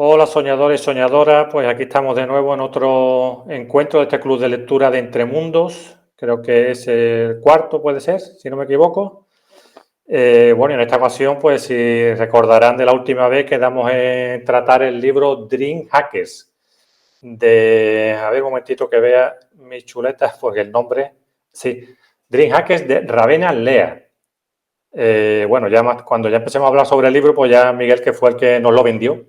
Hola soñadores y soñadoras, pues aquí estamos de nuevo en otro encuentro de este club de lectura de Entre Mundos, creo que es el cuarto, puede ser, si no me equivoco. Bueno, en esta ocasión, pues si recordarán de la última vez, quedamos en tratar el libro Dream Hackers, a ver un momentito que vea mis chuletas, porque el nombre, sí, Dream Hackers de Ravena Lea. Bueno, ya más, cuando ya empecemos a hablar sobre el libro, pues ya Miguel, que fue el que nos lo vendió,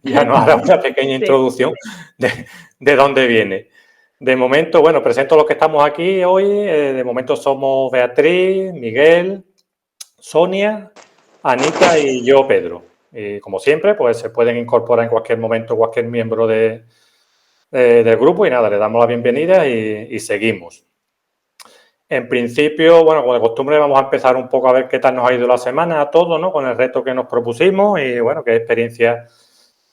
ya nos hará una pequeña introducción de dónde viene. De momento, bueno, presento a los que estamos aquí hoy. De momento somos Beatriz, Miguel, Sonia, Anita y yo, Pedro. Y como siempre, pues se pueden incorporar en cualquier momento cualquier miembro del grupo y nada, le damos la bienvenida y seguimos. En principio, bueno, como de costumbre, vamos a empezar un poco a ver qué tal nos ha ido la semana a todos, ¿no? Con el reto que nos propusimos y, bueno, qué experiencias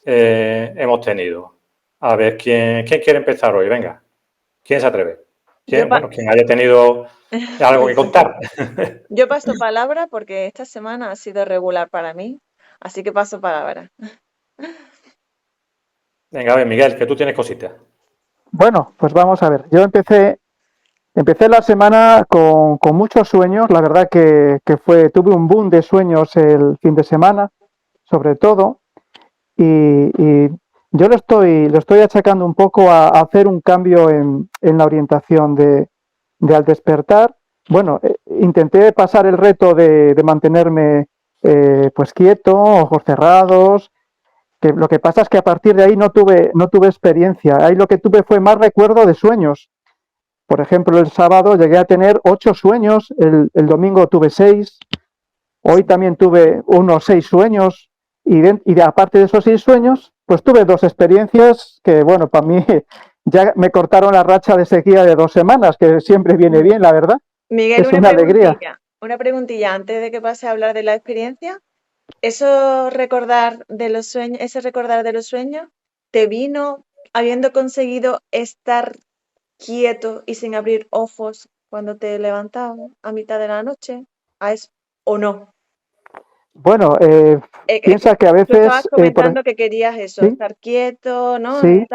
hemos tenido. A ver, ¿quién quiere empezar hoy? Venga, ¿quién se atreve? Bueno, quien haya tenido algo que contar. Yo paso palabra porque esta semana ha sido regular para mí, así que paso palabra. Venga, a ver, Miguel, que tú tienes cositas. Bueno, pues vamos a ver. Yo empecé la semana con muchos sueños. La verdad que tuve un boom de sueños el fin de semana, sobre todo. Y yo lo estoy achacando un poco a hacer un cambio en la orientación de al despertar. Bueno, intenté pasar el reto de mantenerme pues quieto, ojos cerrados. Que lo que pasa es que a partir de ahí no tuve experiencia. Ahí lo que tuve fue más recuerdo de sueños. Por ejemplo, el sábado llegué a tener 8 sueños, el domingo tuve 6, hoy también tuve unos 6 sueños aparte de esos 6 sueños, pues tuve 2 experiencias que, bueno, para mí ya me cortaron la racha de sequía de 2 semanas, que siempre viene bien, la verdad. Miguel, Es una alegría. una preguntilla antes de que pase a hablar de la experiencia. ¿Eso recordar de los sueños, ese recordar de los sueños, te vino habiendo conseguido estar quieto y sin abrir ojos cuando te levantabas a mitad de la noche? ¿A eso o no? Bueno, piensa que a Tú estabas veces, comentando que querías eso, sí, estar quieto, ¿no? sí,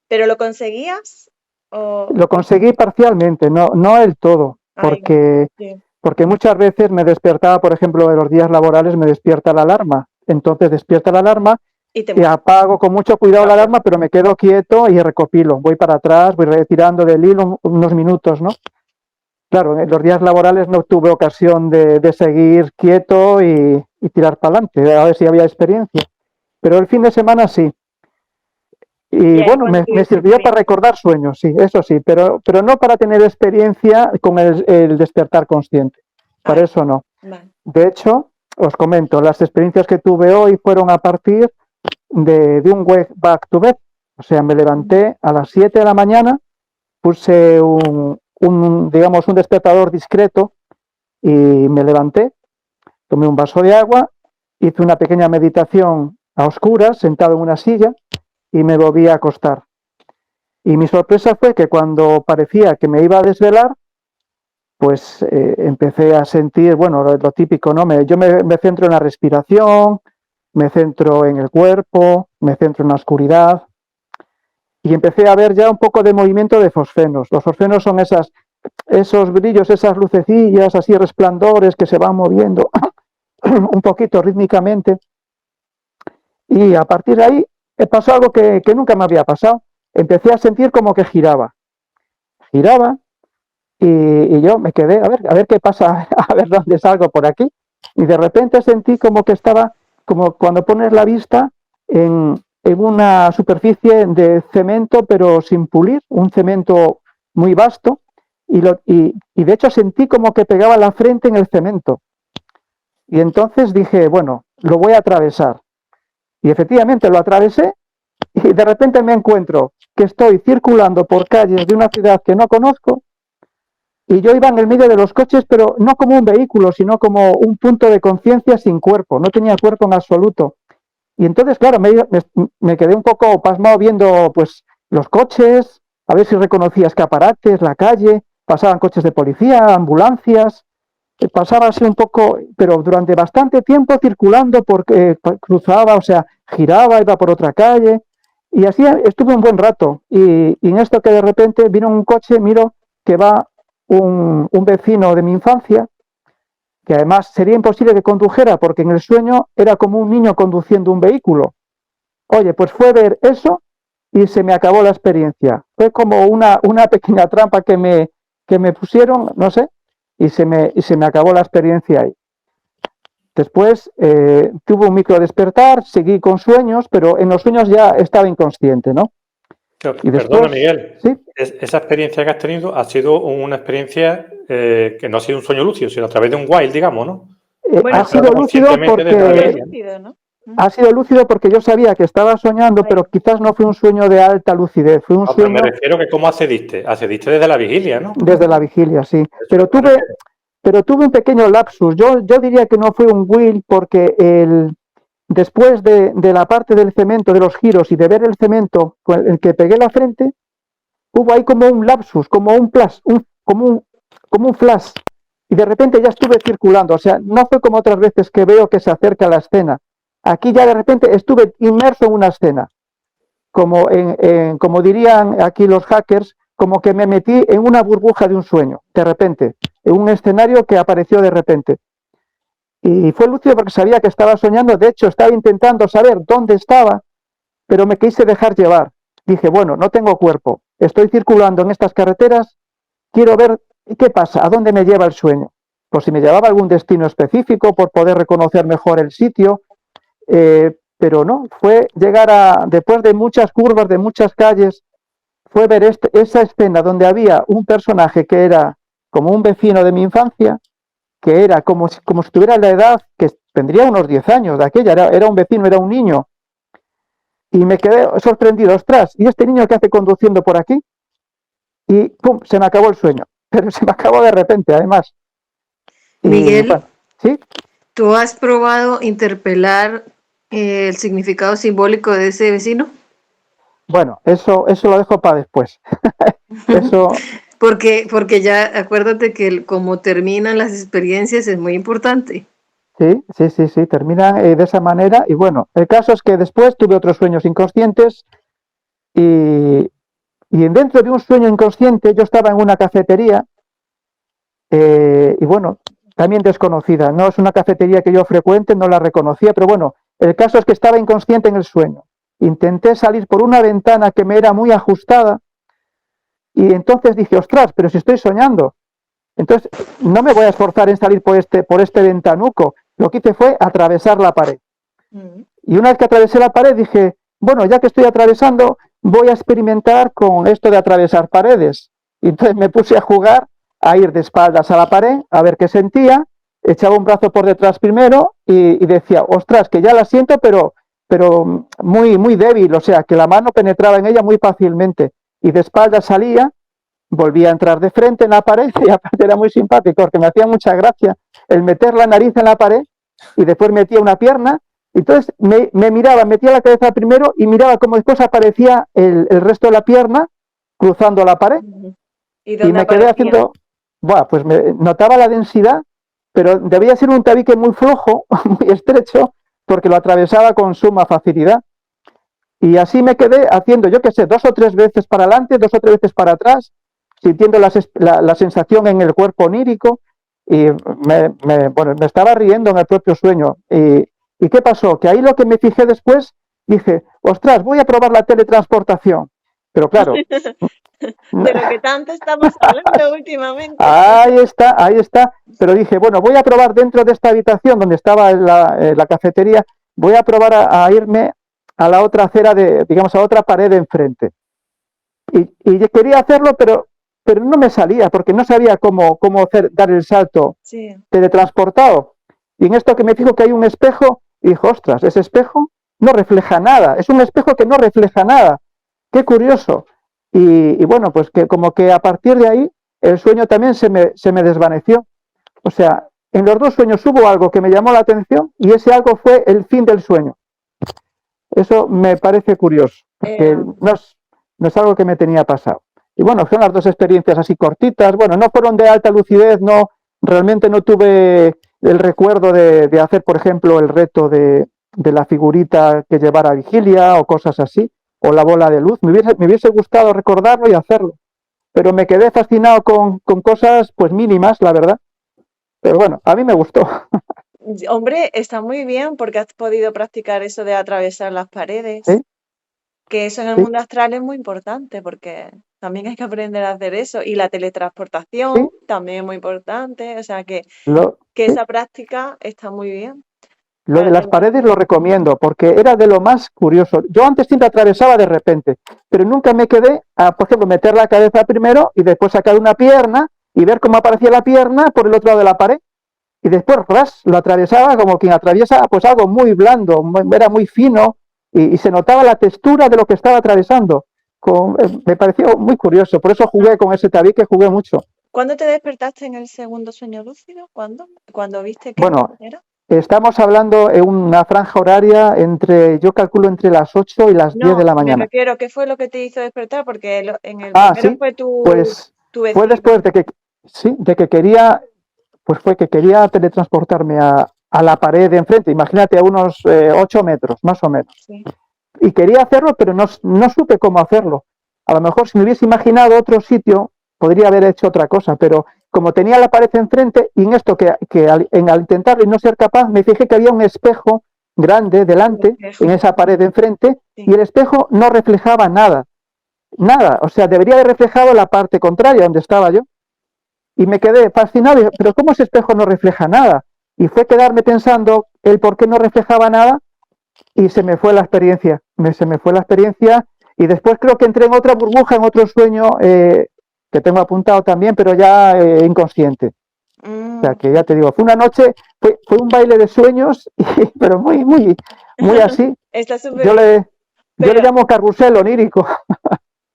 ¿Pero lo conseguías? lo conseguí parcialmente, no el todo, Ay, sí. porque muchas veces me despertaba, por ejemplo, en los días laborales me despierta la alarma. Entonces despierta la alarma Y te y mueres. apago con mucho cuidado la alarma, pero me quedo quieto y recopilo. Voy para atrás, voy retirando del hilo unos minutos, ¿no? Claro, en los días laborales no tuve ocasión de seguir quieto y tirar para adelante, a ver si había experiencia. Pero el fin de semana sí. Y Y ahí bueno, cuando me tuviste sirvió para experiencia. recordar sueños, sí, eso sí, pero no para tener experiencia con el despertar consciente. Para Ay, eso no. vale. De hecho, os comento, las experiencias que tuve hoy fueron a partir de un wake back to bed. O sea, me levanté a las 7 de la mañana, puse digamos, un despertador discreto y me levanté, tomé un vaso de agua, hice una pequeña meditación a oscuras, sentado en una silla, y me volví a acostar. Y mi sorpresa fue que cuando parecía que me iba a desvelar, pues empecé a sentir, bueno, lo típico, ¿no? Yo me centro en la respiración, me centro en el cuerpo, me centro en la oscuridad y empecé a ver ya un poco de movimiento de fosfenos. Los fosfenos son esos brillos, esas lucecillas, así resplandores que se van moviendo un poquito rítmicamente. Y a partir de ahí pasó algo que nunca me había pasado. Empecé a sentir como que giraba y yo me quedé a ver qué pasa, a ver dónde salgo por aquí. Y de repente sentí como que estaba, como cuando pones la vista en una superficie de cemento, pero sin pulir, un cemento muy vasto, y de hecho sentí como que pegaba la frente en el cemento. Y entonces dije, bueno, lo voy a atravesar. Y efectivamente lo atravesé y de repente me encuentro que estoy circulando por calles de una ciudad que no conozco y yo iba en el medio de los coches, pero no como un vehículo, sino como un punto de conciencia sin cuerpo, no tenía cuerpo en absoluto. Y entonces, claro, me quedé un poco pasmado viendo pues los coches, a ver si reconocía escaparates, la calle, pasaban coches de policía, ambulancias, pasaba así un poco, pero durante bastante tiempo circulando porque cruzaba, o sea, giraba, iba por otra calle y así estuve un buen rato. Y en esto que de repente vino un coche, miro que va un vecino de mi infancia, que además sería imposible que condujera porque en el sueño era como un niño conduciendo un vehículo. Oye, pues fue ver eso y se me acabó la experiencia. Fue como una pequeña trampa que me pusieron, no sé, y se me acabó la experiencia ahí. Después tuve un micro despertar, seguí con sueños, pero en los sueños ya estaba inconsciente, ¿no? Y después, perdona, Miguel. ¿sí? Esa experiencia que has tenido ha sido una experiencia que no ha sido un sueño lúcido, sino a través de un while, digamos, ¿no? Bueno, Ha sido lúcido lúcido, ¿no? ha sido lúcido porque yo sabía que estaba soñando, pero quizás no fue un sueño de alta lucidez, fue un No, sueño me refiero que cómo accediste. Accediste desde la vigilia, ¿no? desde la vigilia, sí. Pero tuve un pequeño lapsus. Yo diría que no fue un will porque después de la parte del cemento, de los giros y de ver el cemento con el que pegué la frente, hubo ahí como un lapsus, como un flash, como un flash. Y de repente ya estuve circulando. O sea, no fue como otras veces que veo que se acerca la escena. Aquí ya de repente estuve inmerso en una escena. Como dirían aquí los hackers, como que me metí en una burbuja de un sueño, de repente, en un escenario que apareció de repente. Y fue lúcido porque sabía que estaba soñando, de hecho estaba intentando saber dónde estaba, pero me quise dejar llevar. Dije, bueno, no tengo cuerpo, estoy circulando en estas carreteras, quiero ver qué pasa, a dónde me lleva el sueño. Por si me llevaba a algún destino específico, por poder reconocer mejor el sitio, pero no, fue llegar después de muchas curvas, de muchas calles, fue ver esa escena donde había un personaje que era como un vecino de mi infancia, que era como si tuviera la edad, que tendría unos 10 años de aquella, era un vecino, era un niño, y me quedé sorprendido, ostras, ¿y este niño qué hace conduciendo por aquí? Y pum, se me acabó el sueño, pero se me acabó de repente, además. Miguel, bueno, ¿sí? ¿tú has probado interpelar el significado simbólico de ese vecino? Bueno, eso lo dejo para después. Eso... Porque ya acuérdate que como terminan las experiencias es muy importante. Sí, terminan de esa manera. Y bueno, el caso es que después tuve otros sueños inconscientes y dentro de un sueño inconsciente yo estaba en una cafetería y bueno, también desconocida. No es una cafetería que yo frecuente, no la reconocía, pero bueno, el caso es que estaba inconsciente en el sueño. Intenté salir por una ventana que me era muy ajustada y entonces dije, ostras, pero si estoy soñando. Entonces, no me voy a esforzar en salir por este ventanuco. Lo que hice fue atravesar la pared. Y una vez que atravesé la pared, dije, bueno, ya que estoy atravesando, voy a experimentar con esto de atravesar paredes. Y entonces me puse a jugar, a ir de espaldas a la pared, a ver qué sentía, echaba un brazo por detrás primero y decía, ostras, que ya la siento, pero muy, muy débil, o sea, que la mano penetraba en ella muy fácilmente. Y de espaldas salía, volvía a entrar de frente en la pared y aparte era muy simpático porque me hacía mucha gracia el meter la nariz en la pared y después metía una pierna. Entonces me miraba, metía la cabeza primero y miraba cómo después aparecía el resto de la pierna cruzando la pared. Y me quedé haciendo, pues me notaba la densidad, pero debía ser un tabique muy flojo, muy estrecho, porque lo atravesaba con suma facilidad. Y así me quedé haciendo, yo qué sé, 2 o 3 veces para adelante, 2 o 3 veces para atrás, sintiendo la sensación en el cuerpo onírico y me estaba riendo en el propio sueño. ¿Y qué pasó? Que ahí lo que me fijé después, dije, ostras, voy a probar la teletransportación. Pero claro... De lo que tanto estamos hablando últimamente. Ahí está. Pero dije, bueno, voy a probar dentro de esta habitación donde estaba la cafetería, voy a probar a irme a la otra acera, digamos, a otra pared de enfrente. Y quería hacerlo, pero no me salía, porque no sabía cómo dar el salto teletransportado. Y en esto que me fijo que hay un espejo, y dijo, ostras, ese espejo no refleja nada, es un espejo que no refleja nada. Qué curioso. Y bueno, pues que como que a partir de ahí el sueño también se me desvaneció. O sea, en los 2 sueños hubo algo que me llamó la atención y ese algo fue el fin del sueño. Eso me parece curioso, que no es algo que me tenía pasado. Y bueno, son las 2 experiencias así cortitas. Bueno, no fueron de alta lucidez, no realmente no tuve el recuerdo de hacer, por ejemplo, el reto de la figurita que llevara vigilia o cosas así, o la bola de luz. Me hubiese gustado recordarlo y hacerlo, pero me quedé fascinado con cosas pues mínimas, la verdad. Pero bueno, a mí me gustó. Hombre, está muy bien porque has podido practicar eso de atravesar las paredes, ¿Sí? que eso en el Sí. mundo astral es muy importante porque también hay que aprender a hacer eso. Y la teletransportación Sí. también es muy importante, o sea que Sí. esa práctica está muy bien. Lo de las paredes lo recomiendo porque era de lo más curioso. Yo antes siempre atravesaba de repente, pero nunca me quedé a, por ejemplo, meter la cabeza primero y después sacar una pierna y ver cómo aparecía la pierna por el otro lado de la pared. Y después, ras, lo atravesaba como quien atraviesa pues algo muy blando, era muy fino y se notaba la textura de lo que estaba atravesando. Me pareció muy curioso, por eso jugué con ese tabique, jugué mucho. ¿Cuándo te despertaste en el segundo sueño lúcido? ¿Cuándo? ¿Cuándo viste que Bueno, era? estamos hablando en una franja horaria yo calculo entre las 8 y las 10 de No, la me mañana. refiero, ¿qué fue lo que te hizo despertar? Porque en el Ah, primero sí, fue pues tu fue vecino. después de que quería, pues fue que quería teletransportarme a la pared de enfrente, imagínate a unos 8 metros, más o menos. Sí. Y quería hacerlo, pero no supe cómo hacerlo. A lo mejor si me hubiese imaginado otro sitio, podría haber hecho otra cosa, pero como tenía la pared enfrente, y en esto al intentarlo y no ser capaz, me fijé que había un espejo grande delante, en esa pared de enfrente, Sí. y el espejo no reflejaba nada. Nada, o sea, debería haber reflejado la parte contraria donde estaba yo. Y me quedé fascinado, pero ¿cómo ese espejo no refleja nada? Y fue quedarme pensando el por qué no reflejaba nada y se me fue la experiencia. Se me fue la experiencia y después creo que entré en otra burbuja, en otro sueño que tengo apuntado también, pero ya inconsciente. O sea, que ya te digo, fue una noche, fue un baile de sueños, pero muy así. Está súper Yo bien. le llamo carrusel onírico.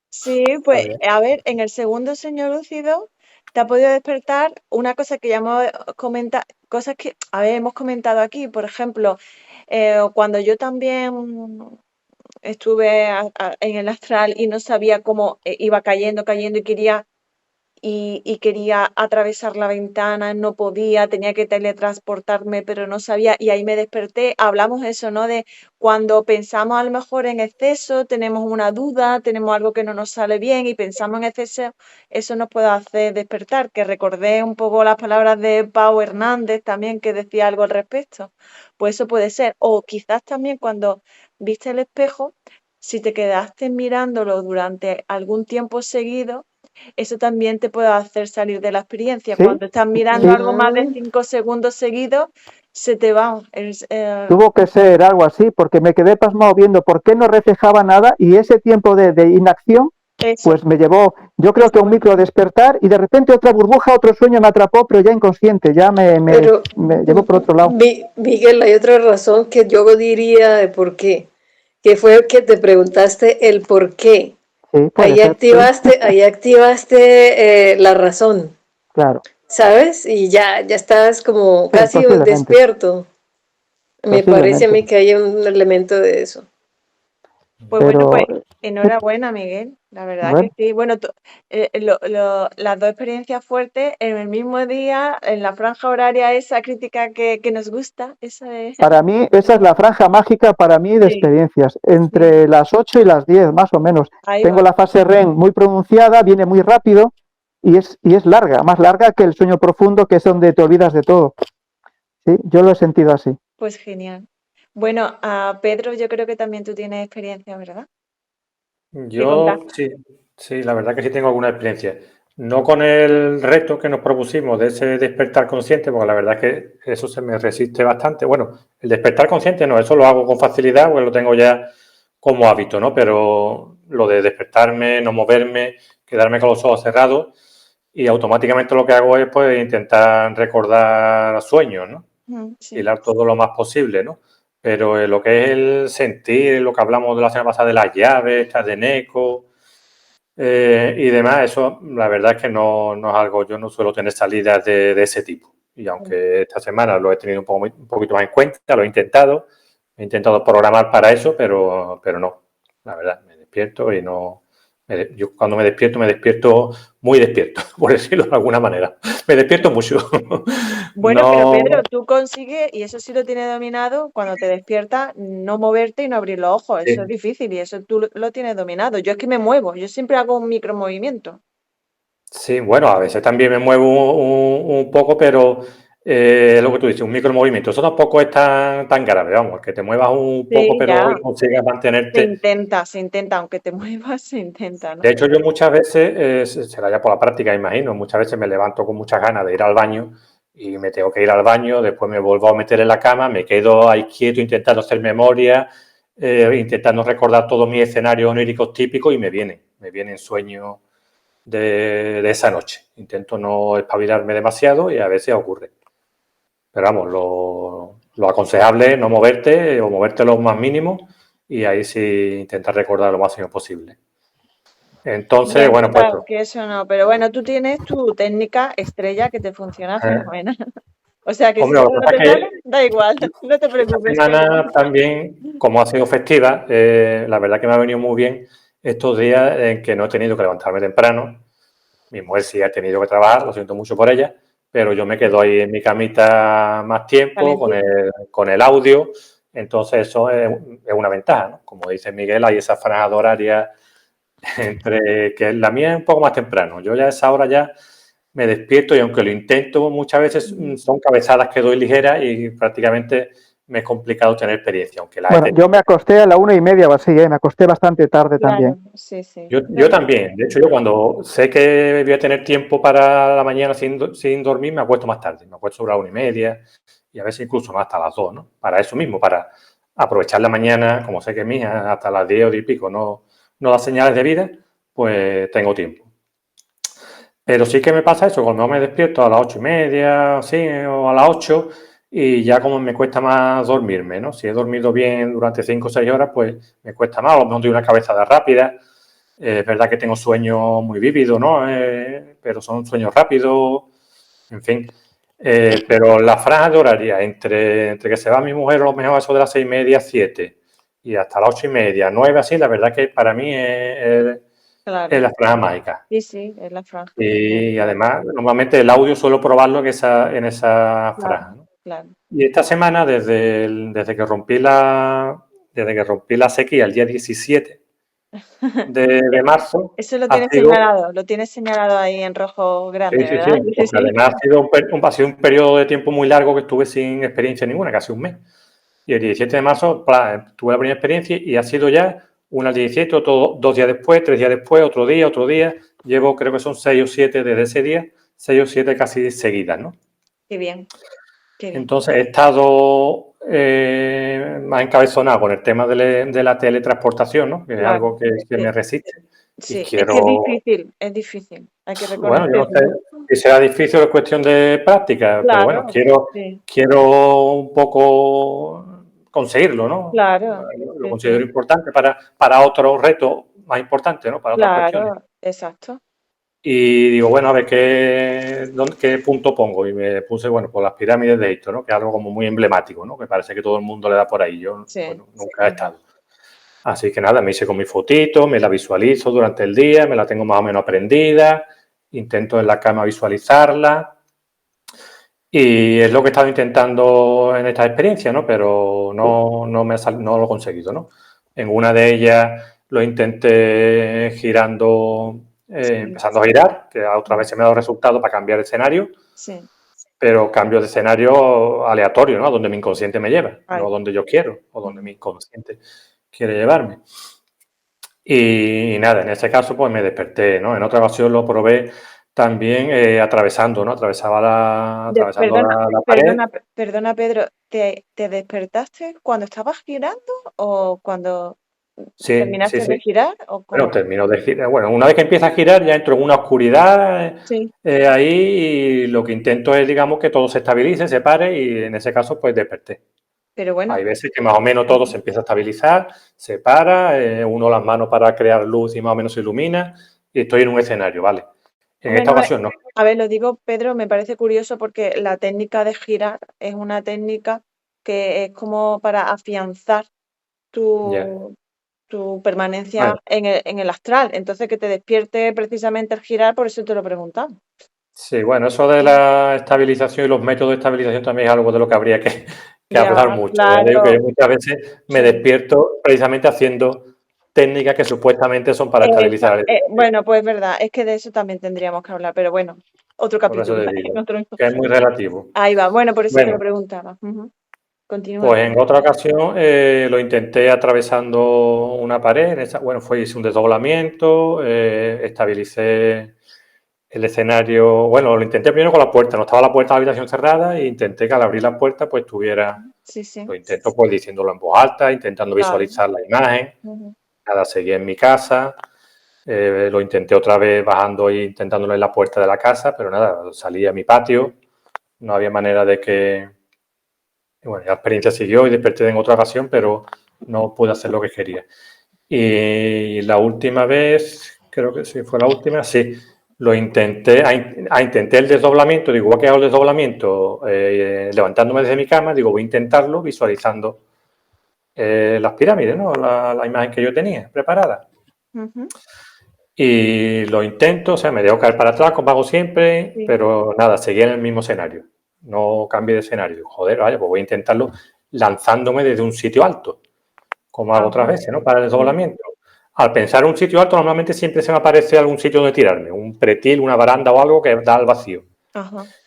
Sí, pues a ver, en el segundo sueño lúcido te ha podido despertar una cosa que ya hemos comentado, cosas que, a ver, hemos comentado aquí, por ejemplo, cuando yo también estuve en el astral y no sabía cómo iba cayendo y quería atravesar la ventana, no podía, tenía que teletransportarme, pero no sabía, y ahí me desperté. Hablamos eso, ¿no? De cuando pensamos a lo mejor en exceso, tenemos una duda, tenemos algo que no nos sale bien y pensamos en exceso, eso nos puede hacer despertar, que recordé un poco las palabras de Pau Hernández también, que decía algo al respecto. Pues eso puede ser. O quizás también cuando viste el espejo, si te quedaste mirándolo durante algún tiempo seguido, eso también te puede hacer salir de la experiencia. ¿Sí? Cuando estás mirando Sí, algo más de 5 segundos seguidos, se te va. tuvo que ser algo así, porque me quedé pasmado viendo por qué no reflejaba nada y ese tiempo de inacción, Eso, pues me llevó, yo creo eso que a un puede micro ser. despertar y de repente otra burbuja, otro sueño me atrapó, pero ya inconsciente, ya me Pero, llevó por otro lado. Miguel, hay otra razón que yo diría de por qué, que fue que te preguntaste el por qué. Sí, puede ser, sí, Ahí activaste la razón, claro, ¿sabes? Y ya estás como sí, casi despierto. Me parece a posiblemente, mí que hay un elemento de eso. Pues bueno, pero pues enhorabuena, Miguel. La verdad que bueno, sí. Bueno, las dos experiencias fuertes en el mismo día, en la franja horaria esa crítica que nos gusta, esa es. para mí esa es la franja mágica para mí de Sí, experiencias, sí, entre las 8 y las 10 más o menos. ahí Tengo va. la fase REM muy pronunciada, viene muy rápido y es larga, más larga que el sueño profundo, que es donde te olvidas de todo. Sí, yo lo he sentido así. Pues genial. Bueno, a Pedro, yo creo que también tú tienes experiencia, ¿verdad? Que contar. Yo sí, la verdad que sí tengo alguna experiencia. No con el reto que nos propusimos de ese despertar consciente, porque la verdad es que eso se me resiste bastante. Bueno, el despertar consciente no, eso lo hago con facilidad, porque lo tengo ya como hábito, ¿no? Pero lo de despertarme, no moverme, quedarme con los ojos cerrados y automáticamente lo que hago es pues intentar recordar sueños, ¿no? Sí. Hilar todo lo más posible, ¿no? Pero lo que es el sentir, lo que hablamos de la semana pasada de las llaves, estas de Neko y demás, eso la verdad es que no es algo, yo no suelo tener salidas de ese tipo. Y aunque esta semana lo he tenido un poquito más en cuenta, lo he intentado programar para eso, pero no, la verdad, me despierto y no Yo cuando me despierto muy despierto, por decirlo de alguna manera. Me despierto mucho. Bueno, pero No, Pedro, tú consigues, y eso sí lo tienes dominado, cuando te despiertas, no moverte y no abrir los ojos. Eso es sí, difícil y eso tú lo tienes dominado. Yo es que me muevo, yo siempre hago un micromovimiento. sí, bueno, a veces también me muevo un poco, pero lo que tú dices, un micromovimiento. Eso tampoco es tan grave, vamos, que te muevas un poco, Sí, pero ya. y consigas mantenerte. Se intenta, aunque te muevas, se intenta, De ¿no? hecho, yo muchas veces, será ya por la práctica, imagino, muchas veces me levanto con muchas ganas de ir al baño y me tengo que ir al baño, después me vuelvo a meter en la cama, me quedo ahí quieto intentando hacer memoria, intentando recordar todos mis escenarios oníricos típicos y me vienen sueños de esa noche. Intento no espabilarme demasiado y a veces ocurre. Pero vamos, lo aconsejable es no moverte o moverte lo más mínimo y ahí sí intentar recordar lo máximo posible. Me Entonces, han bueno, pues contado que eso no, pero bueno, tú tienes tu técnica estrella que te funciona eh, fenomenal. O sea que si hombre, lo algo que no pasa te es sale, que da igual, no te esta preocupes, que no. semana también, como ha sido festiva, la verdad que me ha venido muy bien estos días en que no he tenido que levantarme temprano. Mi mujer sí ha tenido que trabajar, lo siento mucho por ella, pero yo me quedo ahí en mi camita más tiempo Calentito. con el audio. Entonces eso es una ventaja, ¿no? Como dice Miguel, hay esa franja horaria entre que la mía es un poco más temprano. Yo ya a esa hora ya me despierto y aunque lo intento muchas veces son cabezadas que doy ligeras y prácticamente me es complicado tener experiencia, aunque la he Bueno, tenido. yo me acosté a la 1:30 o así, me acosté bastante tarde también. Claro, sí, sí. Yo también, de hecho yo cuando sé que voy a tener tiempo para la mañana sin dormir, me acuesto más tarde, me acuesto sobre la 1:30 y a veces incluso más hasta las 2, ¿no? Para eso mismo, para aprovechar la mañana, como sé que mi hija hasta las 10 o 10 y pico no da señales de vida, pues tengo tiempo. Pero sí que me pasa eso, cuando me despierto a las 8:30, así, o a las 8, y ya como me cuesta más dormirme, ¿no? Si he dormido bien durante 5 o 6 horas, pues me cuesta más, a lo mejor doy una cabezada rápida. Es verdad que tengo sueños muy vívidos, ¿no? Pero son sueños rápidos, en fin. Pero la franja de horaria entre que se va mi mujer a lo mejor a eso de las 6:30, 7, y hasta las 8:30, 9, así, la verdad que para mí es Claro. la franja mágica. Sí, sí, es la franja. Y además, normalmente el audio suelo probarlo en esa Claro, franja, ¿no? claro. Y esta semana, desde que rompí la sequía el día 17 de marzo, Eso lo ha tienes sido, señalado, lo tienes señalado ahí en rojo sí, grande, sí, ¿verdad? sí, Sí, porque sí. además ha sido un periodo de tiempo muy largo que estuve sin experiencia ninguna, casi un mes. Y el 17 de marzo tuve la primera experiencia y ha sido ya una al 17, otro 2 días después, 3 días después, otro día, otro día. Llevo, creo que son 6 o 7 desde ese día, 6 o 7 casi seguidas, ¿no? Qué bien, qué bien. Entonces he estado más encabezonado con el tema de la teletransportación, ¿no? Que es Claro, algo que sí, me resiste y sí. Es que quiero. es difícil, hay que Bueno, yo no sé reconocerlo. si será difícil, es cuestión de práctica, pero bueno, Claro, quiero, sí, quiero un poco conseguirlo, ¿no? claro, Lo sí, considero sí, importante para otro reto más importante, ¿no? Para otras cuestiones. claro, exacto. Y digo, bueno, a ver qué punto pongo. Y me puse, bueno, por las pirámides de Egipto, ¿no? Que es algo como muy emblemático, ¿no? Que parece que todo el mundo le da por ahí. Yo, Sí, bueno, nunca he estado. Así que nada, me hice con mi fotito, me la visualizo durante el día, me la tengo más o menos aprendida, intento en la cama visualizarla. Y es lo que he estado intentando en esta experiencia, ¿no? Pero no lo he conseguido, ¿no? En una de ellas lo intenté girando, sí, empezando a girar, que a otra vez se me ha dado resultado para cambiar de escenario, sí. pero cambio de escenario aleatorio, ¿no? A donde mi inconsciente me lleva, Ay, no donde yo quiero o donde mi inconsciente quiere llevarme. Y nada, en este caso pues me desperté, ¿no? En otra ocasión lo probé también atravesando, ¿no? Atravesando Perdona, la pared. perdona, Pedro, ¿te despertaste cuando estabas girando o cuando Sí, sí, terminaste de sí. girar o Bueno, cómo? termino de girar. Bueno, una vez que empieza a girar ya entro en una oscuridad Sí, ahí y lo que intento es, digamos, que todo se estabilice, se pare y en ese caso pues desperté. pero bueno, Hay veces que más o menos todo se empieza a estabilizar, se para, uno las manos para crear luz y más o menos se ilumina y estoy en un escenario, ¿vale? En hombre, esta no, ocasión no. a ver, lo digo, Pedro, me parece curioso porque la técnica de girar es una técnica que es como para afianzar Ya. tu, tu permanencia en el astral. Entonces, que te despierte precisamente al girar, por eso te lo preguntaba. Sí, bueno, eso de la estabilización y los métodos de estabilización también es algo de lo que habría que hablar mucho. Ya digo que yo muchas veces me despierto precisamente haciendo técnicas que supuestamente son para estabilizar. Bueno, pues es verdad, es que de eso también tendríamos que hablar, pero bueno, otro Por eso capítulo. te digo, que es muy relativo. Ahí va, bueno, por eso te lo Bueno, preguntaba. Continúa. pues en otra ocasión lo intenté atravesando una pared, hice un desdoblamiento, estabilicé el escenario, bueno, lo intenté primero con la puerta, no estaba la puerta de la habitación cerrada e intenté que al abrir la puerta pues tuviera, lo intento pues diciéndolo en voz alta, intentando visualizar la imagen, nada, seguí en mi casa, lo intenté otra vez bajando e intentándolo en la puerta de la casa, pero nada, salí a mi patio, no había manera de que, bueno, la experiencia siguió y desperté en otra ocasión, pero no pude hacer lo que quería. Y la última vez, creo que sí fue la última, sí, lo intenté, intenté el desdoblamiento, digo, voy a quedar el desdoblamiento levantándome desde mi cama, digo, voy a intentarlo visualizando las pirámides, ¿no? La imagen que yo tenía preparada. Y lo intento, o sea, me dejo caer para atrás, como hago siempre, pero nada, seguí en el mismo escenario, no cambié de escenario. Joder, vaya, pues voy a intentarlo lanzándome desde un sitio alto, como hago otras veces, ¿no? Para el desdoblamiento. Al pensar en un sitio alto, normalmente siempre se me aparece algún sitio donde tirarme, un pretil, una baranda o algo que da al vacío.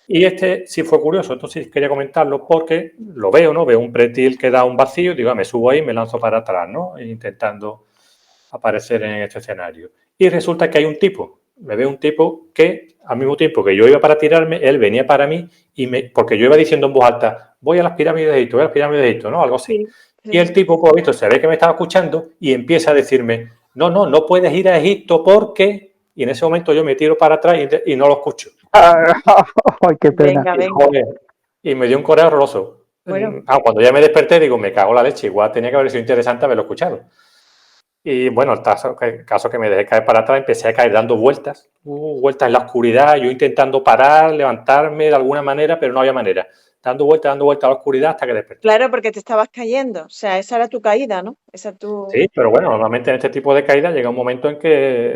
Y este sí fue curioso, entonces quería comentarlo porque lo veo, ¿no? Veo un pretil que da un vacío, digo, me subo ahí y me lanzo para atrás, ¿no? Intentando aparecer en este escenario. Y resulta que hay un tipo, me veo un tipo que al mismo tiempo que yo iba para tirarme, él venía para mí porque yo iba diciendo en voz alta, voy a las pirámides de Egipto, voy a las pirámides de Egipto, ¿no? Algo así. Y el tipo, pues visto, se ve que me estaba escuchando y empieza a decirme, no puedes ir a Egipto porque... Y en ese momento yo me tiro para atrás y no lo escucho. ¡Ay, qué pena! Y me dio un coraje horroroso. Bueno. Cuando ya me desperté, digo, me cago en la leche. Igual tenía que haber sido interesante haberlo escuchado. Y bueno, el caso que me dejé caer para atrás, empecé a caer dando vueltas en la oscuridad, yo intentando parar, levantarme de alguna manera, pero no había manera. Dando vueltas a la oscuridad hasta que desperté. Claro, porque te estabas cayendo. O sea, esa era tu caída, ¿no? Sí, pero bueno, normalmente en este tipo de caídas llega un momento en que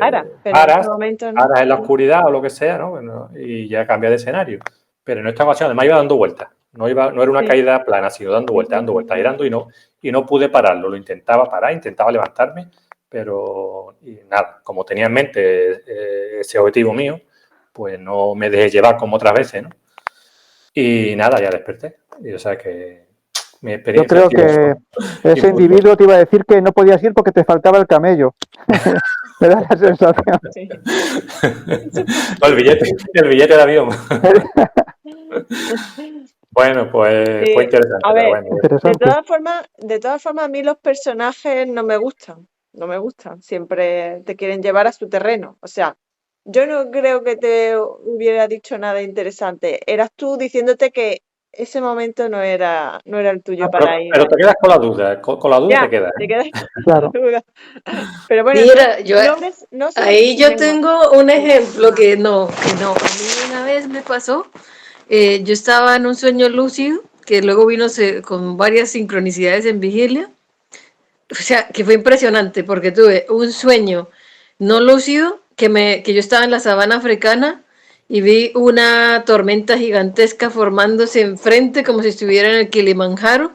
paras en la oscuridad o lo que sea, ¿no? Bueno, y ya cambia de escenario. Pero en esta ocasión además iba dando vueltas. No era una caída plana, sino dando vueltas, girando y no pude pararlo. Lo intentaba parar, intentaba levantarme, pero nada, como tenía en mente ese objetivo mío, pues no me dejé llevar como otras veces, ¿no? Y nada, ya desperté. Y o sea que mi experiencia... Yo creo que ese individuo te iba a decir que no podías ir porque te faltaba el camello. Me da la sensación. Sí. el billete de avión. Bueno, pues fue interesante. A ver, bueno, interesante. De todas formas, a mí los personajes no me gustan. No me gustan. Siempre te quieren llevar a su terreno. O sea, yo no creo que te hubiera dicho nada interesante. Eras tú diciéndote que ese momento no era el tuyo para ir. Pero te quedas con la duda. Con la duda te quedas. Te quedas claro. con la duda. Pero bueno, mira, ahí yo tengo un ejemplo que no. A mí una vez me pasó. Yo estaba en un sueño lúcido que luego vino con varias sincronicidades en vigilia. O sea, que fue impresionante porque tuve un sueño no lúcido que yo estaba en la sabana africana y vi una tormenta gigantesca formándose enfrente como si estuviera en el Kilimanjaro.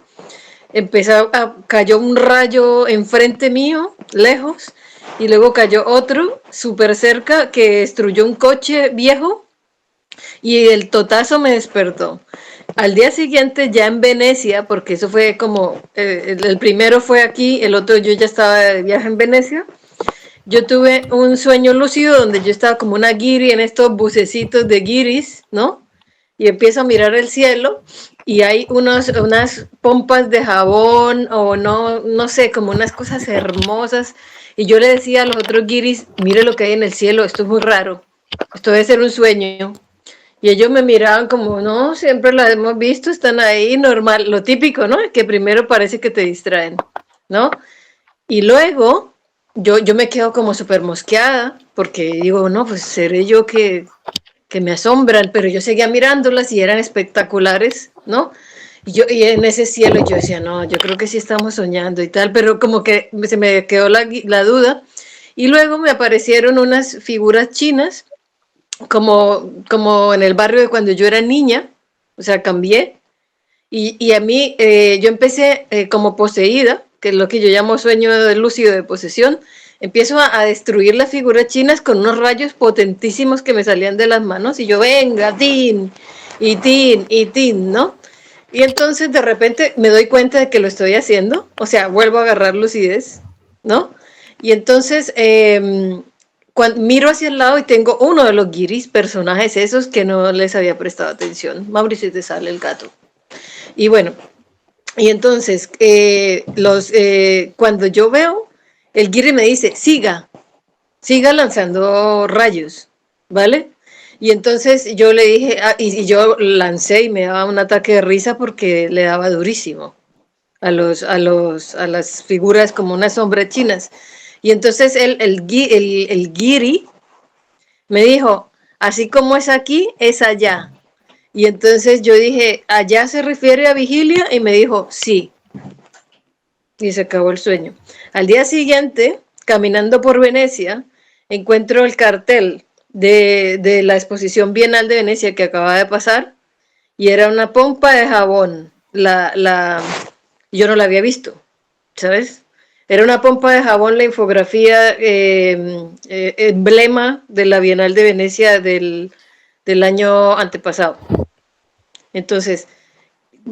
Cayó un rayo enfrente mío, lejos, y luego cayó otro súper cerca que destruyó un coche viejo y el totazo me despertó. Al día siguiente ya en Venecia, porque eso fue como, el primero fue aquí, el otro yo ya estaba de viaje en Venecia, yo tuve un sueño lúcido donde yo estaba como una guiri en estos bucecitos de guiris, ¿no? Y empiezo a mirar el cielo y hay unas pompas de jabón o no sé, como unas cosas hermosas. Y yo le decía a los otros guiris, mire lo que hay en el cielo, esto es muy raro, esto debe ser un sueño. Y ellos me miraban como, no, siempre las hemos visto, están ahí, normal, lo típico, ¿no? Que primero parece que te distraen, ¿no? Y luego yo me quedo como súper mosqueada, porque digo, no, pues seré yo que me asombran, pero yo seguía mirándolas y eran espectaculares, ¿no? Y en ese cielo yo decía, no, yo creo que sí estamos soñando y tal, pero como que se me quedó la duda. Y luego me aparecieron unas figuras chinas, como en el barrio de cuando yo era niña, o sea, cambié. Y a mí, yo empecé como poseída, que es lo que yo llamo sueño lúcido de posesión. Empiezo a destruir las figuras chinas con unos rayos potentísimos que me salían de las manos y yo, venga, tin, y tin, ¿no? Y entonces de repente me doy cuenta de que lo estoy haciendo, o sea, vuelvo a agarrar lucidez, ¿no? Y entonces cuando miro hacia el lado y tengo uno de los guiris, personajes esos que no les había prestado atención. Mauricio, te sale el gato. Y bueno, y entonces cuando yo veo, el guiri me dice, siga lanzando rayos, ¿vale? Y entonces yo le dije, y yo lancé y me daba un ataque de risa porque le daba durísimo a las figuras como unas sombras chinas. Y entonces el guiri me dijo, así como es aquí, es allá. Y entonces yo dije, ¿allá se refiere a vigilia? Y me dijo, sí. Y se acabó el sueño. Al día siguiente, caminando por Venecia, encuentro el cartel de la exposición Bienal de Venecia que acaba de pasar y era una pompa de jabón. Yo no la había visto, ¿sabes? Era una pompa de jabón, la infografía emblema de la Bienal de Venecia del año antepasado. Entonces,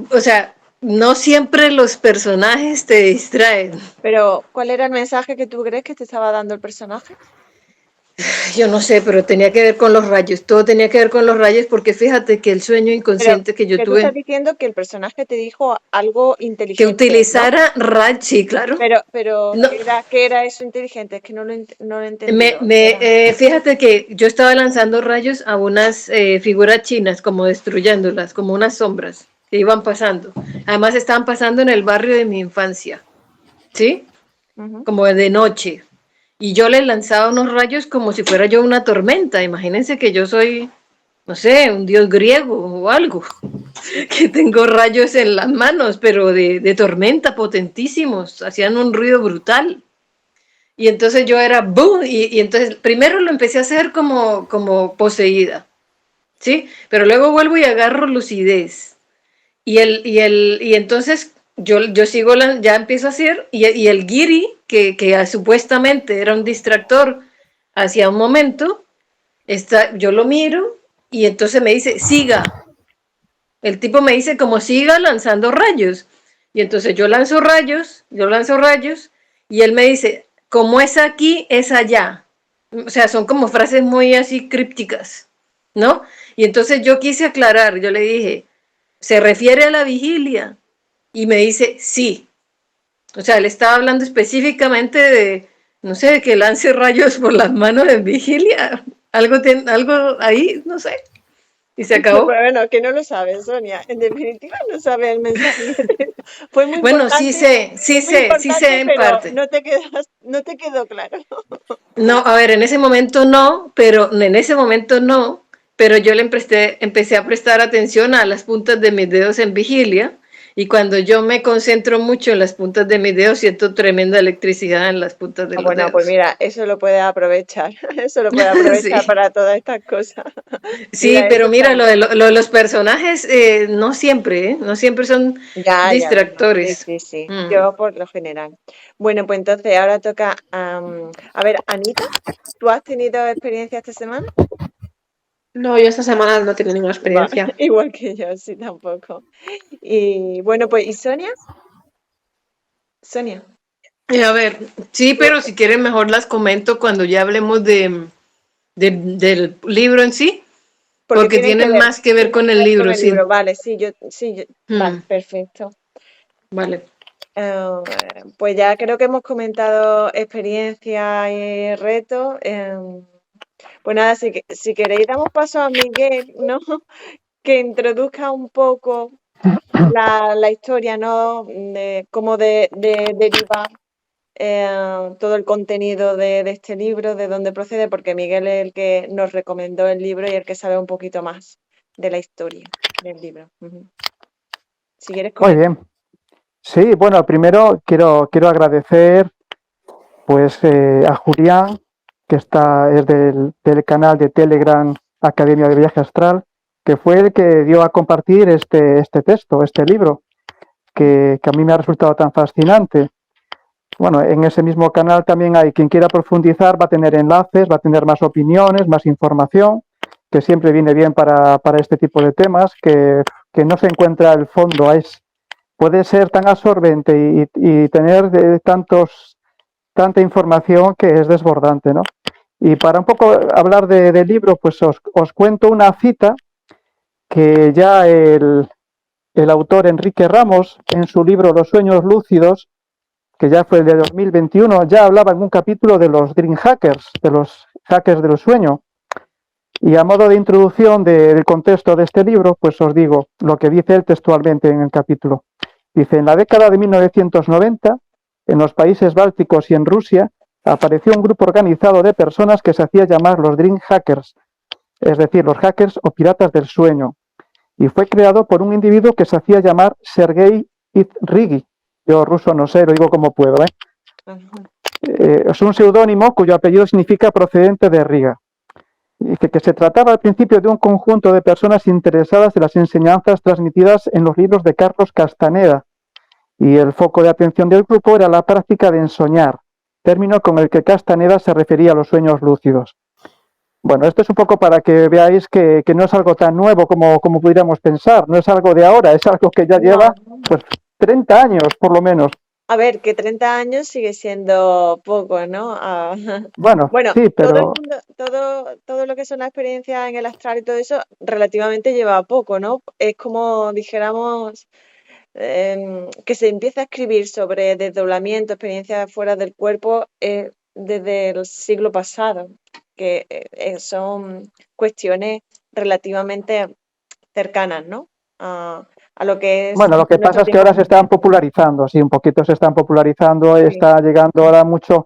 o sea, no siempre los personajes te distraen. Pero, ¿cuál era el mensaje que tú crees que te estaba dando el personaje? Yo no sé, pero tenía que ver con los rayos. Todo tenía que ver con los rayos porque fíjate que el sueño Pero inconsciente que yo que tú estás tuve, diciendo que el personaje te dijo algo que inteligente, ¿no? utilizara rayos, sí, claro. Pero No, ¿qué era eso inteligente? Es que no lo he entendido. ¿Qué era? fíjate que yo estaba lanzando rayos a unas figuras chinas, como destruyéndolas, como unas sombras que iban pasando. Además estaban pasando en el barrio de mi infancia, ¿sí? Ujú. Como de noche. Y yo les lanzaba unos rayos como si fuera yo una tormenta. Imagínense que yo soy, no sé, un dios griego o algo, que tengo rayos en las manos, pero de tormenta, potentísimos, hacían un ruido brutal. Y entonces yo era boom, y entonces primero lo empecé a hacer como poseída, ¿sí? Pero luego vuelvo y agarro lucidez. Y entonces yo sigo, ya empiezo a hacer, y el guiri, que supuestamente era un distractor hacia un momento, yo lo miro y entonces me dice, siga. El tipo me dice como siga lanzando rayos. Y entonces yo lanzo rayos, y él me dice, como es aquí, es allá. O sea, son como frases muy así crípticas, ¿no? Y entonces yo quise aclarar, yo le dije, ¿se refiere a la vigilia? Y me dice, sí. O sea, él estaba hablando específicamente de, no sé, de que lance rayos por las manos en vigilia. Algo ahí, no sé. Y se acabó. Bueno, que no lo sabes, Sonia. En definitiva, no sabes el mensaje que te dio. Fue Bueno, fue muy sí sé importante, en pero parte. no te quedó claro. No, a ver, en ese momento no, pero yo empecé a prestar atención a las puntas de mis dedos en vigilia, y cuando yo me concentro mucho en las puntas de mis dedos, siento tremenda electricidad en las puntas de Ah, los bueno, pues dedos. mira, eso lo puedes aprovechar. Eso lo puedes aprovechar Sí, para todas estas cosas. sí, Mira, eso pero está mira, muy lo de los personajes no siempre son Ya, ya, ya. Sí, distractores. sí, sí. Mm. Yo por lo general. Bueno, pues entonces ahora toca, a ver, Anita, ¿tú has tenido experiencia esta semana? No, yo esta semana no tengo ninguna Va, experiencia. igual que yo, sí, tampoco. Y bueno, pues, ¿y Sonia? Sonia, A ver, sí, tú- pero si quieren mejor las comento cuando ya hablemos del libro en sí, porque porque tienen más que ver tienen con que el ver con libro, el libro. sí. Vale, vale, Mm, perfecto. vale. Pues ya creo que hemos comentado experiencias y retos. Pues nada, si queréis damos paso a Miguel, ¿no? Que introduzca un poco la historia, ¿no? De cómo deriva todo el contenido de este libro, de dónde procede, porque Miguel es el que nos recomendó el libro y el que sabe un poquito más de la historia del libro. Ujú. Si quieres Muy comentar. bien. Sí, bueno, primero quiero agradecer pues a Julián, que es del canal de Telegram Academia de Viaje Astral, que fue el que dio a compartir este texto, este libro, que a mí me ha resultado tan fascinante. Bueno, en ese mismo canal también hay quien quiera profundizar, va a tener enlaces, va a tener más opiniones, más información, que siempre viene bien para este tipo de temas, que no se encuentra el fondo, puede ser tan absorbente y tener tanta información que es desbordante, ¿no? Y para un poco hablar del libro, pues os cuento una cita que ya el autor Enrique Ramos, en su libro Los sueños lúcidos, que ya fue el de 2021, ya hablaba en un capítulo de los dream hackers, de los hackers del sueño. Y a modo de introducción del contexto de este libro, pues os digo lo que dice él textualmente en el capítulo. Dice, en la década de 1990, en los países bálticos y en Rusia, apareció un grupo organizado de personas que se hacía llamar los Dream Hackers, es decir, los hackers o piratas del sueño, y fue creado por un individuo que se hacía llamar Sergei Rigi. Yo ruso no sé, lo digo como puedo. Es un seudónimo cuyo apellido significa procedente de Riga. Dice que se trataba al principio de un conjunto de personas interesadas en las enseñanzas transmitidas en los libros de Carlos Castaneda, y el foco de atención del grupo era la práctica de ensoñar, término con el que Castaneda se refería a los sueños lúcidos. Bueno, esto es un poco para que veáis que no es algo tan nuevo como pudiéramos pensar, no es algo de ahora, es algo que ya lleva pues 30 años por lo menos. A ver, que 30 años sigue siendo poco, ¿no? Bueno, sí, todo el pero mundo, todo lo que son las experiencias en el astral y todo eso, relativamente lleva poco, ¿no? Es como dijéramos que se empieza a escribir sobre desdoblamiento, experiencias fuera del cuerpo desde el siglo pasado, que son cuestiones relativamente cercanas, ¿no? A lo que es bueno, lo que pasa nuestro es que ahora se tiempo. están popularizando, sí, un poquito se están popularizando, Sí, está llegando ahora mucho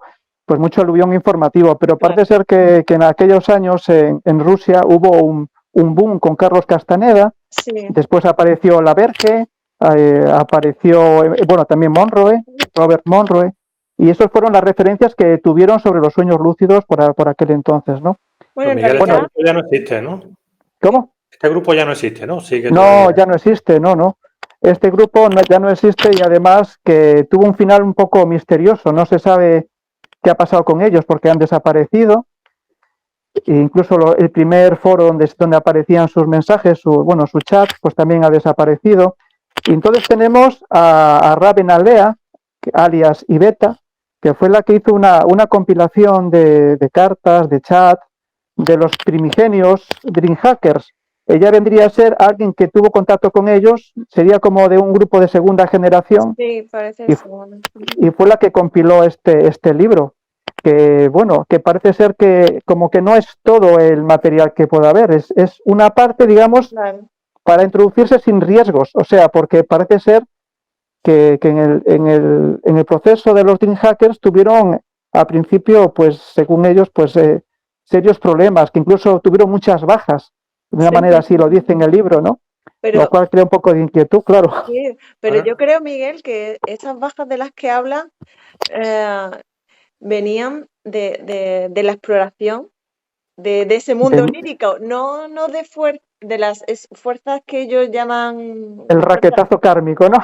aluvión informativo, pero parece claro. ser que en aquellos años en Rusia hubo un boom con Carlos Castaneda, Sí, después apareció Laverge, apareció, bueno, también Monroe, Robert Monroe, y esas fueron las referencias que tuvieron sobre los sueños lúcidos por aquel entonces, ¿no? bueno, Pero en Miguel, este realidad, grupo ya no existe, ¿no? ¿Cómo? Este grupo ya no existe, ¿no? Sigue todavía. No, ya no existe, no. Este grupo ya no existe y además que tuvo un final un poco misterioso, no se sabe qué ha pasado con ellos porque han desaparecido. E incluso el primer foro donde aparecían sus mensajes, su chat, pues también ha desaparecido. Y entonces tenemos a Raven Alea, alias Iveta, que fue la que hizo una compilación de cartas, de chat, de los primigenios Dream Hackers. Ella vendría a ser alguien que tuvo contacto con ellos, sería como de un grupo de segunda generación, sí, parece y, eso. y fue la que compiló este libro, que bueno, que parece ser que como que no es todo el material que pueda haber, es una parte, digamos, Claro. para introducirse sin riesgos, o sea, porque parece ser que en el proceso de los Dream Hackers tuvieron al principio, pues según ellos, pues serios problemas, que incluso tuvieron muchas bajas, de una Sí, manera así lo dice en el libro, ¿no? pero, Lo cual crea un poco de inquietud, claro. sí, pero yo creo, Miguel, que esas bajas de las que habla venían de la exploración de ese mundo De- onírico, no de las fuerzas que ellos llaman el fuerzas. raquetazo kármico, ¿no?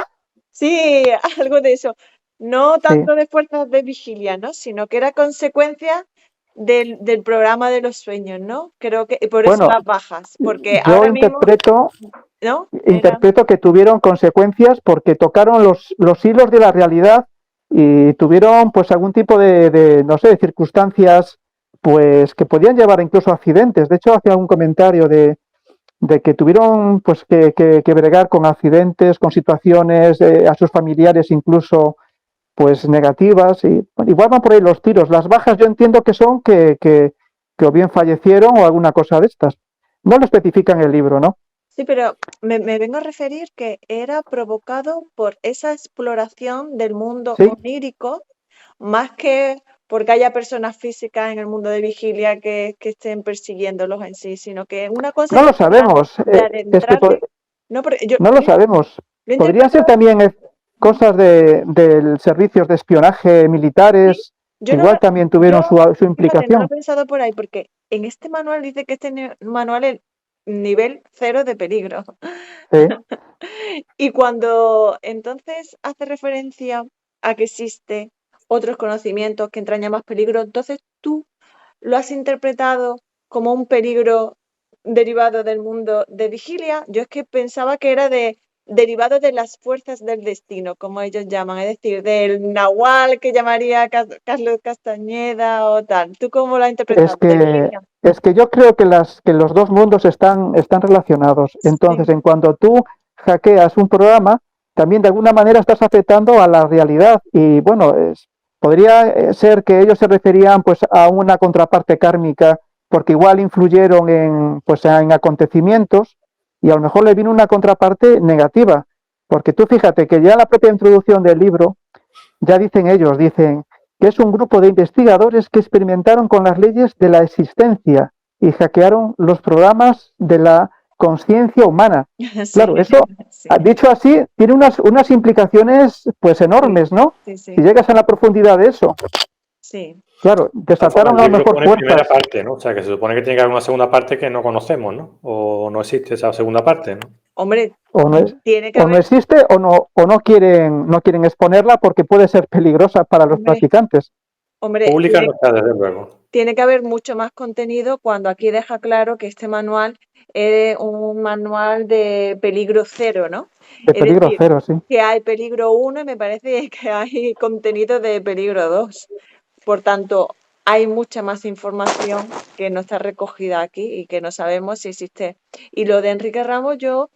Sí, algo de eso. No Sí. tanto de fuerzas de vigilia, ¿no? Sino que era consecuencia del programa de los sueños, ¿no? Creo que y por eso Bueno, las bajas, porque yo ahora mismo, ¿no? Era, interpreto que tuvieron consecuencias porque tocaron los hilos de la realidad y tuvieron pues algún tipo no sé, de circunstancias pues que podían llevar incluso a accidentes. De hecho, hacía un comentario de que tuvieron pues que bregar con accidentes, con situaciones a sus familiares incluso pues negativas y bueno, igual van por ahí los tiros. Las bajas yo entiendo que son que o bien fallecieron o alguna cosa de estas. No lo especifica en el libro, ¿no? sí, pero me vengo a referir que era provocado por esa exploración del mundo Sí, onírico, más que porque haya personas físicas en el mundo de vigilia que estén persiguiéndolos en sí, sino que una no lo consecuencia sabemos. de adentrarse. No, porque yo, No lo creo sabemos. Lo he Podría ser interpretado- también cosas de servicios de espionaje militares, Yo no, igual también tuvieron su fíjate, no lo implicación. he pensado por ahí, porque en este manual dice que este manual es nivel 0 de peligro. Sí. Y cuando entonces hace referencia a que existe otros conocimientos que entrañan más peligro, entonces tú lo has interpretado como un peligro derivado del mundo de Vigilia. Yo es que pensaba que era derivado de las fuerzas del destino, como ellos llaman, es decir, del Nahual que llamaría Carlos Castañeda o tal. ¿Tú cómo lo has interpretado? Es que, es que yo creo que los dos mundos están relacionados. Entonces, Sí. en cuanto tú hackeas un programa, también de alguna manera estás afectando a la realidad. Y bueno, podría ser que ellos se referían pues a una contraparte kármica, porque igual influyeron pues, en acontecimientos y a lo mejor le vino una contraparte negativa. Porque tú fíjate que ya la propia introducción del libro, ya dicen que es un grupo de investigadores que experimentaron con las leyes de la existencia y hackearon los programas de la conciencia humana. Sí, Claro, eso, sí, dicho así, tiene unas implicaciones pues enormes, ¿no? sí, Si sí, llegas a la profundidad de eso, sí. claro, De todas formas, desataron el a lo libro mejor pone primera fuerzas. parte, ¿no? O sea, que se supone que tiene que haber una segunda parte que no conocemos, ¿no? O no existe esa segunda parte, ¿no? Hombre, O no, tiene que o no haber, existe o no quieren exponerla porque puede ser peligrosa para los hombre, practicantes. hombre, Pública no está, desde luego. tiene que haber mucho más contenido cuando aquí deja claro que este manual es un manual de peligro 0, ¿no? De Es peligro decir, cero, sí. que hay peligro 1 y me parece que hay contenido de peligro 2. Por tanto, hay mucha más información que no está recogida aquí y que no sabemos si existe. Y lo de Enrique Ramos yo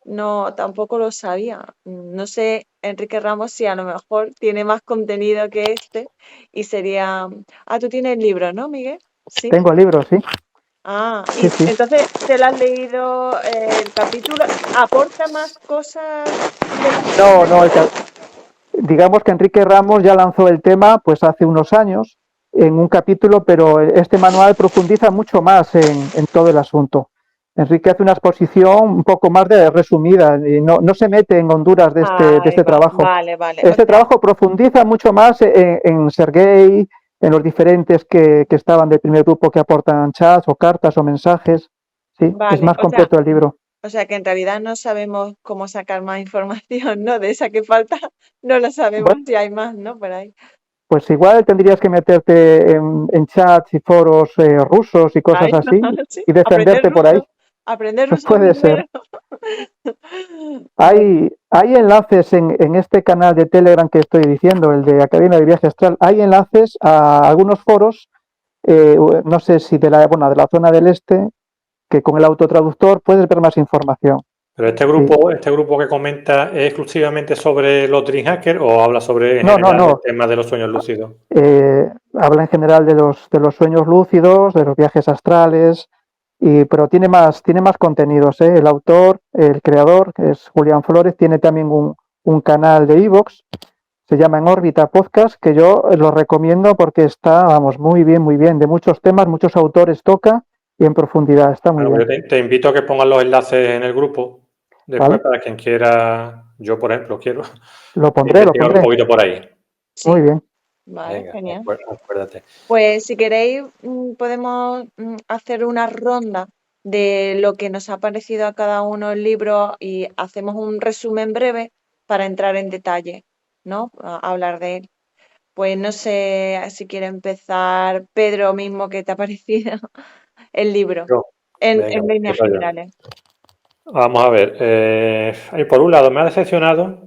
no, tampoco lo sabía. No sé, Enrique Ramos, si a lo mejor tiene más contenido que este y sería... Ah, tú tienes el libro, ¿no, Miguel? Sí. Tengo libros, sí. Ah, Sí, y sí. entonces te lo has leído el capítulo. ¿Aporta más cosas de las que No, ya no, digamos que Enrique Ramos ya lanzó el tema pues hace unos años en un capítulo, pero este manual profundiza mucho más en todo el asunto. Enrique hace una exposición un poco más resumida y no se mete en honduras de este trabajo. Vale, vale. O Este sea, trabajo profundiza mucho más en Sergey, en los diferentes que estaban del primer grupo que aportan chats o cartas o mensajes. Sí, es vale. más completo el libro. O sea que en realidad no sabemos cómo sacar más información, ¿no? De esa que falta, no lo sabemos Bueno, si hay más, ¿no? Por ahí. pues igual tendrías que meterte en chats y foros rusos y cosas Ay, así sí, y defenderte por ahí. aprender ruso Puede ser. primero. Bueno, Hay enlaces en este canal de Telegram que estoy diciendo, el de Academia de Viaje Astral, hay enlaces a algunos foros, no sé si de la zona del este, que con el autotraductor puedes ver más información. Pero este grupo que comenta es exclusivamente sobre los DreamHackers o habla sobre en No, no, general del no. tema de los sueños lúcidos. Habla en general de los sueños lúcidos, de los viajes astrales, pero tiene más contenidos, ¿eh? El autor, el creador, que es Julián Flores, tiene también un canal de iVoox, se llama En órbita podcast, que yo lo recomiendo porque está, vamos, muy bien, de muchos temas, muchos autores toca y en profundidad, está muy Bueno, bien. yo te invito a que pongas los enlaces en el grupo después ¿Vale? para quien quiera. Yo, por ejemplo, quiero Lo pondré. investigar un poquito por ahí. Muy sí, bien. vale, Venga, genial. acuérdate. Pues si queréis, podemos hacer una ronda de lo que nos ha parecido a cada uno el libro y hacemos un resumen breve para entrar en detalle, ¿no? A hablar de él. Pues no sé si quiere empezar Pedro mismo, ¿qué te ha parecido el libro? Yo, venga, En líneas empiezo yo. generales. Vamos a ver. Y por un lado me ha decepcionado,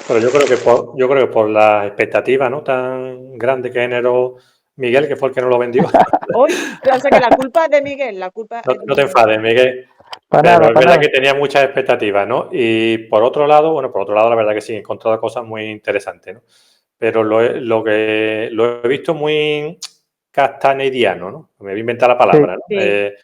pero yo creo que por la expectativa, ¿no?, tan grande que generó Miguel, que fue el que nos lo vendió. Hoy, o sea que la culpa es de Miguel, la culpa No, es de no te Miguel. enfades, Miguel. Pero es Para verdad nada. que tenía muchas expectativas, ¿no? Y por otro lado, la verdad que sí, he encontrado cosas muy interesantes, ¿no? Pero lo he visto muy castanediano, ¿no? Me voy a inventar la Sí, palabra, ¿no? Sí,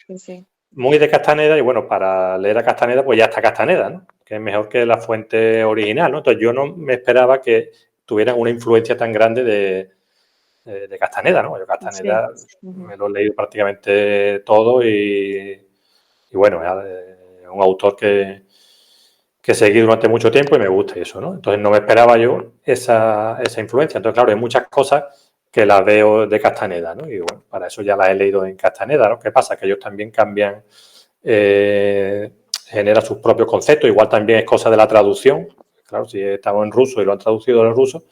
sí, sí. Muy de Castaneda y bueno, para leer a Castaneda pues ya está Castaneda, ¿no? Que es mejor que la fuente original, ¿no? Entonces yo no me esperaba que tuvieran una influencia tan grande de Castaneda, ¿no? Yo Sí. Castaneda Ujú. me lo he leído prácticamente todo y bueno, es un autor seguí durante mucho tiempo y me gusta eso, ¿no? Entonces no me esperaba yo esa influencia. Entonces, claro, hay muchas cosas que las veo de Castaneda, ¿no? Y bueno, para eso ya las he leído en Castaneda, ¿no? ¿Qué pasa? Que ellos también cambian, generan sus propios conceptos, igual también es cosa de la traducción. Claro, si estamos en ruso y lo han traducido en ruso,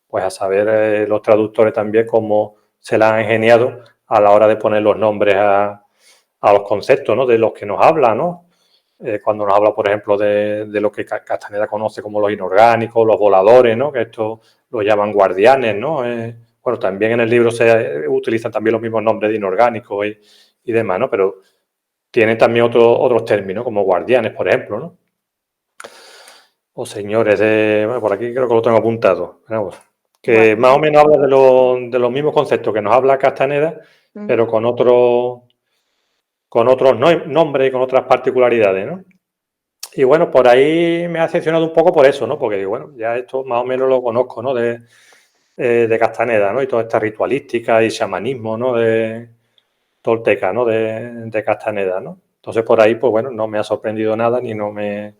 pues a saber los traductores también cómo se la han ingeniado a la hora de poner los nombres a los conceptos, ¿no? De los que nos habla, ¿no? Cuando nos habla, por ejemplo, de lo que Castaneda conoce como los inorgánicos, los voladores, ¿no? Que esto lo llaman guardianes, ¿no? Bueno, también en el libro se utilizan también los mismos nombres de inorgánicos y demás, ¿no? Pero tienen también otros términos, como guardianes, por ejemplo, ¿no? O señores de... Bueno, por aquí creo que lo tengo apuntado. Vamos, que Bueno. más o menos habla de los mismos conceptos que nos habla Castaneda, pero con otros nombres y con otras particularidades, ¿no? Y bueno, por ahí me ha decepcionado un poco por eso, ¿no? Porque digo, bueno, ya esto más o menos lo conozco, ¿no? De Castaneda, ¿no? Y toda esta ritualística y xamanismo, ¿no? De tolteca, ¿no? De Castaneda, ¿no? Entonces por ahí, pues bueno, no me ha sorprendido nada ni no me...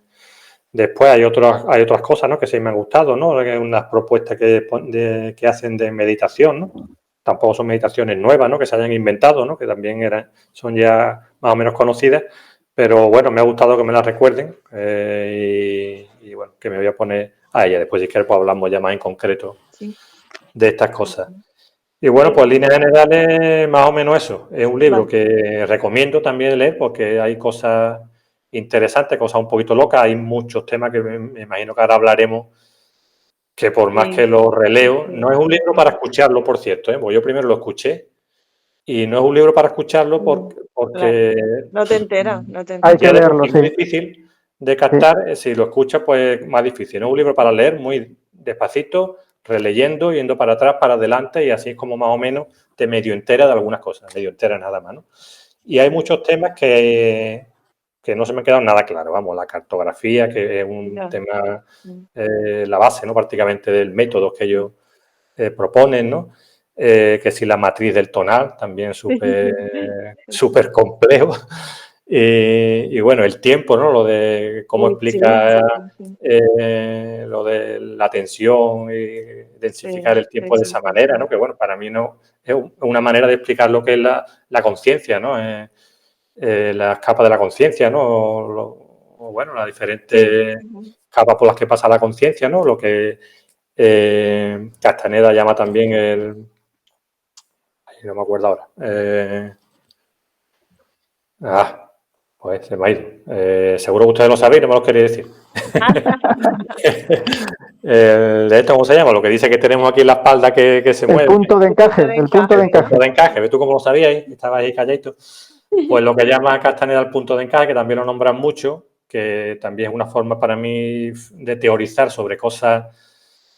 Después hay otras cosas, ¿no? Que sí me han gustado, ¿no? Unas propuestas que hacen de meditación, ¿no? Tampoco son meditaciones nuevas, ¿no? Que se hayan inventado, ¿no? Que también son ya más o menos conocidas. Pero bueno, me ha gustado que me la recuerden y bueno, que me voy a poner a ella. Después si quieres pues hablamos ya más en concreto de estas cosas. Y bueno, pues en líneas generales más o menos eso. Es un libro que recomiendo también leer porque hay cosas interesantes, cosas un poquito locas. Hay muchos temas que me imagino que ahora hablaremos que por más que lo releo, no es un libro para escucharlo, por cierto, porque yo primero lo escuché. Y no es un libro para escucharlo porque no te enteras, Hay que leerlo, es muy sí. difícil de captar. Si lo escuchas, pues más difícil. No es un libro para leer muy despacito, releyendo, yendo para atrás, para adelante, y así es como más o menos te medio entera de algunas cosas, medio entera nada más, ¿no? Y hay muchos temas que no se me han quedado nada claro. Vamos, la cartografía, que es un tema, la base, ¿no? Prácticamente del método que ellos proponen, ¿no? Que si la matriz del tonal, también súper complejo. Y bueno, el tiempo, ¿no? Lo de cómo explica lo de la tensión y densificar el tiempo de esa manera, ¿no? Que bueno, para mí no es una manera de explicar lo que es la conciencia, ¿no? Las capas de la conciencia, ¿no? O bueno, las diferentes capas por las que pasa la conciencia, ¿no? Lo que Castaneda llama también no me acuerdo ahora. Pues se me ha ido. Seguro que ustedes lo sabéis, no me lo queréis decir. ¿De esto cómo se llama? Lo que dice que tenemos aquí en la espalda que se mueve. El punto de encaje. El punto de encaje. ¿Ves tú cómo lo sabías? Estabas ahí calladito. Pues lo que llama Castaneda el punto de encaje, que también lo nombran mucho, que también es una forma para mí de teorizar sobre cosas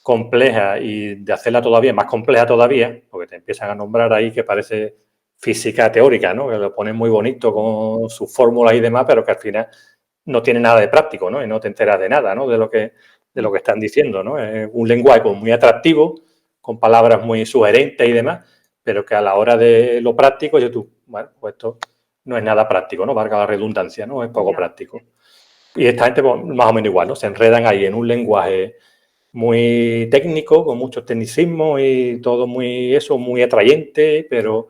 compleja y de hacerla todavía más compleja todavía, porque te empiezan a nombrar ahí que parece física teórica, ¿no? Que lo ponen muy bonito con sus fórmulas y demás, pero que al final no tiene nada de práctico, ¿no? Y no te enteras de nada, ¿no? De lo que están diciendo, ¿no? Es un lenguaje muy atractivo, con palabras muy sugerentes y demás, pero que a la hora de lo práctico, bueno, pues esto no es nada práctico, ¿no? Valga la redundancia, ¿no? Es poco práctico. Y esta gente, pues, más o menos igual, ¿no? Se enredan ahí en un lenguaje muy técnico, con muchos tecnicismos y todo muy atrayente, pero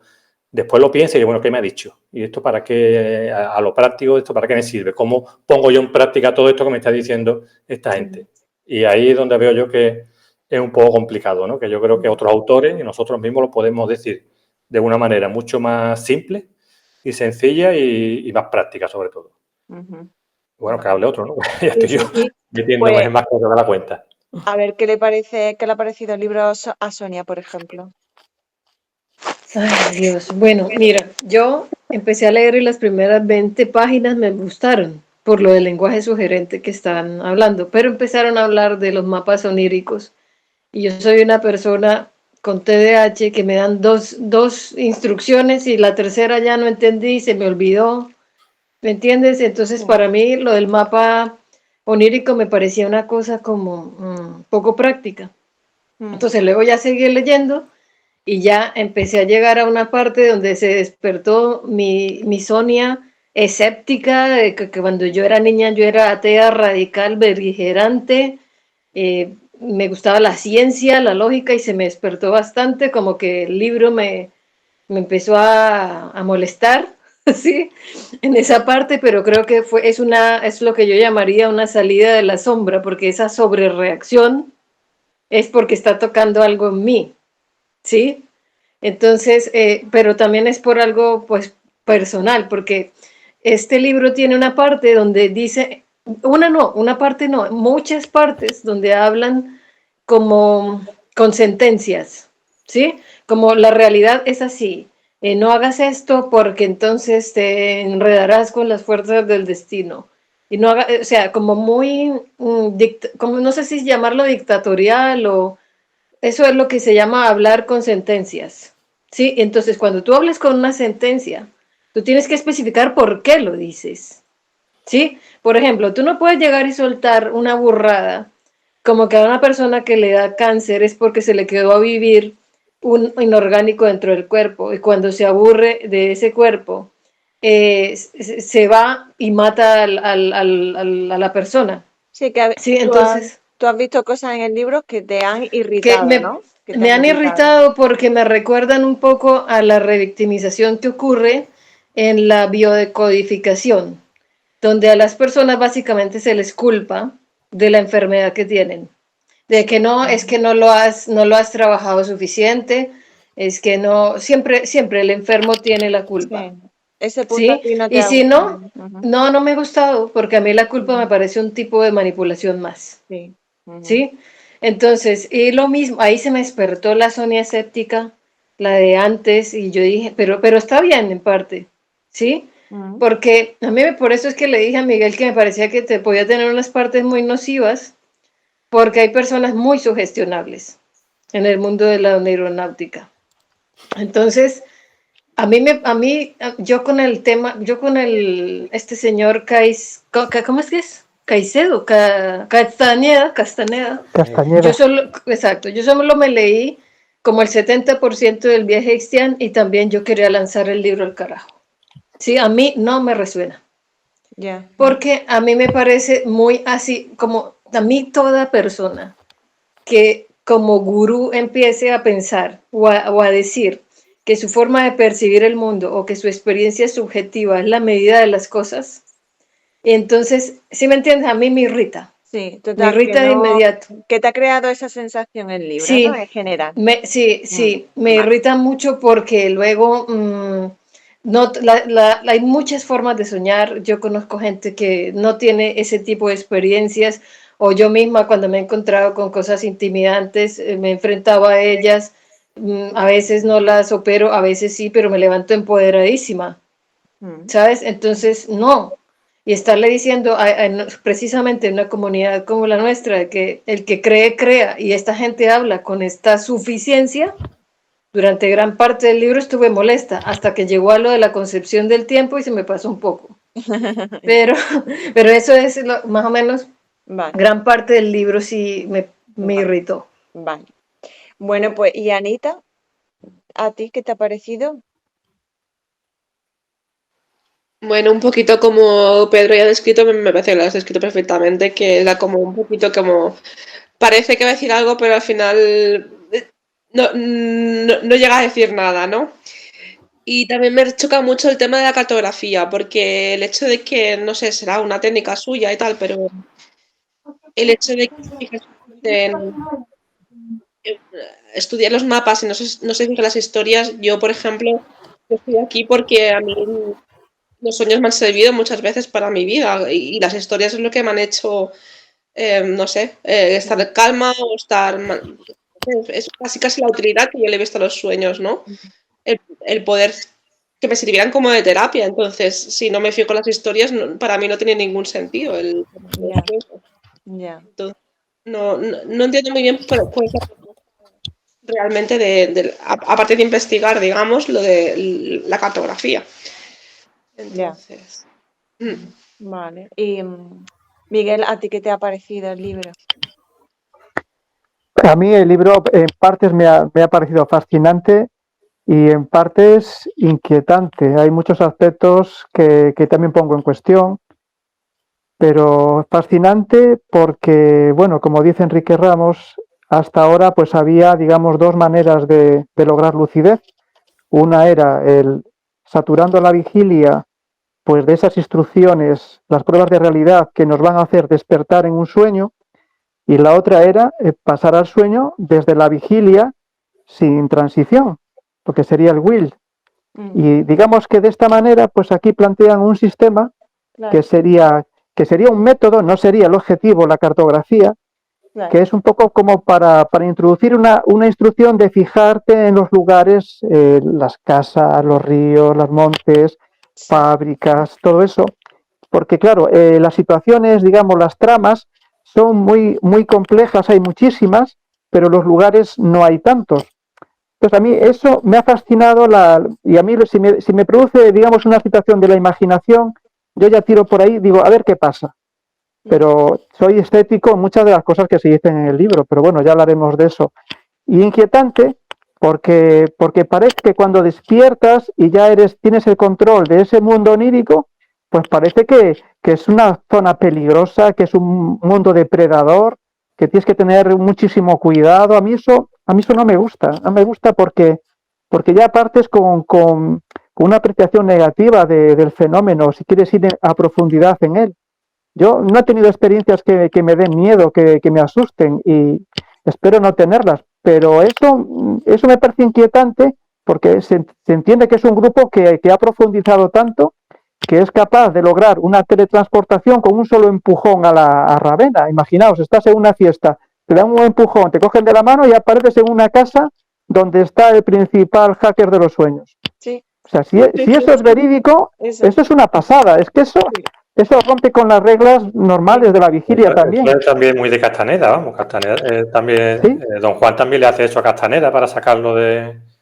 después lo piensa y bueno, ¿qué me ha dicho? ¿Y esto para qué, a lo práctico, esto para qué me sirve? ¿Cómo pongo yo en práctica todo esto que me está diciendo esta gente? Y ahí es donde veo yo que es un poco complicado, ¿no? Que yo creo que otros autores y nosotros mismos lo podemos decir de una manera mucho más simple y sencilla y más práctica sobre todo. Bueno, que hable otro, ¿no? Ya estoy yo metiéndome en más cosas de la cuenta. A ver, ¿qué le ha parecido el libro a Sonia, por ejemplo? Ay, Dios. Bueno, mira, yo empecé a leer y las primeras 20 páginas me gustaron por lo del lenguaje sugerente que están hablando, pero empezaron a hablar de los mapas oníricos y yo soy una persona con TDAH que me dan dos instrucciones y la tercera ya no entendí y se me olvidó, ¿me entiendes? Entonces para mí lo del mapa onírico me parecía una cosa como poco práctica. Entonces luego ya seguí leyendo y ya empecé a llegar a una parte donde se despertó mi Sonia escéptica, que cuando yo era niña yo era atea, radical, beligerante, me gustaba la ciencia, la lógica y se me despertó bastante, como que el libro me empezó a molestar, ¿sí? En esa parte, pero creo que es lo que yo llamaría una salida de la sombra, porque esa sobrereacción es porque está tocando algo en mí, ¿sí? Entonces, pero también es por algo, pues, personal, porque este libro tiene una parte donde dice, una parte no, muchas partes donde hablan como con sentencias, ¿sí? Como la realidad es así, no hagas esto porque entonces te enredarás con las fuerzas del destino. Y no haga, o sea, como muy, como no sé si llamarlo dictatorial o eso es lo que se llama hablar con sentencias, ¿sí? Entonces, cuando tú hablas con una sentencia, tú tienes que especificar por qué lo dices, ¿sí? Por ejemplo, tú no puedes llegar y soltar una burrada como que a una persona que le da cáncer es porque se le quedó a vivir un inorgánico dentro del cuerpo y cuando se aburre de ese cuerpo, se va y mata a la persona. Sí, que Sí, tú has, entonces tú has visto cosas en el libro que te han que irritado, ¿no? Que te me han irritado porque me recuerdan un poco a la revictimización que ocurre en la biodecodificación, donde a las personas básicamente se les culpa de la enfermedad que tienen, de que no, es que no lo has trabajado suficiente, es que no, siempre el enfermo tiene la culpa, Sí. Ese punto a ¿sí? ti no te Y ha si gustado. no, Ujú, no me ha gustado, porque a mí la culpa me ujú, parece un tipo de manipulación más. sí. Ujú, ¿Sí? Entonces, y lo mismo, ahí se me despertó la Sonia escéptica, la de antes, y yo dije, pero está bien en parte, ¿sí? ujú. Porque por eso es que le dije a Miguel que me parecía que te podía tener unas partes muy nocivas, porque hay personas muy sugestionables en el mundo de la neuronáutica. Entonces, yo con el tema, este señor ¿cómo es que es? Caicedo, Castaneda, Castañeda. exacto, yo solo me leí como el 70% del viaje Ixtián y también yo quería lanzar el libro al carajo. Sí, a mí no me resuena, Ya. porque a mí me parece muy así, como a mí toda persona que como gurú empiece a pensar o a decir que su forma de percibir el mundo o que su experiencia subjetiva es la medida de las cosas, entonces, ¿sí me entiendes? A mí Sí, me total, que irrita de no, inmediato. que te ha creado esa sensación el libro, ¿no? Sí, En general. Mm, sí, me vale. irrita mucho porque luego no, hay muchas formas de soñar. Yo conozco gente que no tiene ese tipo de experiencias, o yo misma cuando me he encontrado con cosas intimidantes, me he enfrentado a ellas. A veces no las opero, a veces sí, pero me levanto empoderadísima, Mm. ¿sabes? Entonces, no. Y estarle diciendo precisamente en una comunidad como la nuestra, de que el que cree, crea, y esta gente habla con esta suficiencia, durante gran parte del libro estuve molesta, hasta que llegó a lo de la concepción del tiempo y se me pasó un poco. Pero, pero eso es más o menos, Vale, gran parte del libro sí me vale, irritó. vale. Bueno, pues, ¿y Anita? ¿A ti qué te ha parecido? Bueno, un poquito como Pedro ya ha descrito, me parece que lo has descrito perfectamente, que era como un poquito como, parece que va a decir algo, pero al final no llega a decir nada, ¿no? Y también me choca mucho el tema de la cartografía, porque el hecho de que, no sé, será una técnica suya y tal, pero el hecho de que se fije solamente en estudiar los mapas y no se fije las historias, yo, por ejemplo, yo estoy aquí porque a mí los sueños me han servido muchas veces para mi vida y las historias es lo que me han hecho, no sé, estar calma o estar... Es casi la utilidad que yo le he visto a los sueños, ¿no? El poder que me sirvieran como de terapia. Entonces, si no me fío con las historias, para mí no tiene ningún sentido el Ya, ya. Entonces, no entiendo muy bien cuál es la propuesta realmente aparte de investigar, digamos, lo de la cartografía. Ya, Entonces, mm. vale. Y Miguel, ¿a ti qué te ha parecido el libro? A mí el libro en partes me ha parecido fascinante y en parte es inquietante. Hay muchos aspectos que también pongo en cuestión, pero fascinante porque, bueno, como dice Enrique Ramos, hasta ahora pues había, digamos, dos maneras de lograr lucidez. Una era el saturando la vigilia pues de esas instrucciones, las pruebas de realidad que nos van a hacer despertar en un sueño, y la otra era pasar al sueño desde la vigilia sin transición, lo que sería el will. Y digamos que de esta manera, pues aquí plantean un sistema Claro, que sería un método, no sería el objetivo la cartografía, claro. que es un poco como para introducir una instrucción de fijarte en los lugares, las casas, los ríos, los montes, Sí. fábricas, todo eso, porque claro, las situaciones, digamos, las tramas son muy, muy complejas, hay muchísimas, pero los lugares no hay tantos. Entonces a mí eso me ha fascinado y a mí si me produce, digamos, una situación de la imaginación, yo ya tiro por ahí, digo, a ver qué pasa. Pero soy escéptico en muchas de las cosas que se dicen en el libro, pero bueno, ya hablaremos de eso. Y inquietante porque parece que cuando despiertas y ya tienes el control de ese mundo onírico, pues parece que es una zona peligrosa, que es un mundo depredador, que tienes que tener muchísimo cuidado. A mí eso no me gusta porque ya partes con una apreciación negativa del fenómeno, si quieres ir a profundidad en él. Yo no he tenido experiencias que me den miedo, que me asusten y espero no tenerlas, pero eso me parece inquietante porque se entiende que es un grupo que ha profundizado tanto que es capaz de lograr una teletransportación con un solo empujón a Ravenna. Imaginaos, estás en una fiesta, te dan un empujón, te cogen de la mano y apareces en una casa donde está el principal hacker de los sueños. Sí, O sea, si eso es verídico, eso. eso es una pasada. Es que eso rompe con las reglas normales de la vigilia también. Eso es también muy de Castaneda, vamos. Castaneda, también, Sí. Don Juan también le hace eso a Castaneda para sacarlo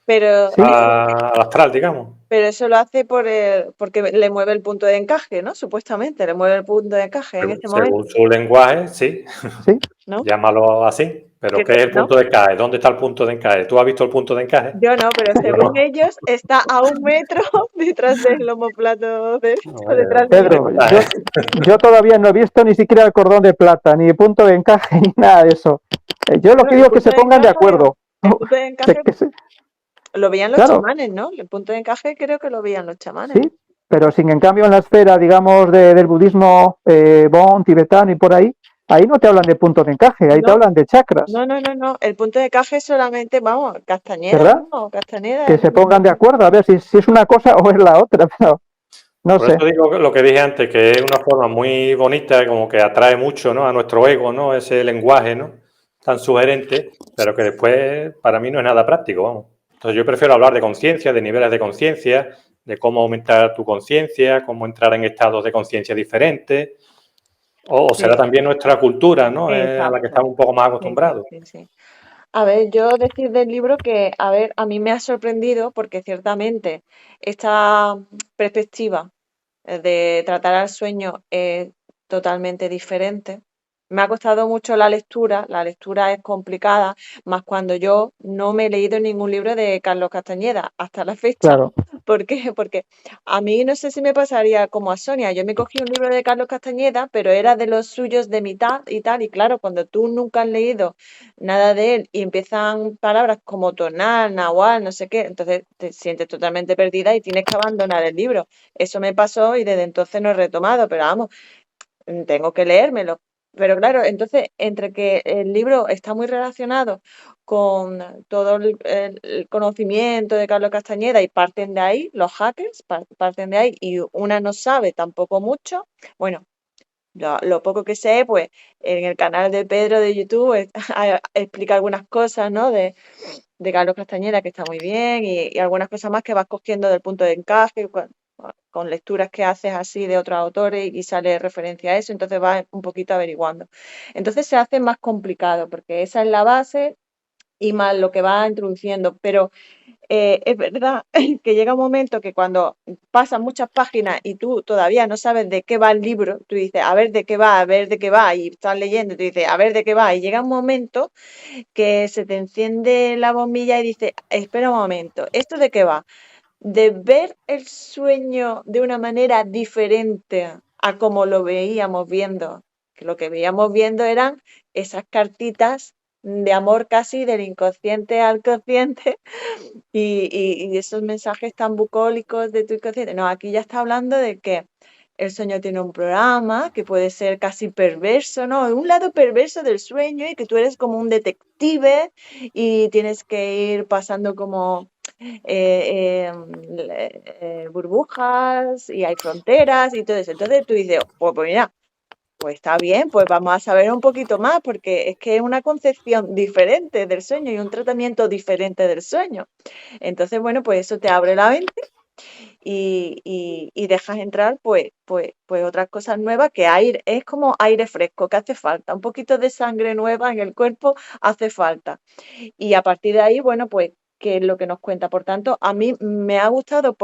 Pero, Sí. al astral, digamos. pero eso lo hace porque le mueve el punto de encaje, ¿no? Supuestamente, le mueve el punto de encaje en ese momento, Según su lenguaje, sí, Sí. ¿no? llámalo así. Pero ¿qué es el ¿No? punto de encaje? ¿Dónde está el punto de encaje? ¿Tú has visto el punto de encaje? Yo no, pero Yo según no. ellos está a 1 metro detrás del omóplato derecho, Vaya, detrás de Pedro, mensaje. yo todavía no he visto ni siquiera el cordón de plata, ni el punto de encaje, ni nada de eso. Yo lo Bueno, que el digo es que punto se pongan de acuerdo. El punto de encaje lo veían los Claro, chamanes, ¿no? El punto de encaje creo que lo veían los chamanes. sí, pero sin en cambio en la esfera, digamos, del budismo Bon, tibetano y por ahí no te hablan de punto de encaje, ahí te No. hablan de chakras, No. El punto de encaje es solamente, vamos, Castañeda, ¿verdad? ¿no? Castañeda. Que se pongan de acuerdo a ver si es una cosa o es la otra, pero no Por sé. eso digo lo que dije antes, que es una forma muy bonita, como que atrae mucho, ¿no?, a nuestro ego, ¿no?, ese lenguaje, ¿no?, tan sugerente, pero que después para mí no es nada práctico, vamos. Entonces yo prefiero hablar de conciencia, de niveles de conciencia, de cómo aumentar tu conciencia, cómo entrar en estados de conciencia diferentes, o será también nuestra cultura, ¿no?, a la Exacto. que estamos un poco más acostumbrados. Sí. A ver, yo decir del libro que, a ver, a mí me ha sorprendido porque ciertamente esta perspectiva de tratar al sueño es totalmente diferente. Me ha costado mucho la lectura es complicada, más cuando yo no me he leído ningún libro de Carlos Castañeda hasta la fecha. Claro. ¿Por qué? Porque a mí no sé si me pasaría como a Sonia, yo me cogí un libro de Carlos Castañeda, pero era de los suyos de mitad y tal, y claro, cuando tú nunca has leído nada de él y empiezan palabras como tonal, nahual, no sé qué, entonces te sientes totalmente perdida y tienes que abandonar el libro. Eso me pasó y desde entonces no he retomado, pero vamos, tengo que leérmelo. Pero claro, entonces, entre que el libro está muy relacionado con todo el conocimiento de Carlos Castañeda y parten de ahí, los hackers parten de ahí y una no sabe tampoco mucho, bueno, lo poco que sé, pues en el canal de Pedro de YouTube explica algunas cosas, ¿no? De Carlos Castañeda, que está muy bien, y algunas cosas más que vas cogiendo del punto de encaje, con lecturas que haces así de otros autores y sale referencia a eso, entonces vas un poquito averiguando. Entonces se hace más complicado porque esa es la base y más lo que va introduciendo, pero es verdad que llega un momento que cuando pasan muchas páginas y tú todavía no sabes de qué va el libro, tú dices, a ver de qué va, a ver de qué va, y estás leyendo y tú dices, a ver de qué va, y llega un momento que se te enciende la bombilla y dices, espera un momento, ¿esto de qué va? De ver el sueño de una manera diferente a como lo veíamos viendo, que lo que veíamos viendo eran esas cartitas de amor casi del inconsciente al consciente y esos mensajes tan bucólicos de tu inconsciente. No, aquí ya está hablando de que el sueño tiene un programa que puede ser casi perverso, ¿no? Un lado perverso del sueño y que tú eres como un detective y tienes que ir pasando como burbujas y hay fronteras y todo eso. Entonces tú dices, pues mira, pues está bien, pues vamos a saber un poquito más porque es que es una concepción diferente del sueño y un tratamiento diferente del sueño. Entonces, bueno, pues eso te abre la mente y dejas entrar pues otras cosas nuevas que aire, es como aire fresco que hace falta, un poquito de sangre nueva en el cuerpo hace falta. Y a partir de ahí, bueno, pues qué es lo que nos cuenta. Por tanto, a mí me ha gustado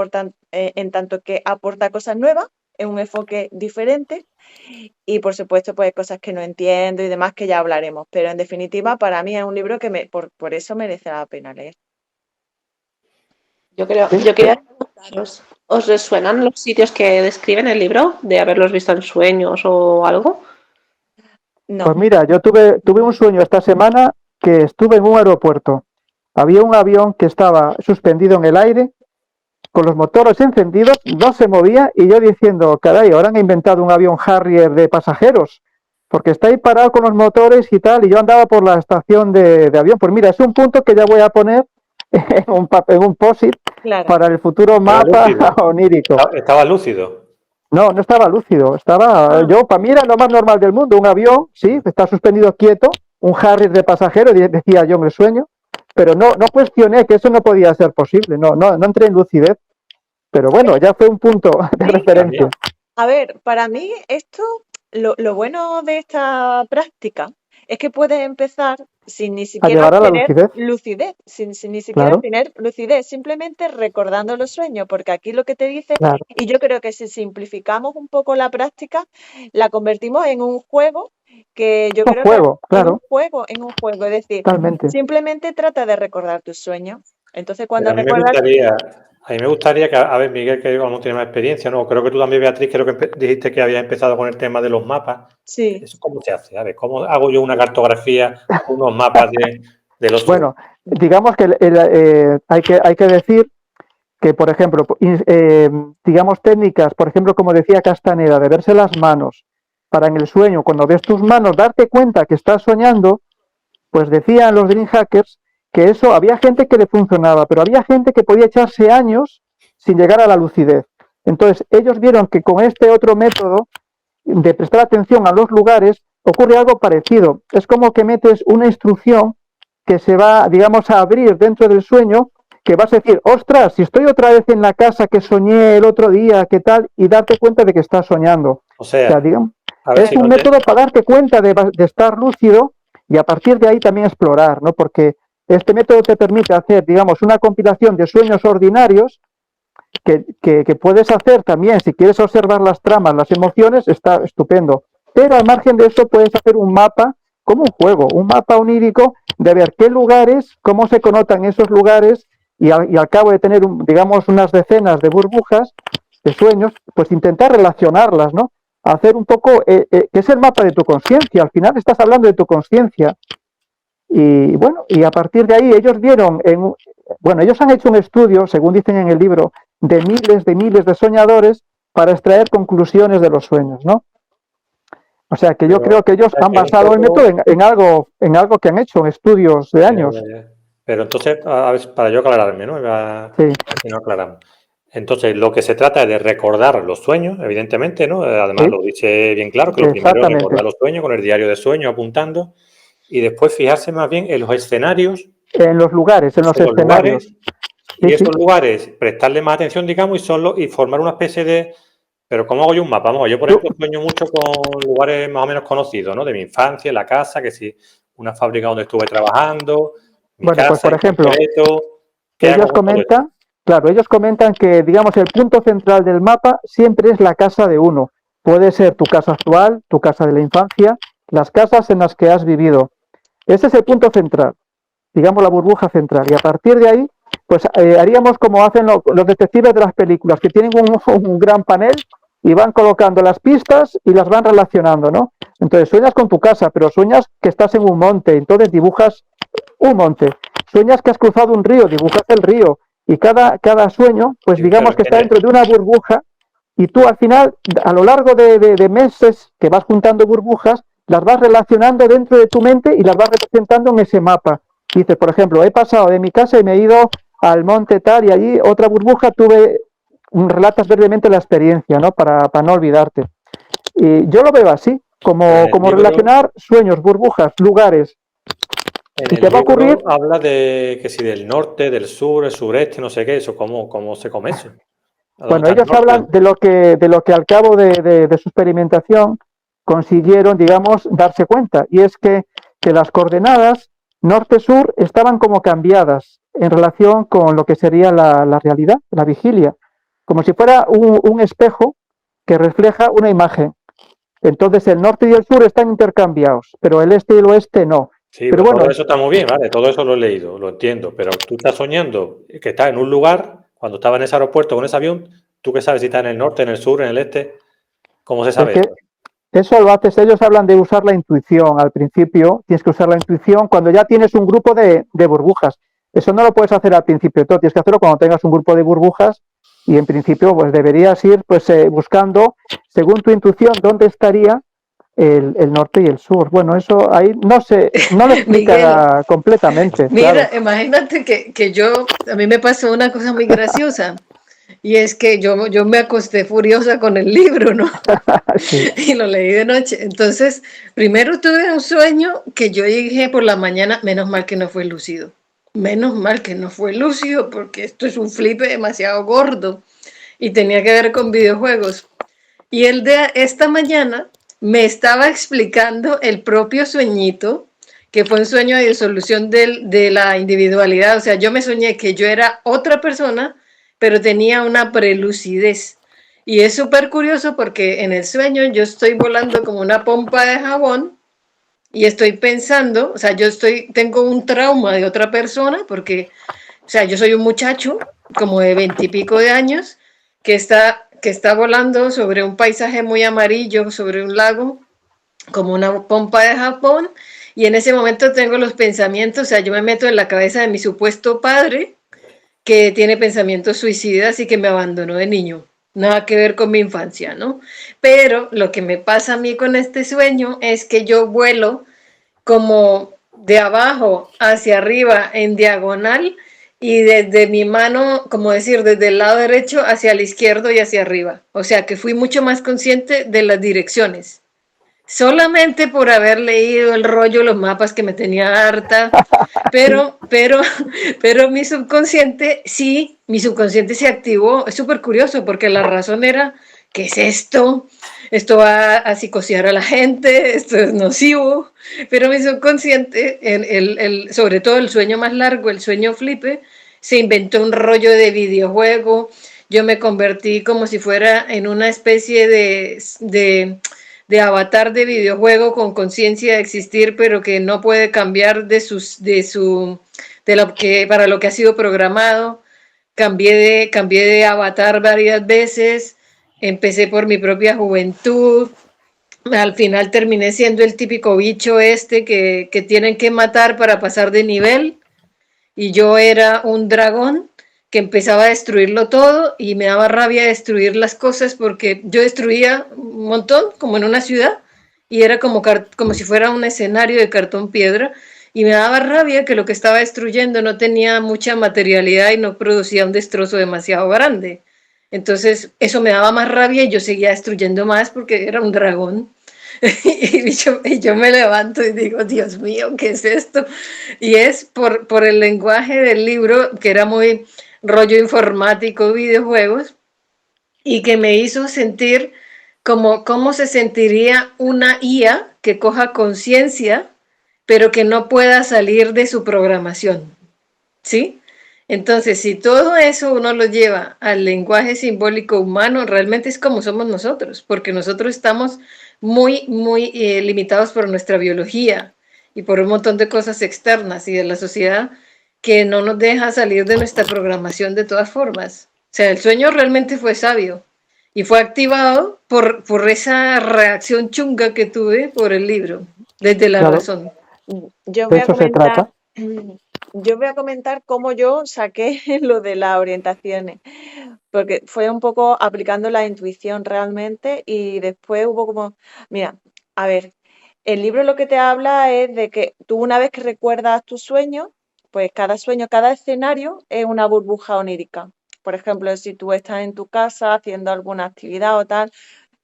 en tanto que aporta cosas nuevas, es un enfoque diferente y por supuesto pues hay cosas que no entiendo y demás que ya hablaremos, pero en definitiva para mí es un libro que por eso merece la pena leer. Yo quería preguntaros, ¿os resuenan los sitios que describen el libro de haberlos visto en sueños o algo? No, Pues mira, yo tuve un sueño esta semana que estuve en un aeropuerto. Había un avión que estaba suspendido en el aire, con los motores encendidos, no se movía, y yo diciendo, caray, ahora han inventado un avión Harrier de pasajeros, porque está ahí parado con los motores y tal, y yo andaba por la estación de avión. Pues mira, es un punto que ya voy a poner en un post-it claro. para el futuro mapa onírico. ¿Estaba lúcido? No, no estaba lúcido, estaba, yo, para mí era lo más normal del mundo, un avión, sí, está suspendido quieto, un Harrier de pasajero, decía yo en el sueño, pero no cuestioné que eso no podía ser posible, no entré en lucidez, pero bueno, ya fue un punto de referencia. A ver, para mí esto, lo bueno de esta práctica es que puedes empezar sin ni siquiera llevar a la tener lucidez. sin ni siquiera Claro. tener lucidez, simplemente recordando los sueños, porque aquí lo que te dice, Claro. y yo creo que si simplificamos un poco la práctica, la convertimos en un juego que yo creo juego, que claro. en un juego, es decir, Totalmente. simplemente trata de recordar tus sueños. Entonces, cuando A mí me gustaría que, a ver, Miguel, que no tiene más experiencia, ¿no? Creo que tú también, Beatriz, creo que dijiste que habías empezado con el tema de los mapas. Sí. ¿Eso cómo se hace? A ver, ¿cómo hago yo una cartografía, unos mapas de los Bueno, digamos que hay que decir que, por ejemplo, digamos técnicas, por ejemplo, como decía Castaneda, de verse las manos, para en el sueño, cuando ves tus manos, darte cuenta que estás soñando, pues decían los Dream Hackers que eso había gente que le funcionaba, pero había gente que podía echarse años sin llegar a la lucidez. Entonces, ellos vieron que con este otro método de prestar atención a los lugares ocurre algo parecido. Es como que metes una instrucción que se va, digamos, a abrir dentro del sueño, que vas a decir, ostras, si estoy otra vez en la casa que soñé el otro día, ¿qué tal? Y darte cuenta de que estás soñando. O sea, digamos, es un método para darte cuenta de estar lúcido y a partir de ahí también explorar, ¿no? Porque este método te permite hacer, digamos, una compilación de sueños ordinarios que puedes hacer también, si quieres observar las tramas, las emociones, está estupendo. Pero al margen de eso puedes hacer un mapa, como un juego, un mapa onírico de ver qué lugares, cómo se connotan esos lugares y al cabo de tener, digamos, unas decenas de burbujas, de sueños, pues intentar relacionarlas, ¿no? Hacer un poco, que es el mapa de tu conciencia, al final estás hablando de tu conciencia. Y bueno, y a partir de ahí ellos vieron, ellos han hecho un estudio, según dicen en el libro, de miles de soñadores para extraer conclusiones de los sueños, ¿no? O sea que yo creo que ellos han basado el método en algo que han hecho, en estudios de años. Pero entonces, a ver, para yo aclararme, ¿no? Sí. Si no aclaramos. Entonces, lo que se trata es de recordar los sueños, evidentemente, ¿no? Además, lo dice bien claro, que lo primero es recordar los sueños, con el diario de sueños, apuntando, y después fijarse más bien en los escenarios. En los lugares, en los escenarios. Y esos lugares, prestarle más atención, digamos, y formar una especie de... Pero ¿cómo hago yo un mapa? Vamos, yo, por ejemplo, sueño mucho con lugares más o menos conocidos, ¿no? De mi infancia, la casa, que si una fábrica donde estuve trabajando, mi casa, pues por ejemplo, ¿Qué hago Ellos con todo esto? comentan, claro, ellos comentan que, digamos, el punto central del mapa siempre es la casa de uno. Puede ser tu casa actual, tu casa de la infancia, las casas en las que has vivido. Ese es el punto central, digamos, la burbuja central. Y a partir de ahí, pues haríamos como hacen los detectives de las películas, que tienen un gran panel y van colocando las pistas y las van relacionando, ¿no? Entonces sueñas con tu casa, pero sueñas que estás en un monte, entonces dibujas un monte. Sueñas que has cruzado un río, dibujas el río. Y cada sueño, pues Sí, digamos pero que está dentro de una burbuja y tú al final, a lo largo de meses que vas juntando burbujas, las vas relacionando dentro de tu mente y las vas representando en ese mapa. Dices, por ejemplo, he pasado de mi casa y me he ido al monte tal y allí otra burbuja, relatas brevemente la experiencia, ¿no? Para no olvidarte. Y yo lo veo así, como libro, relacionar sueños, burbujas, lugares. en Y el te va a ocurrir, libro habla de que si del norte, del sur, el sureste, no sé qué, eso, ¿cómo se come eso? ¿A dónde bueno, está el ellos norte? hablan de lo que al cabo de su experimentación consiguieron, digamos, darse cuenta. Y es que las coordenadas norte-sur estaban como cambiadas en relación con lo que sería la realidad, la vigilia, como si fuera un espejo que refleja una imagen. Entonces el norte y el sur están intercambiados, pero el este y el oeste no. Sí, Pero pero bueno, todo eso está muy bien, ¿vale? Todo eso lo he leído, lo entiendo, pero tú estás soñando que estás en un lugar, cuando estabas en ese aeropuerto con ese avión, ¿tú qué sabes si estás en el norte, en el sur, en el este? ¿Cómo se es sabe que eso? eso lo haces, ellos hablan de usar la intuición. Al principio tienes que usar la intuición cuando ya tienes un grupo de burbujas. Eso no lo puedes hacer al principio de todo, tienes que hacerlo cuando tengas un grupo de burbujas y en principio pues deberías ir pues buscando, según tu intuición, dónde estaría el norte y el sur. Bueno, eso ahí no lo Miguel, explica completamente, claro. mira, imagínate que a mí me pasó una cosa muy graciosa. Y es que yo me acosté furiosa con el libro, ¿no? Sí. Y lo leí de noche. Entonces, primero tuve un sueño que yo dije por la mañana, menos mal que no fue lúcido. Menos mal que no fue lúcido porque esto es un flipe demasiado gordo y tenía que ver con videojuegos. Y el de esta mañana me estaba explicando el propio sueñito, que fue un sueño de disolución de la individualidad. O sea, yo me soñé que yo era otra persona, pero tenía una prelucidez. Y es súper curioso porque en el sueño yo estoy volando como una pompa de jabón y estoy pensando, o sea, tengo un trauma de otra persona porque, o sea, yo soy un muchacho como de 20 y pico de años que está volando sobre un paisaje muy amarillo, sobre un lago, como una pompa de jabón, y en ese momento tengo los pensamientos, o sea, yo me meto en la cabeza de mi supuesto padre, que tiene pensamientos suicidas y que me abandonó de niño. Nada que ver con mi infancia, ¿no? Pero lo que me pasa a mí con este sueño es que yo vuelo como de abajo hacia arriba en diagonal y desde mi mano, como decir, desde el lado derecho hacia el izquierdo y hacia arriba. O sea que fui mucho más consciente de las direcciones. Solamente por haber leído el rollo, los mapas que me tenía harta, pero mi subconsciente, sí, mi subconsciente se activó. Es súper curioso porque la razón era, ¿qué es esto? Esto va a psicosear a la gente, esto es nocivo, pero mi subconsciente, sobre todo el sueño más largo, el sueño flipe, se inventó un rollo de videojuego. Yo me convertí como si fuera en una especie de avatar de videojuego con conciencia de existir, pero que no puede cambiar para lo que ha sido programado. Cambié de avatar varias veces, empecé por mi propia juventud, al final terminé siendo el típico bicho que tienen que matar para pasar de nivel, y yo era un dragón que empezaba a destruirlo todo y me daba rabia destruir las cosas porque yo destruía un montón, como en una ciudad, y era como si fuera un escenario de cartón piedra, y me daba rabia que lo que estaba destruyendo no tenía mucha materialidad y no producía un destrozo demasiado grande. Entonces eso me daba más rabia y yo seguía destruyendo más porque era un dragón. Y yo me levanto y digo, Dios mío, ¿qué es esto? Y es por el lenguaje del libro, que era muy rollo informático, videojuegos, y que me hizo sentir como cómo se sentiría una IA que coja conciencia, pero que no pueda salir de su programación, ¿sí? Entonces, si todo eso uno lo lleva al lenguaje simbólico humano, realmente es como somos nosotros, porque nosotros estamos muy limitados por nuestra biología y por un montón de cosas externas y de la sociedad que no nos deja salir de nuestra programación de todas formas. O sea, el sueño realmente fue sabio y fue activado por esa reacción chunga que tuve por el libro, desde la Claro, razón. Yo de voy a eso se comentar, trata. yo voy a comentar cómo yo saqué lo de las orientaciones, porque fue un poco aplicando la intuición realmente y después hubo como, mira, a ver, el libro lo que te habla es de que tú una vez que recuerdas tus sueños, pues cada sueño, cada escenario es una burbuja onírica. Por ejemplo, si tú estás en tu casa haciendo alguna actividad o tal,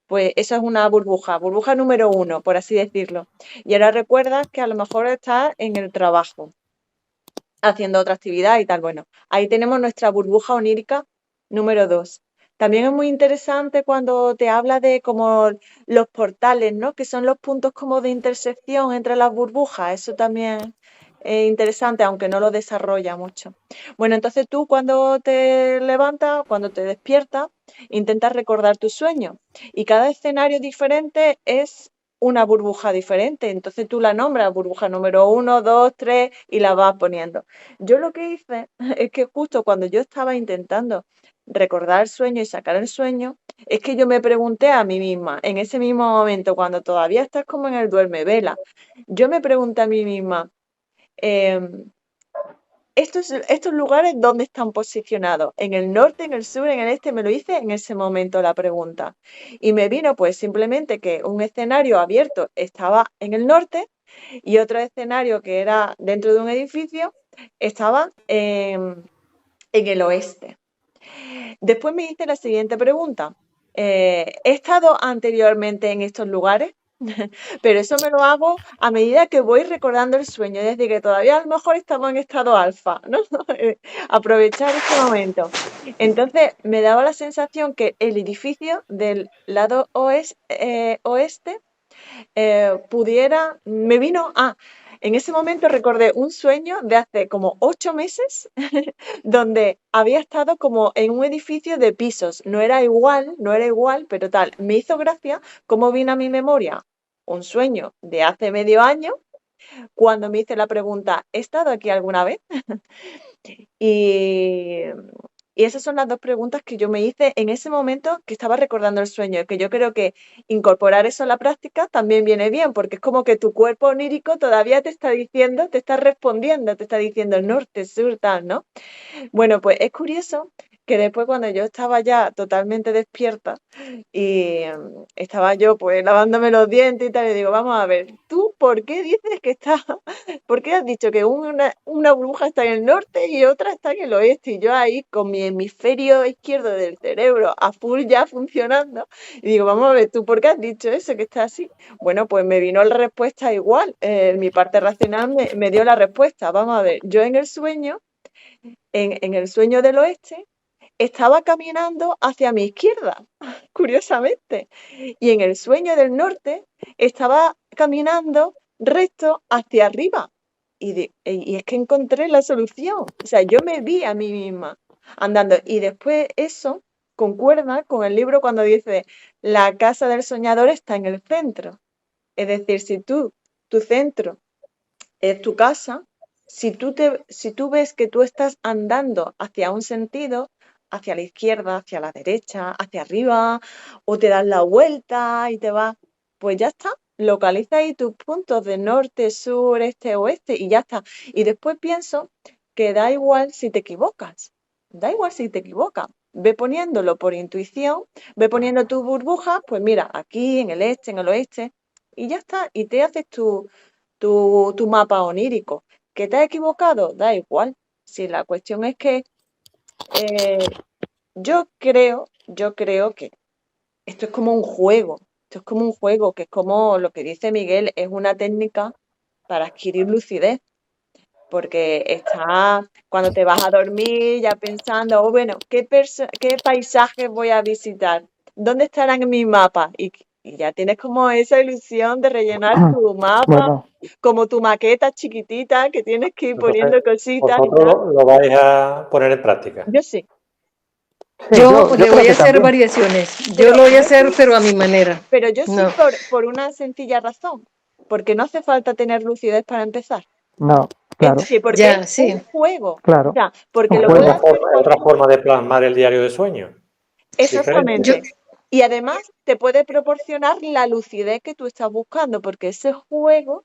pues eso es una burbuja número 1, por así decirlo. Y ahora recuerdas que a lo mejor estás en el trabajo, haciendo otra actividad y tal. Bueno, ahí tenemos nuestra burbuja onírica número 2. También es muy interesante cuando te habla de como los portales, ¿no? Que son los puntos como de intersección entre las burbujas. Eso también es interesante, aunque no lo desarrolla mucho. Bueno, entonces tú cuando te levantas, cuando te despiertas, intentas recordar tus sueños. Y cada escenario diferente es una burbuja diferente. Entonces tú la nombras, burbuja número 1, 2, 3 y la vas poniendo. Yo lo que hice es que justo cuando yo estaba intentando recordar el sueño y sacar el sueño, es que yo me pregunté a mí misma, en ese mismo momento, cuando todavía estás como en el duerme vela, yo me pregunté a mí misma, em, estos lugares, ¿dónde están posicionados? ¿En el norte, en el sur, en el este? Me lo hice en ese momento la pregunta. Y me vino pues simplemente que un escenario abierto estaba en el norte y otro escenario que era dentro de un edificio estaba en el oeste. Después me hice la siguiente pregunta. ¿He estado anteriormente en estos lugares? Pero eso me lo hago a medida que voy recordando el sueño, es decir, que todavía a lo mejor estamos en estado alfa, ¿no? Aprovechar este momento. Entonces me daba la sensación que el edificio del lado oeste en ese momento recordé un sueño de hace como 8 meses donde había estado como en un edificio de pisos. No era igual, pero tal. Me hizo gracia cómo vino a mi memoria un sueño de hace medio año cuando me hice la pregunta, ¿he estado aquí alguna vez? Y, y esas son las dos preguntas que yo me hice en ese momento que estaba recordando el sueño, que yo creo que incorporar eso a la práctica también viene bien, porque es como que tu cuerpo onírico todavía te está diciendo, te está respondiendo, te está diciendo el norte, sur, tal, ¿no? Bueno, pues es curioso que después cuando yo estaba ya totalmente despierta y estaba yo pues lavándome los dientes y tal, y digo, vamos a ver, ¿tú por qué dices que está, por qué has dicho que una burbuja está en el norte y otra está en el oeste? Y yo ahí con mi hemisferio izquierdo del cerebro a full ya funcionando, y digo, vamos a ver, ¿tú por qué has dicho eso, que está así? Bueno, pues me vino la respuesta igual, mi parte racional me dio la respuesta, vamos a ver, yo en el sueño del oeste, estaba caminando hacia mi izquierda, curiosamente, y en el sueño del norte estaba caminando recto hacia arriba. Y es que encontré la solución. O sea, yo me vi a mí misma andando. Y después eso concuerda con el libro cuando dice, la casa del soñador está en el centro. Es decir, si tu centro es tu casa, si tú ves que tú estás andando hacia un sentido, hacia la izquierda, hacia la derecha, hacia arriba, o te das la vuelta y te vas, pues ya está. Localiza ahí tus puntos de norte, sur, este, oeste y ya está. Y después pienso que da igual si te equivocas. Da igual si te equivocas. Ve poniéndolo por intuición, ve poniendo tus burbujas, pues mira, aquí, en el este, en el oeste, y ya está. Y te haces tu mapa onírico. ¿Que te has equivocado? Da igual. Si la cuestión es que eh, yo creo que esto es como un juego. Esto es como un juego, que es como lo que dice Miguel, es una técnica para adquirir lucidez. Porque cuando te vas a dormir ya pensando, oh, bueno, ¿qué paisajes voy a visitar? ¿Dónde estarán en mi mapa? Y y ya tienes como esa ilusión de rellenar tu mapa, Bueno, como tu maqueta chiquitita que tienes que ir Entonces, poniendo cositas y ¿vosotros tal. lo vais a poner en práctica? Yo sí, sí, Yo yo le creo voy a que hacer también. variaciones. Yo pero lo voy a yo hacer, sí, pero a mi manera. pero yo sí No. por una sencilla razón, porque no hace falta tener lucidez para empezar. No, Es claro, decir, porque Ya, es sí. un juego. O claro. sea, porque Un lo Es puedes juego. otra hacer forma, es con otra forma de plasmar el diario de sueños. Diferente. exactamente. Y además te puede proporcionar la lucidez que tú estás buscando, porque ese juego,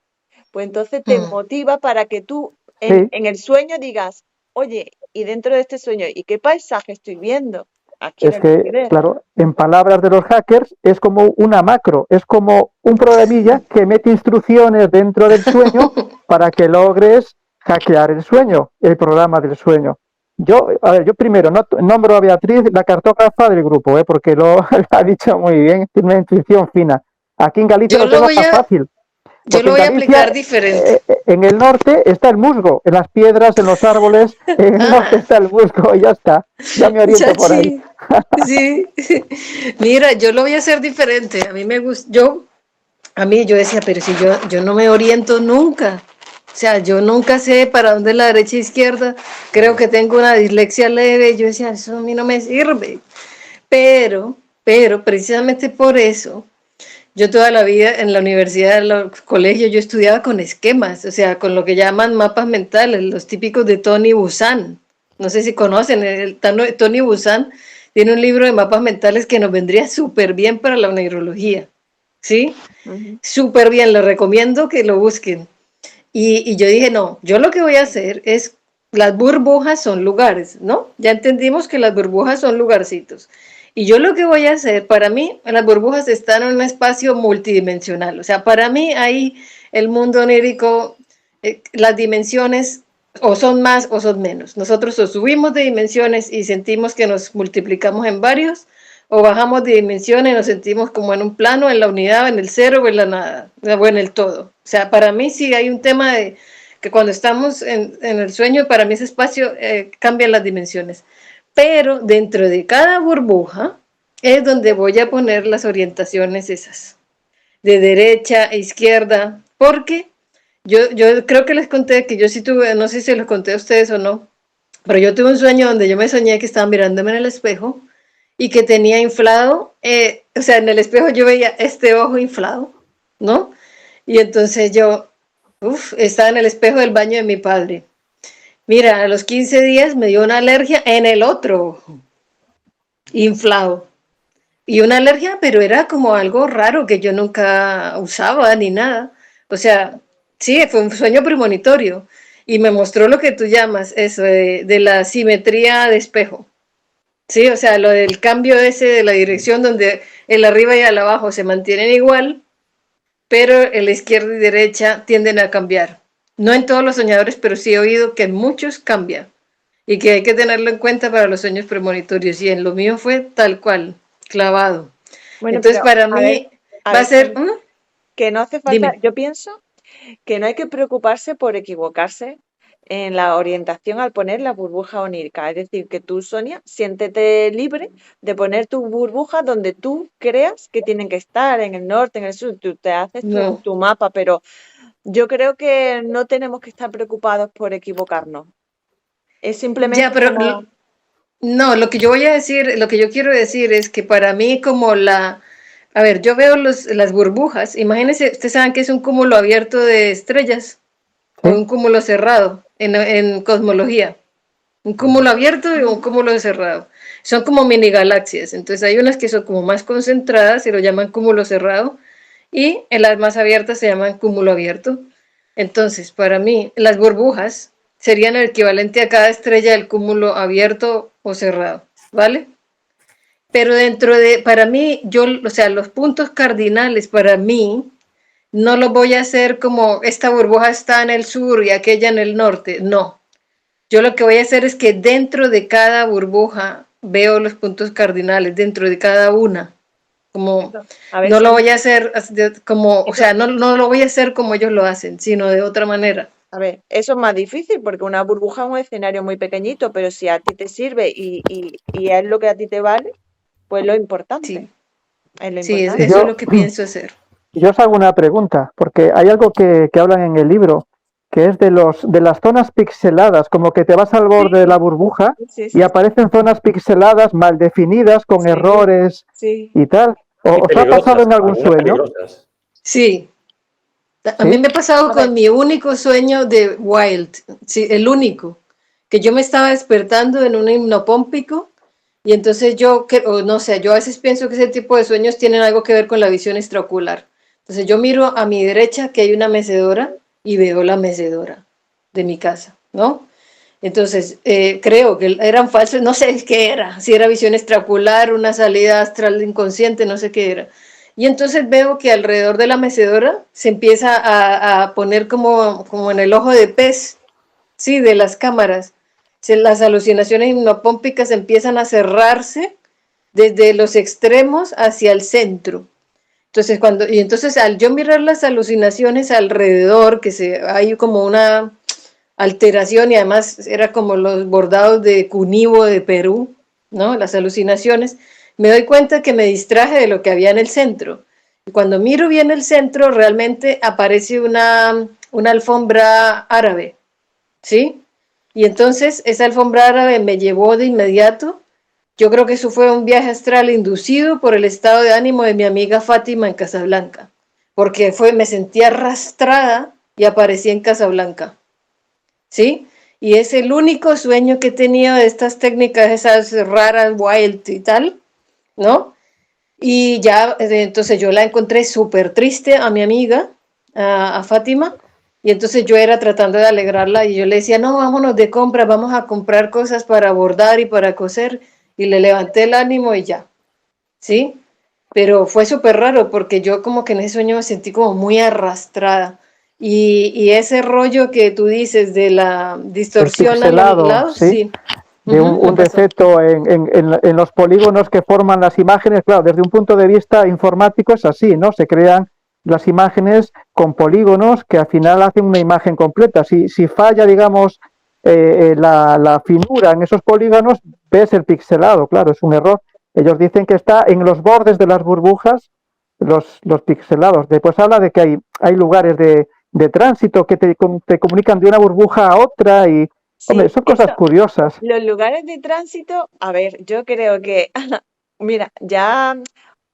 pues entonces te Mm. motiva para que tú Sí, en el sueño digas, oye, y dentro de este sueño, ¿y qué paisaje estoy viendo? es Adquiere que, lucidez. claro, en palabras de los hackers, es como una macro, es como un programilla que mete instrucciones dentro del sueño para que logres hackear el sueño, el programa del sueño. Yo, a ver, yo primero nombro a Beatriz la cartógrafa del grupo, porque lo ha dicho muy bien, tiene una intuición fina. Aquí en Galicia Yo lo lo tengo voy más a, fácil, yo porque lo en voy a aplicar Galicia, diferente. en el norte está el musgo, en las piedras, en los árboles, en el norte Ah, está el musgo y ya está, ya me oriento por ahí. chachi. Sí. Mira, yo lo voy a hacer diferente. A mí me gusta, yo decía, pero si yo no me oriento nunca. O sea, yo nunca sé para dónde es la derecha e izquierda. Creo que tengo una dislexia leve. Yo decía, eso a mí no me sirve. Pero, precisamente por eso, yo toda la vida en la universidad, en los colegios, yo estudiaba con esquemas, o sea, con lo que llaman mapas mentales, los típicos de Tony Buzan. No sé si conocen, Tony Buzan tiene un libro de mapas mentales que nos vendría súper bien para la neurología, ¿sí? Ujú. Súper bien, les recomiendo que lo busquen. Y yo dije, no, yo lo que voy a hacer es, las burbujas son lugares, ¿no? Ya entendimos que las burbujas son lugarcitos. Y yo lo que voy a hacer, para mí, las burbujas están en un espacio multidimensional. O sea, para mí ahí el mundo onírico, las dimensiones o son más o son menos. Nosotros o subimos de dimensiones y sentimos que nos multiplicamos en varios, o bajamos de dimensiones y nos sentimos como en un plano, en la unidad, en el cero o en la nada, o en el todo. O sea, para mí sí hay un tema de que cuando estamos en el sueño, para mí ese espacio cambia las dimensiones. Pero dentro de cada burbuja es donde voy a poner las orientaciones esas, de derecha e izquierda, porque yo creo que les conté que yo sí tuve, no sé si les conté a ustedes o no, pero yo tuve un sueño donde yo me soñé que estaba mirándome en el espejo y que tenía inflado, o sea, en el espejo yo veía este ojo inflado, ¿no? Y entonces yo, estaba en el espejo del baño de mi padre. Mira, a los 15 días me dio una alergia en el otro ojo, inflado. Y una alergia, pero era como algo raro que yo nunca usaba ni nada. O sea, sí, fue un sueño premonitorio. Y me mostró lo que tú llamas eso de la simetría de espejo. Sí, o sea, lo del cambio ese de la dirección donde el arriba y el abajo se mantienen igual, pero el izquierda y derecha tienden a cambiar. No en todos los soñadores, pero sí he oído que en muchos cambia y que hay que tenerlo en cuenta para los sueños premonitorios. Y en lo mío fue tal cual, clavado. Bueno, Entonces, pero para mí a va a ver, ser, que no hace falta, dime. yo pienso que no hay que preocuparse por equivocarse en la orientación al poner la burbuja onírica. Es decir, que tú, Sonia, siéntete libre de poner tus burbujas donde tú creas que tienen que estar, en el norte, en el sur. Tú te haces No. tu mapa, pero yo creo que no tenemos que estar preocupados por equivocarnos. Es Ya, simplemente pero como, no, lo que yo voy a decir, lo que yo quiero decir es que para mí como a ver, yo veo las burbujas, imagínense, ustedes saben que es un cúmulo abierto de estrellas o Sí, un cúmulo cerrado en cosmología. Un cúmulo abierto y un cúmulo cerrado. Son como mini galaxias. Entonces hay unas que son como más concentradas y lo llaman cúmulo cerrado. Y en las más abiertas se llaman cúmulo abierto. Entonces, para mí, las burbujas serían el equivalente a cada estrella del cúmulo abierto o cerrado. ¿Vale? Pero para mí, o sea, los puntos cardinales para mí no los voy a hacer como esta burbuja está en el sur y aquella en el norte. No, yo lo que voy a hacer es que dentro de cada burbuja veo los puntos cardinales, dentro de cada una. Como a ver, no lo Sonia, voy a hacer como, o eso, sea, no lo voy a hacer como ellos lo hacen, sino de otra manera. a ver, eso es más difícil porque una burbuja es un escenario muy pequeñito, pero si a ti te sirve y es lo que a ti te vale, pues lo Sí. importante. es lo Sí, importante. eso es Yo, lo que pienso hacer. yo os hago una pregunta, porque hay algo que hablan en el libro, que es de las zonas pixeladas, como que te vas al borde de la burbuja Sí, y sí, aparecen zonas pixeladas mal definidas, con sí, errores sí. y tal. Y ¿Os ha pasado peligrosas, en algún algunas sueño? peligrosas. Sí, a mí ¿Sí? me ha pasado A ver, con mi único sueño de Wild, sí, el único, que yo me estaba despertando en un hipnopómpico y entonces no sé, yo a veces pienso que ese tipo de sueños tienen algo que ver con la visión extraocular. Entonces yo miro a mi derecha que hay una mecedora y veo la mecedora de mi casa, ¿no? Entonces, creo que eran falsos, no sé qué era, si era visión extraocular, una salida astral inconsciente, no sé qué era. Y entonces veo que alrededor de la mecedora se empieza a poner como en el ojo de pez, sí, de las cámaras. Las alucinaciones hipnopómpicas empiezan a cerrarse desde los extremos hacia el centro. Entonces al yo mirar las alucinaciones alrededor, hay como una alteración y además era como los bordados de Cunibo de Perú, ¿no? Las alucinaciones, me doy cuenta que me distraje de lo que había en el centro. Y cuando miro bien el centro, realmente aparece una alfombra árabe, ¿sí? Y entonces esa alfombra árabe me llevó de inmediato. Yo creo que eso fue un viaje astral inducido por el estado de ánimo de mi amiga Fátima en Casablanca, porque me sentí arrastrada y aparecí en Casablanca. ¿Sí? Y es el único sueño que he tenido de estas técnicas, esas raras, wild y tal, ¿no? Y ya, entonces yo la encontré súper triste a mi amiga, a Fátima, y entonces yo era tratando de alegrarla y yo le decía, no, vámonos de compra, vamos a comprar cosas para bordar y para coser, y le levanté el ánimo y ya, ¿sí? Pero fue súper raro porque yo como que en ese sueño me sentí como muy arrastrada. Y ese rollo que tú dices de la El distorsión a los pixelado, lados, ¿sí? sí, De me un pasó. defecto en los polígonos que forman las imágenes. Claro, desde un punto de vista informático es así, ¿no? Se crean las imágenes con polígonos que al final hacen una imagen completa. Si falla, digamos, la finura en esos polígonos, ves el pixelado, claro, es un error. Ellos dicen que está en los bordes de las burbujas, los pixelados. Después habla de que hay lugares de tránsito que te comunican de una burbuja a otra y, hombre, sí, son cosas eso. curiosas. Los lugares de tránsito, a ver, yo creo que, mira, ya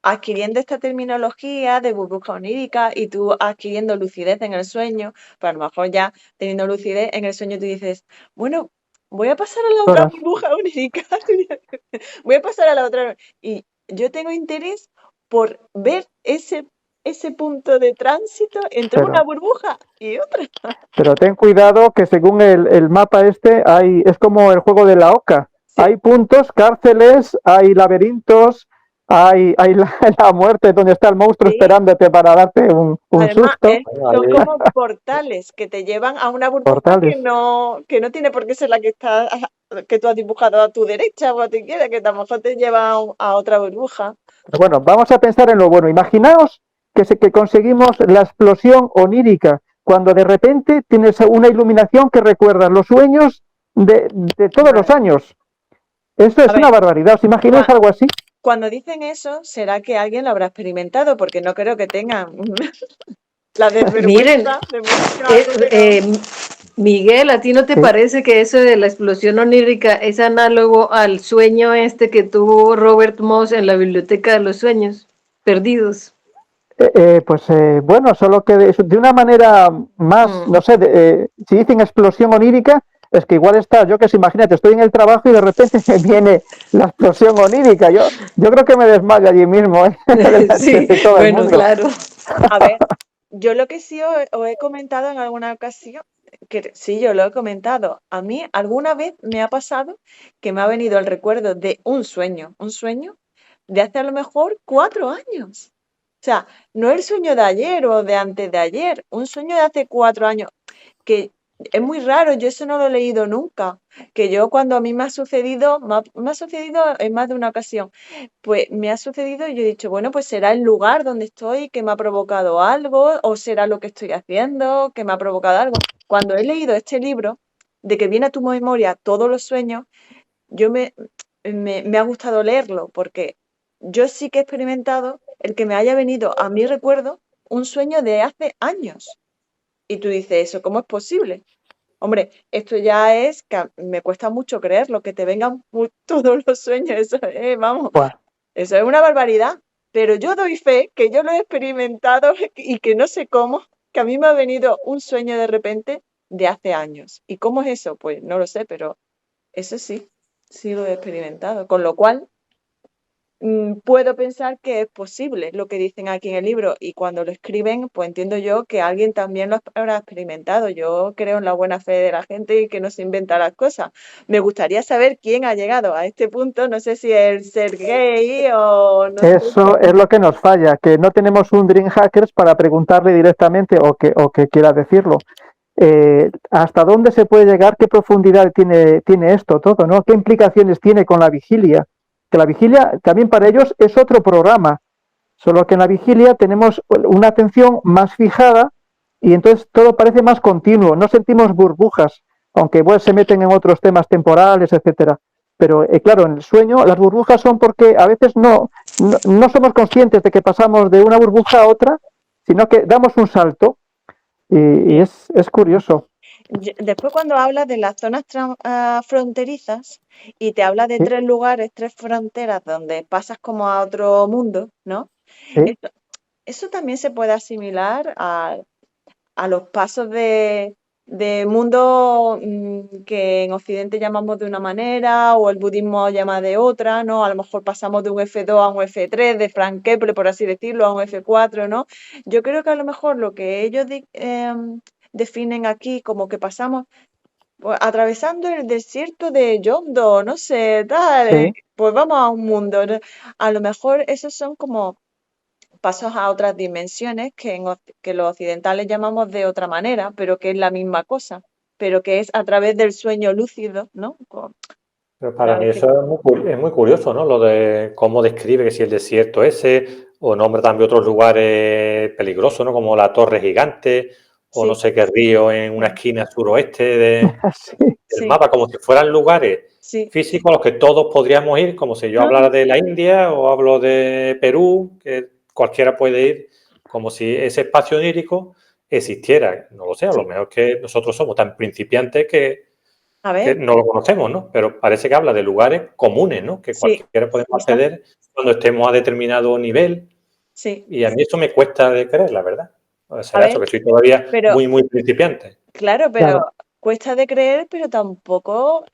adquiriendo esta terminología de burbuja onírica y tú adquiriendo lucidez en el sueño, pues a lo mejor ya teniendo lucidez en el sueño tú dices, bueno, voy a pasar a la otra Horas. burbuja onírica, voy a pasar a la otra. Y yo tengo interés por ver ese punto de tránsito entre una Pero, burbuja y otra. pero ten cuidado que según el mapa este es como el juego de la oca. Sí, Hay puntos, cárceles, hay laberintos, hay la muerte donde está el monstruo sí. esperándote para darte un Además, susto. son Ahí, como portales que te llevan a una burbuja Portales. que no tiene por qué ser la que está, que tú has dibujado a tu derecha o a tu izquierda, que a lo mejor te lleva a otra burbuja. Pero bueno, vamos a pensar en lo bueno. Imaginaos que conseguimos la explosión onírica, cuando de repente tienes una iluminación que recuerda los sueños de todos los Madre mía. años. Eso A es una ver, barbaridad. ¿Os imagináis cua- algo así? cuando dicen eso, será que alguien lo habrá experimentado, porque no creo que tengan la Miren, desvergüenza de decir eh, algo que no. eh, Miguel, ¿a ti no te Sí. parece que eso de la explosión onírica es análogo al sueño este que tuvo Robert Moss en la Biblioteca de los Sueños Perdidos? Bueno, solo que de una manera más, Mm. no sé, si dicen explosión onírica, es que igual está, yo que sé, imagínate, estoy en el trabajo y de repente me viene la explosión onírica. Yo creo que me desmayo allí mismo, delante Sí, de todo el bueno, mundo. claro. A ver, yo lo que sí os he comentado en alguna ocasión, que sí, yo lo he comentado, a mí alguna vez me ha pasado que me ha venido el recuerdo de un sueño de hace a lo mejor 4 años. O sea, no el sueño de ayer o de antes de ayer, un sueño de hace 4 años, que es muy raro, yo eso no lo he leído nunca, que yo cuando a mí me ha sucedido, me ha sucedido en más de una ocasión, pues me ha sucedido y yo he dicho, bueno, pues será el lugar donde estoy que me ha provocado algo, o será lo que estoy haciendo que me ha provocado algo. Cuando he leído este libro, de que viene a tu memoria todos los sueños, yo me ha gustado leerlo, porque yo sí que he experimentado el que me haya venido a mi recuerdo un sueño de hace años. Y tú dices, ¿eso cómo es posible? Hombre, esto ya es que me cuesta mucho creerlo, que te vengan todos los sueños, eso es, vamos, Buah, eso es una barbaridad. Pero yo doy fe que yo lo he experimentado y que no sé cómo, que a mí me ha venido un sueño de repente de hace años. ¿Y cómo es eso? Pues no lo sé, pero eso sí, sí lo he experimentado. Con lo cual, puedo pensar que es posible lo que dicen aquí en el libro y cuando lo escriben, pues entiendo yo que alguien también lo habrá experimentado. Yo creo en la buena fe de la gente y que no se inventa las cosas. Me gustaría saber quién ha llegado a este punto, no sé si es el ser gay o no sé. eso es lo que nos falla, que no tenemos un Dream Hackers para preguntarle directamente o que quiera decirlo. ¿Hasta dónde se puede llegar? ¿Qué profundidad tiene esto todo? ¿No? ¿Qué implicaciones tiene con la vigilia? Que la vigilia también para ellos es otro programa, solo que en la vigilia tenemos una atención más fijada y entonces todo parece más continuo, no sentimos burbujas, aunque pues, se meten en otros temas temporales, etcétera. Pero claro, en el sueño las burbujas son porque a veces no somos conscientes de que pasamos de una burbuja a otra, sino que damos un salto y es curioso. Después cuando hablas de las zonas fronterizas y te habla de Sí, 3 lugares, 3 fronteras donde pasas como a otro mundo, ¿no? sí, Eso también se puede asimilar a los pasos de mundo que en Occidente llamamos de una manera o el budismo llama de otra, ¿no? A lo mejor pasamos de un F2 a un F3, de Frank Kepler, por así decirlo, a un F4, ¿no? Yo creo que a lo mejor lo que ellos definen aquí como que pasamos pues, atravesando el desierto de Yondo, no sé, tal, sí. pues vamos a un mundo, ¿no? A lo mejor esos son como pasos a otras dimensiones que los occidentales llamamos de otra manera, pero que es la misma cosa, pero que es a través del sueño lúcido, ¿no? Pero para mí eso es muy curioso, ¿no? Lo de cómo describe que si el desierto ese, o nombra también otros lugares peligrosos, ¿no? Como la Torre Gigante, o no Sí, sé qué río en una esquina suroeste Sí, del sí, mapa, como si fueran lugares sí. físicos a los que todos podríamos ir, como si yo No, hablara no, de la India o hablo de Perú, que cualquiera puede ir, como si ese espacio onírico existiera. No lo sé, a lo sí. mejor que nosotros somos tan principiantes A que ver, no lo conocemos, ¿no? Pero parece que habla de lugares comunes, ¿no? Que sí, cualquiera podemos quizás, acceder cuando estemos a determinado nivel. sí. Y a mí eso me cuesta de creer, la verdad. O A será eso, ver, que soy todavía pero, muy, muy principiante. claro, pero claro. cuesta de creer, pero tampoco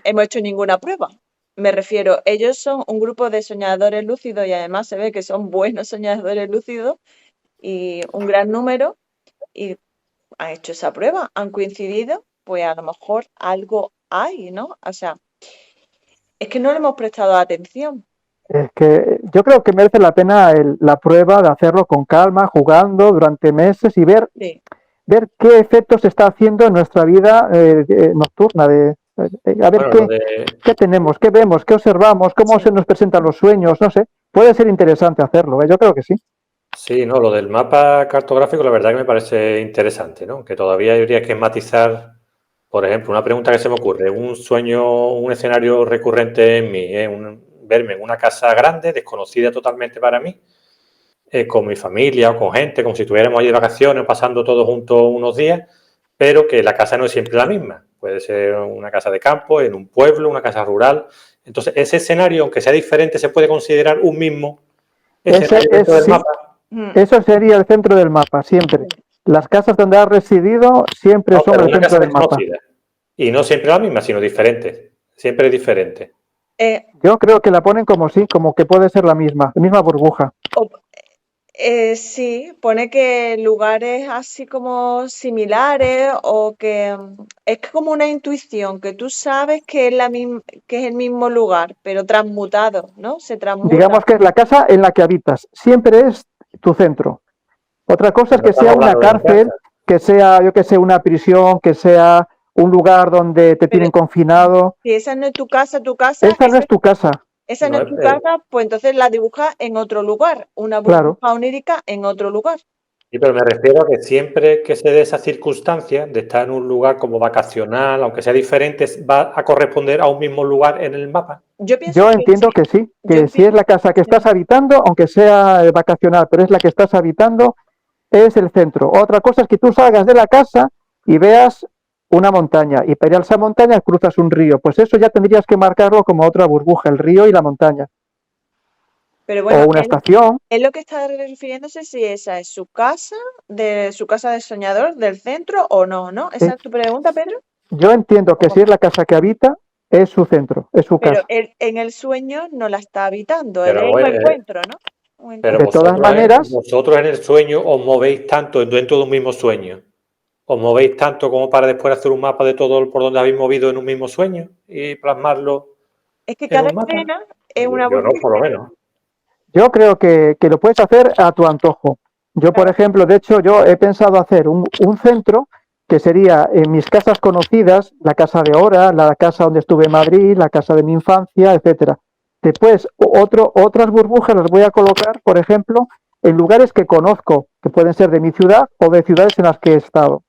hemos hecho ninguna prueba. Me refiero, ellos son un grupo de soñadores lúcidos y además se ve que son buenos soñadores lúcidos y un gran número. Y han hecho esa prueba, han coincidido, pues a lo mejor algo hay, ¿no? O sea, es que no le hemos prestado atención. Es que yo creo que merece la pena la prueba de hacerlo con calma, jugando durante meses y Sí, ver qué efectos está haciendo en nuestra vida nocturna, a ver Bueno, lo de, qué tenemos, qué vemos, qué observamos, cómo sí, se nos presentan los sueños, no sé. Puede ser interesante hacerlo, yo creo que sí. sí, no, lo del mapa cartográfico, la verdad que me parece interesante, ¿no? Que todavía habría que matizar, por ejemplo, una pregunta que se me ocurre, un sueño, un escenario recurrente en mí, verme en una casa grande, desconocida totalmente para mí, con mi familia o con gente, como si estuviéramos allí de vacaciones, pasando todos juntos unos días, pero que la casa no es siempre la misma. Puede ser una casa de campo, en un pueblo, una casa rural. Entonces, ese escenario, aunque sea diferente, se puede considerar un mismo Ese escenario es, dentro del sí, mapa. eso sería el centro del mapa, siempre. Las casas donde has residido siempre No, son pero el una centro casa del mapa. desconocida. Y no siempre la misma, sino diferente. Siempre es diferente. Eh, Yo creo que la ponen como sí, como que puede ser la misma burbuja. o- sí, pone que lugares así como similares o que es como una intuición, que tú sabes que es que es el mismo lugar, pero transmutado, ¿no? Se transmuta. Digamos que es la casa en la que habitas, siempre es tu centro. Otra cosa es No que sea estamos una hablando de mi casa. cárcel, que sea, yo que sé, una prisión, que sea un lugar donde te Pero tienen confinado. si esa no es tu casa, Esa no es tu casa, esa no No es es, tu casa, pues entonces la dibujas en otro lugar, una claro. burbuja onírica en otro lugar. sí, pero me refiero a que siempre que se dé esa circunstancia de estar en un lugar como vacacional, aunque sea diferente, va a corresponder a un mismo lugar en el mapa. Yo pienso Yo que entiendo sí. que sí, Yo que si es pienso la casa que estás habitando, aunque sea vacacional, pero es la que estás habitando, es el centro. Otra cosa es que tú salgas de la casa y veas una montaña y para ir a esa montaña cruzas un río. Pues eso ya tendrías que marcarlo como otra burbuja, el río y la montaña. Pero O bueno, una estación. él lo que está refiriéndose si esa es su casa, de su casa de soñador, del centro o no, ¿no? ¿Esa eh, es tu pregunta, Pedro? Yo entiendo que ¿O si cómo? es la casa que habita, es su centro, es su Pero casa. él en el sueño no la está habitando, él es Pero, un encuentro, ¿no? Un pero De encuentro. todas maneras, vosotros en el sueño os movéis tanto dentro de un mismo sueño. ¿Os movéis tanto como para después hacer un mapa de todo por donde habéis movido en un mismo sueño y plasmarlo Es que en cada un mapa? escena es una Yo no, burbuja. por lo menos. yo creo que lo puedes hacer a tu antojo. Yo, por Claro. ejemplo, de hecho, yo he pensado hacer un centro que sería en mis casas conocidas, la casa de Ora, la casa donde estuve en Madrid, la casa de mi infancia, etcétera. Después, otras burbujas las voy a colocar, por ejemplo, en lugares que conozco, que pueden ser de mi ciudad o de ciudades en las que he estado.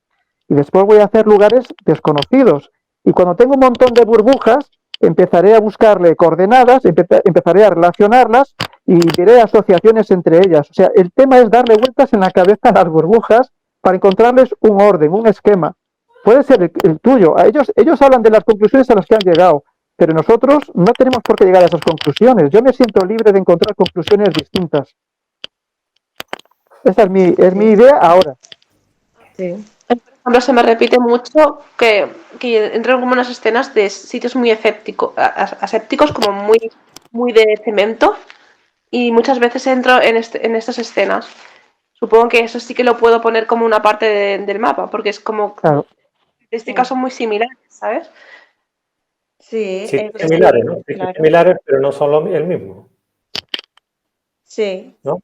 Y después voy a hacer lugares desconocidos. Y cuando tengo un montón de burbujas, empezaré a buscarle coordenadas, empezaré a relacionarlas y diré asociaciones entre ellas. O sea, el tema es darle vueltas en la cabeza a las burbujas para encontrarles un orden, un esquema. Puede ser el tuyo. Ellos hablan de las conclusiones a las que han llegado, pero nosotros no tenemos por qué llegar a esas conclusiones. Yo me siento libre de encontrar conclusiones distintas. Esa es mi Sí, idea ahora. sí. Por ejemplo, se me repite mucho que entran como unas escenas de sitios muy asépticos, como muy de cemento, y muchas veces entro en estas escenas. Supongo que eso sí que lo puedo poner como una parte del mapa, porque es como, Claro. en este Sí, caso, muy similares, ¿sabes? sí, Sí, sí, similares, ¿no? Sí, claro. similares, pero no son el mismo, Sí, ¿no?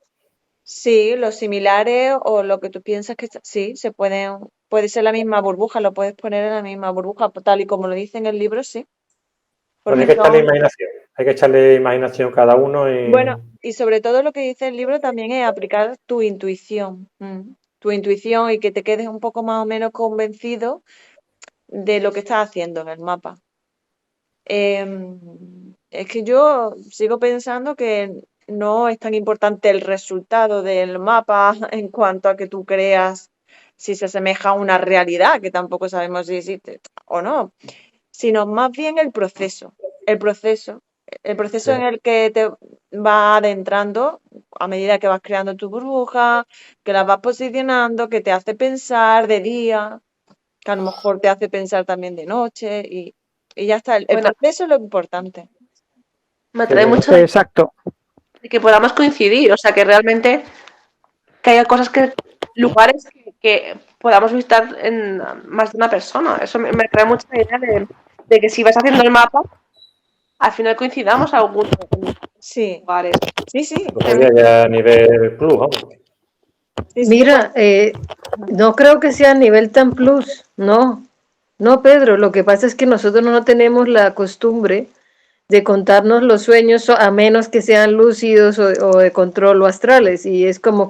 sí, los similares o lo que tú piensas que sí, puede ser la misma burbuja, lo puedes poner en la misma burbuja, tal y como lo dice en el libro, sí, Bueno, hay porque que echarle son, imaginación. Hay que echarle imaginación cada uno bueno, y y sobre todo lo que dice el libro también es aplicar tu intuición y que te quedes un poco más o menos convencido de lo que estás haciendo en el mapa. Es que yo sigo pensando que no es tan importante el resultado del mapa en cuanto a que tú creas si se asemeja a una realidad, que tampoco sabemos si existe o no, sino más bien el proceso en el que te va adentrando a medida que vas creando tu burbuja, que las vas posicionando, que te hace pensar de día, que a lo mejor te hace pensar también de noche y ya está. El Bueno, proceso es lo importante. me qué atrae bueno. mucho Exacto. de que podamos coincidir, o sea, que realmente que haya lugares que podamos visitar en más de una persona. Eso me atrae mucho la idea de que si vas haciendo el mapa, al final coincidamos algunos Sí, lugares. sí, sí, Pues sería ya a nivel plus, vamos. sí, sí, Mira, no creo que sea a nivel tan plus, no. No, Pedro, lo que pasa es que nosotros no tenemos la costumbre de contarnos los sueños a menos que sean lúcidos o de control o astrales, y es como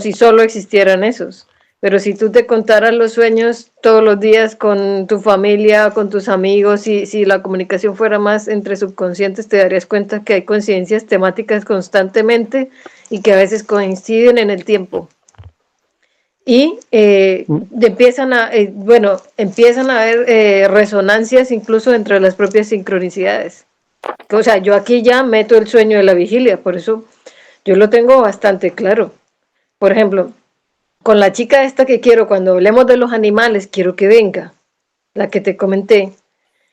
si solo existieran esos. Pero si tú te contaras los sueños todos los días con tu familia, con tus amigos, y si la comunicación fuera más entre subconscientes, te darías cuenta que hay coincidencias temáticas constantemente y que a veces coinciden en el tiempo. Y empiezan a haber resonancias incluso entre las propias sincronicidades. O sea, yo aquí ya meto el sueño de la vigilia, por eso yo lo tengo bastante claro. Por ejemplo, con la chica esta que quiero, cuando hablemos de los animales, quiero que venga, la que te comenté.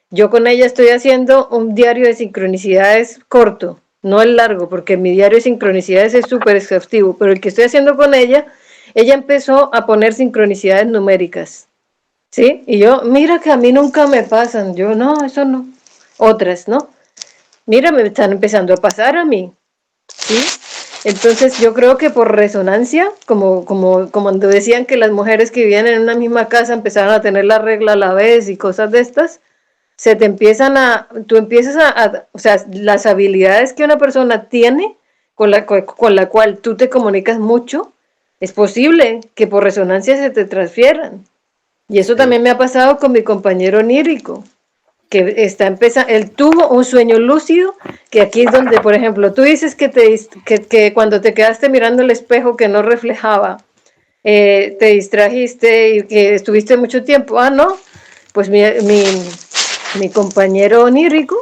Yo con ella estoy haciendo un diario de sincronicidades corto, no el largo, porque mi diario de sincronicidades es súper exhaustivo, pero el que estoy haciendo con ella empezó a poner sincronicidades numéricas, ¿sí? Y yo, mira que a mí nunca me pasan, yo no, eso no. Otras, ¿no? Mira, me están empezando a pasar a mí, ¿sí? Entonces yo creo que por resonancia, como cuando decían que las mujeres que vivían en una misma casa empezaron a tener la regla a la vez y cosas de estas, tú empiezas o sea, las habilidades que una persona tiene con la cual tú te comunicas mucho, es posible que por resonancia se te transfieran. Y eso también me ha pasado con mi compañero onírico. que está empezando, él tuvo un sueño lúcido, que aquí es donde, por ejemplo, tú dices que cuando te quedaste mirando el espejo que no reflejaba, te distrajiste y que estuviste mucho tiempo. Ah, no, pues mi compañero onírico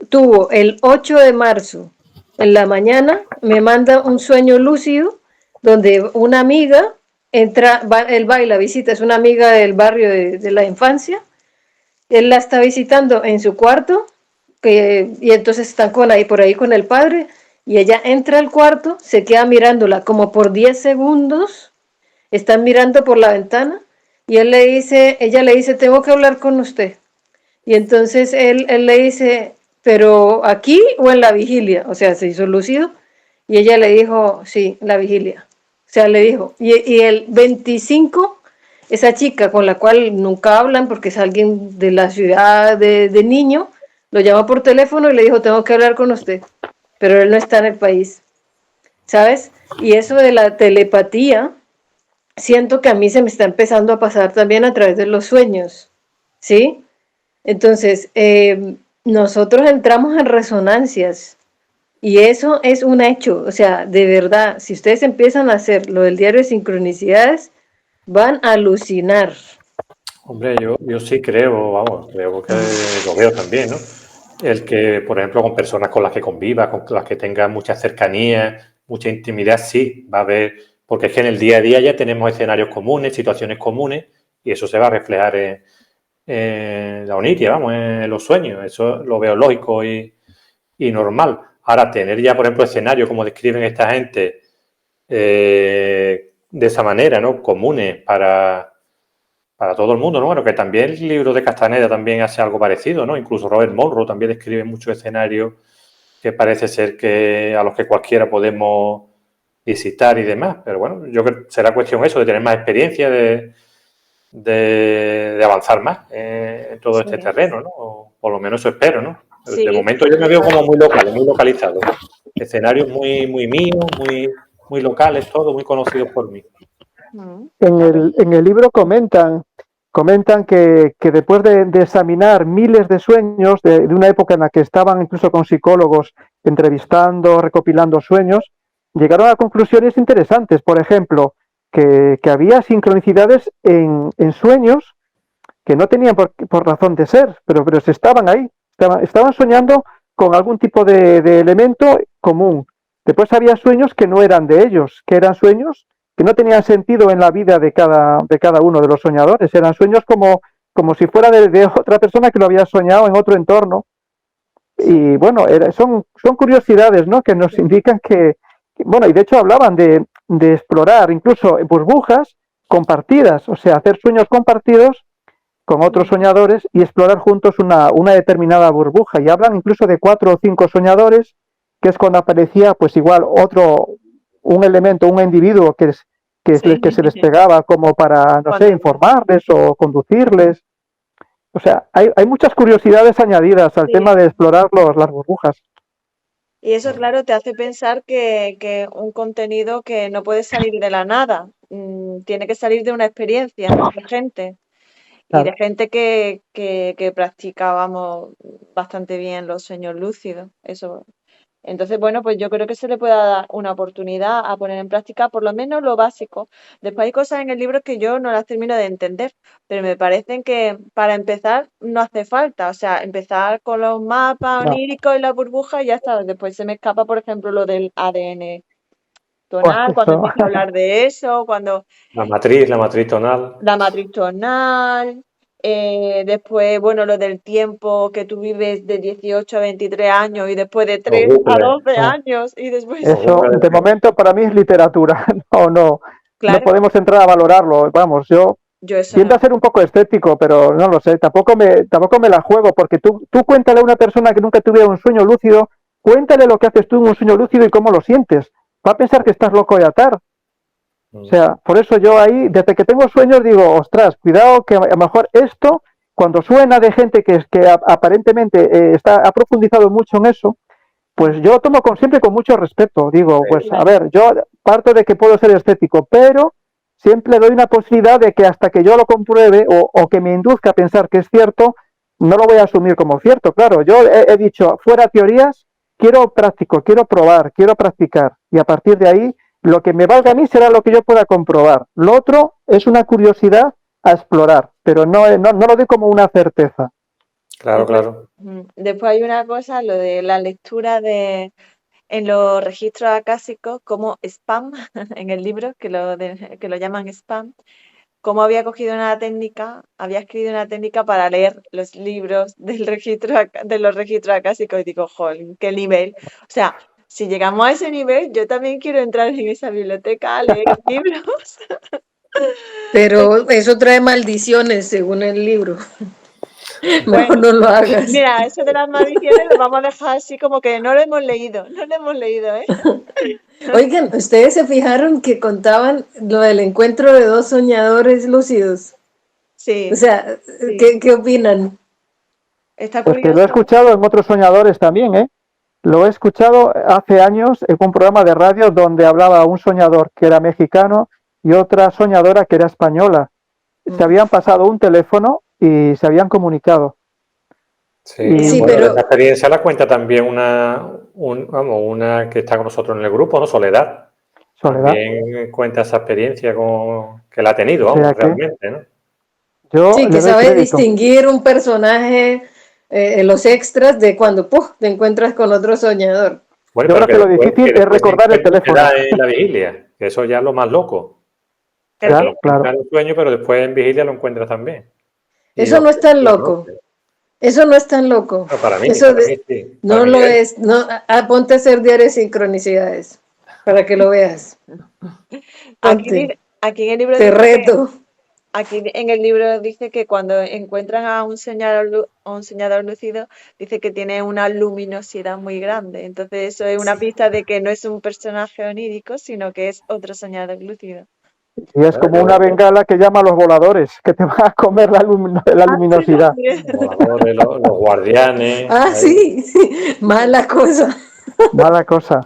tuvo el 8 de marzo en la mañana, me manda un sueño lúcido donde una amiga entra, él va y la visita, es una amiga del barrio de la infancia, él la está visitando en su cuarto y entonces están por ahí con el padre y ella entra al cuarto, se queda mirándola como por 10 segundos, están mirando por la ventana y ella le dice, tengo que hablar con usted. Y entonces él le dice, pero aquí o en la vigilia, o sea, se hizo lúcido y ella le dijo, sí, la vigilia. O sea, le dijo, y el 25, esa chica con la cual nunca hablan porque es alguien de la ciudad de niño, lo llama por teléfono y le dijo, tengo que hablar con usted, pero él no está en el país, ¿sabes? Y eso de la telepatía, siento que a mí se me está empezando a pasar también a través de los sueños, ¿sí? Entonces, nosotros entramos en resonancias y eso es un hecho, o sea, de verdad, si ustedes empiezan a hacer lo del diario de sincronicidades, van a alucinar. Hombre, yo sí creo, vamos, creo que lo veo también, ¿no? El que, por ejemplo, con personas con las que conviva, con las que tenga mucha cercanía, mucha intimidad, sí, va a haber, porque es que en el día a día ya tenemos escenarios comunes, situaciones comunes, y eso se va a reflejar en la oniria, vamos, en los sueños. Eso lo veo lógico y normal. Ahora, tener ya, por ejemplo, escenarios como describen esta gente, de esa manera, ¿no? Comunes para todo el mundo, ¿no? Bueno, que también el libro de Castaneda también hace algo parecido, ¿no? Incluso Robert Monroe también describe muchos escenarios que parece ser que a los que cualquiera podemos visitar y demás. Pero bueno, yo creo que será cuestión eso, de tener más experiencia, de avanzar más en todo este terreno, ¿no? O por lo menos eso espero, ¿no? Sí. De momento yo me veo como muy local, muy localizado. Escenarios muy, muy míos, muy locales, todos muy conocidos por mí. En el libro comentan que después de examinar miles de sueños de una época en la que estaban incluso con psicólogos entrevistando, recopilando sueños, llegaron a conclusiones interesantes. Por ejemplo, que había sincronicidades en sueños que no tenían por razón de ser, pero se estaban ahí, estaban soñando con algún tipo de elemento común. Después había sueños que no eran de ellos, que eran sueños que no tenían sentido en la vida de cada uno de los soñadores. Eran sueños como si fuera de otra persona que lo había soñado en otro entorno. Y bueno, son curiosidades, ¿no? Que nos indican que, bueno, y de hecho hablaban de explorar incluso burbujas compartidas, o sea, hacer sueños compartidos con otros soñadores y explorar juntos una determinada burbuja. Y hablan incluso de 4 o 5 soñadores, que es cuando aparecía pues igual un elemento, un individuo que se les pegaba como para, no sé, informarles o conducirles. O sea, hay muchas curiosidades añadidas al tema de explorar las burbujas. Y eso, claro, te hace pensar que un contenido que no puede salir de la nada, tiene que salir de una experiencia de gente. Y de gente que practicábamos bastante bien los sueños lúcidos. Eso. Entonces, bueno, pues yo creo que se le puede dar una oportunidad a poner en práctica por lo menos lo básico. Después hay cosas en el libro que yo no las termino de entender, pero me parecen que para empezar no hace falta. O sea, empezar con los mapas oníricos y la burbuja y ya está. Después se me escapa, por ejemplo, lo del ADN tonal, cuando empiezo a hablar de eso, cuando La matriz tonal. la matriz tonal, después, bueno, lo del tiempo que tú vives de 18 a 23 años y después de 3 a 12 años y después... Eso, de momento, para mí es literatura. No podemos entrar a valorarlo. Vamos, yo tiendo a ser un poco escéptico, pero no lo sé, tampoco me la juego, porque tú cuéntale a una persona que nunca tuviera un sueño lúcido, cuéntale lo que haces tú en un sueño lúcido y cómo lo sientes. Va a pensar que estás loco de atar. O sea, por eso yo ahí, desde que tengo sueños, digo, ostras, cuidado, que a lo mejor esto, cuando suena de gente que aparentemente ha profundizado mucho en eso, pues yo tomo siempre con mucho respeto. Digo, pues a ver, yo parto de que puedo ser escéptico, pero siempre doy una posibilidad de que hasta que yo lo compruebe o que me induzca a pensar que es cierto, no lo voy a asumir como cierto, claro. Yo he dicho, fuera teorías, quiero práctico, quiero probar, quiero practicar. Y a partir de ahí, lo que me valga a mí será lo que yo pueda comprobar. Lo otro es una curiosidad a explorar, pero no lo doy como una certeza. Claro, Después, claro. después hay una cosa, lo de la lectura en los registros acásicos como spam, en el libro, que lo llaman spam, cómo había escrito una técnica para leer los libros de los registros acásicos y digo, jolín, qué nivel. O sea, si llegamos a ese nivel, yo también quiero entrar en esa biblioteca a leer libros. Pero eso trae maldiciones según el libro. Mejor Bueno, no lo hagas. mira, eso de las maldiciones lo vamos a dejar así como que no lo hemos leído, ¿eh? Oigan, ¿ustedes se fijaron que contaban lo del encuentro de dos soñadores lúcidos? Sí, O sea, sí. ¿qué opinan? Está Pues que lo he curioso. escuchado en otros soñadores también, ¿eh? Lo he escuchado hace años en un programa de radio donde hablaba un soñador que era mexicano y otra soñadora que era española. Se habían pasado un teléfono y se habían comunicado. Sí, Y Sí, bueno, pero esa experiencia la cuenta también una que está con nosotros en el grupo, ¿no? Soledad. Soledad. También cuenta esa experiencia que la ha tenido, O sea vamos, que realmente, ¿no? yo sí, le que doy sabe crédito. distinguir un personaje en los extras de cuando te encuentras con otro soñador. Bueno, Yo pero creo que lo difícil es después de recordar el encuentro te teléfono. da en la vigilia, que eso ya es lo más loco. Que te lo Claro, encuentras claro. en un sueño, pero después en vigilia lo encuentras también. Y Eso lo no es tan no, loco. Eso no es tan loco. pero para Eso mí sí. Para no mi lo nivel. es. No, ponte a hacer diarios sincronicidades para que lo veas. Ponte. Aquí en el libro Te dice reto. aquí en el libro dice que cuando encuentran a un soñador lúcido, dice que tiene una luminosidad muy grande. Entonces eso es una pista de que no es un personaje onírico, sino que es otro soñador lúcido. Y es como una bengala que llama a los voladores, que te va a comer la luminosidad. Los voladores, los guardianes. Ah, Ahí. sí. Mala cosa. Mala cosa.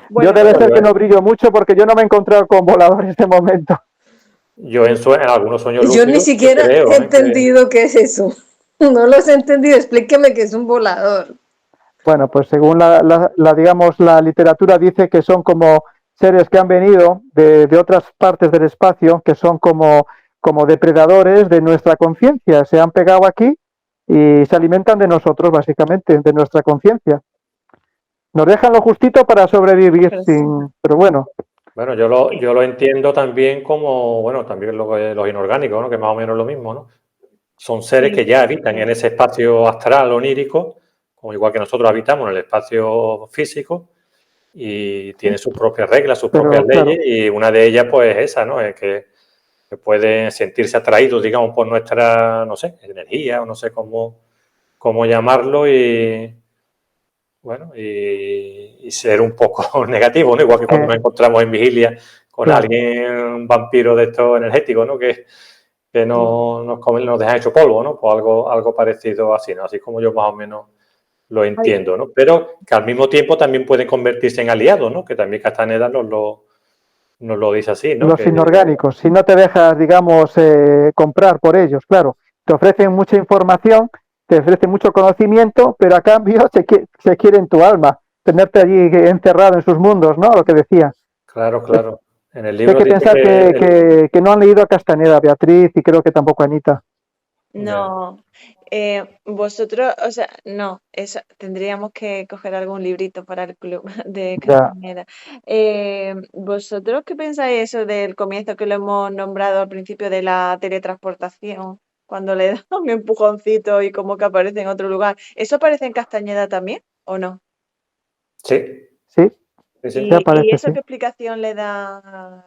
Bueno, Yo debe Bueno, ser que no brillo mucho porque yo no me he encontrado con voladores de momento. yo en algunos sueños Yo ni lúcidos sí siquiera he creo, ¿eh? entendido qué es eso. No los he entendido. Explíqueme qué es un volador. Bueno, pues según digamos, la literatura dice que son como seres que han venido de otras partes del espacio, que son como depredadores de nuestra conciencia. Se han pegado aquí y se alimentan de nosotros, básicamente, de nuestra conciencia. Nos dejan lo justito para sobrevivir, pero bueno. Bueno, yo lo entiendo también como, bueno, también los inorgánicos, ¿no? Que más o menos es lo mismo, ¿no? Son seres sí, que ya habitan en ese espacio astral onírico, como igual que nosotros habitamos en el espacio físico, y tienen sus propias reglas, sus propias Pero leyes, claro, y una de ellas, pues, es esa, ¿no? Es que pueden sentirse atraídos, digamos, por nuestra, no sé, energía, o no sé cómo llamarlo, y bueno, y ser un poco negativo, ¿no? Igual que cuando nos encontramos en vigilia con claro. alguien, un vampiro de estos energéticos, ¿no? Que nos deja hecho polvo, ¿no? Pues algo parecido así, ¿no? Así como yo más o menos lo entiendo, ¿no? Pero que al mismo tiempo también pueden convertirse en aliados, ¿no? Que también Castaneda nos lo dice así, ¿no? Los inorgánicos, si no te dejas, digamos, comprar por ellos, claro, te ofrecen mucha información, te ofrecen mucho conocimiento, pero a cambio se quieren tu alma, tenerte allí encerrado en sus mundos, ¿no? Lo que decía. Claro, claro. En el Hay libro que dice pensar que no han leído a Castaneda, Beatriz, y creo que tampoco a Anita. no. Vosotros, o sea, no, eso tendríamos que coger algún librito para el club de Ya. Castañeda. ¿Vosotros qué pensáis eso del comienzo que lo hemos nombrado al principio de la teletransportación? Cuando le da un empujoncito y como que aparece en otro lugar. ¿Eso aparece en Castañeda también o no? Sí, Sí, sí, sí. sí ¿Y aparece, eso sí. qué explicación le da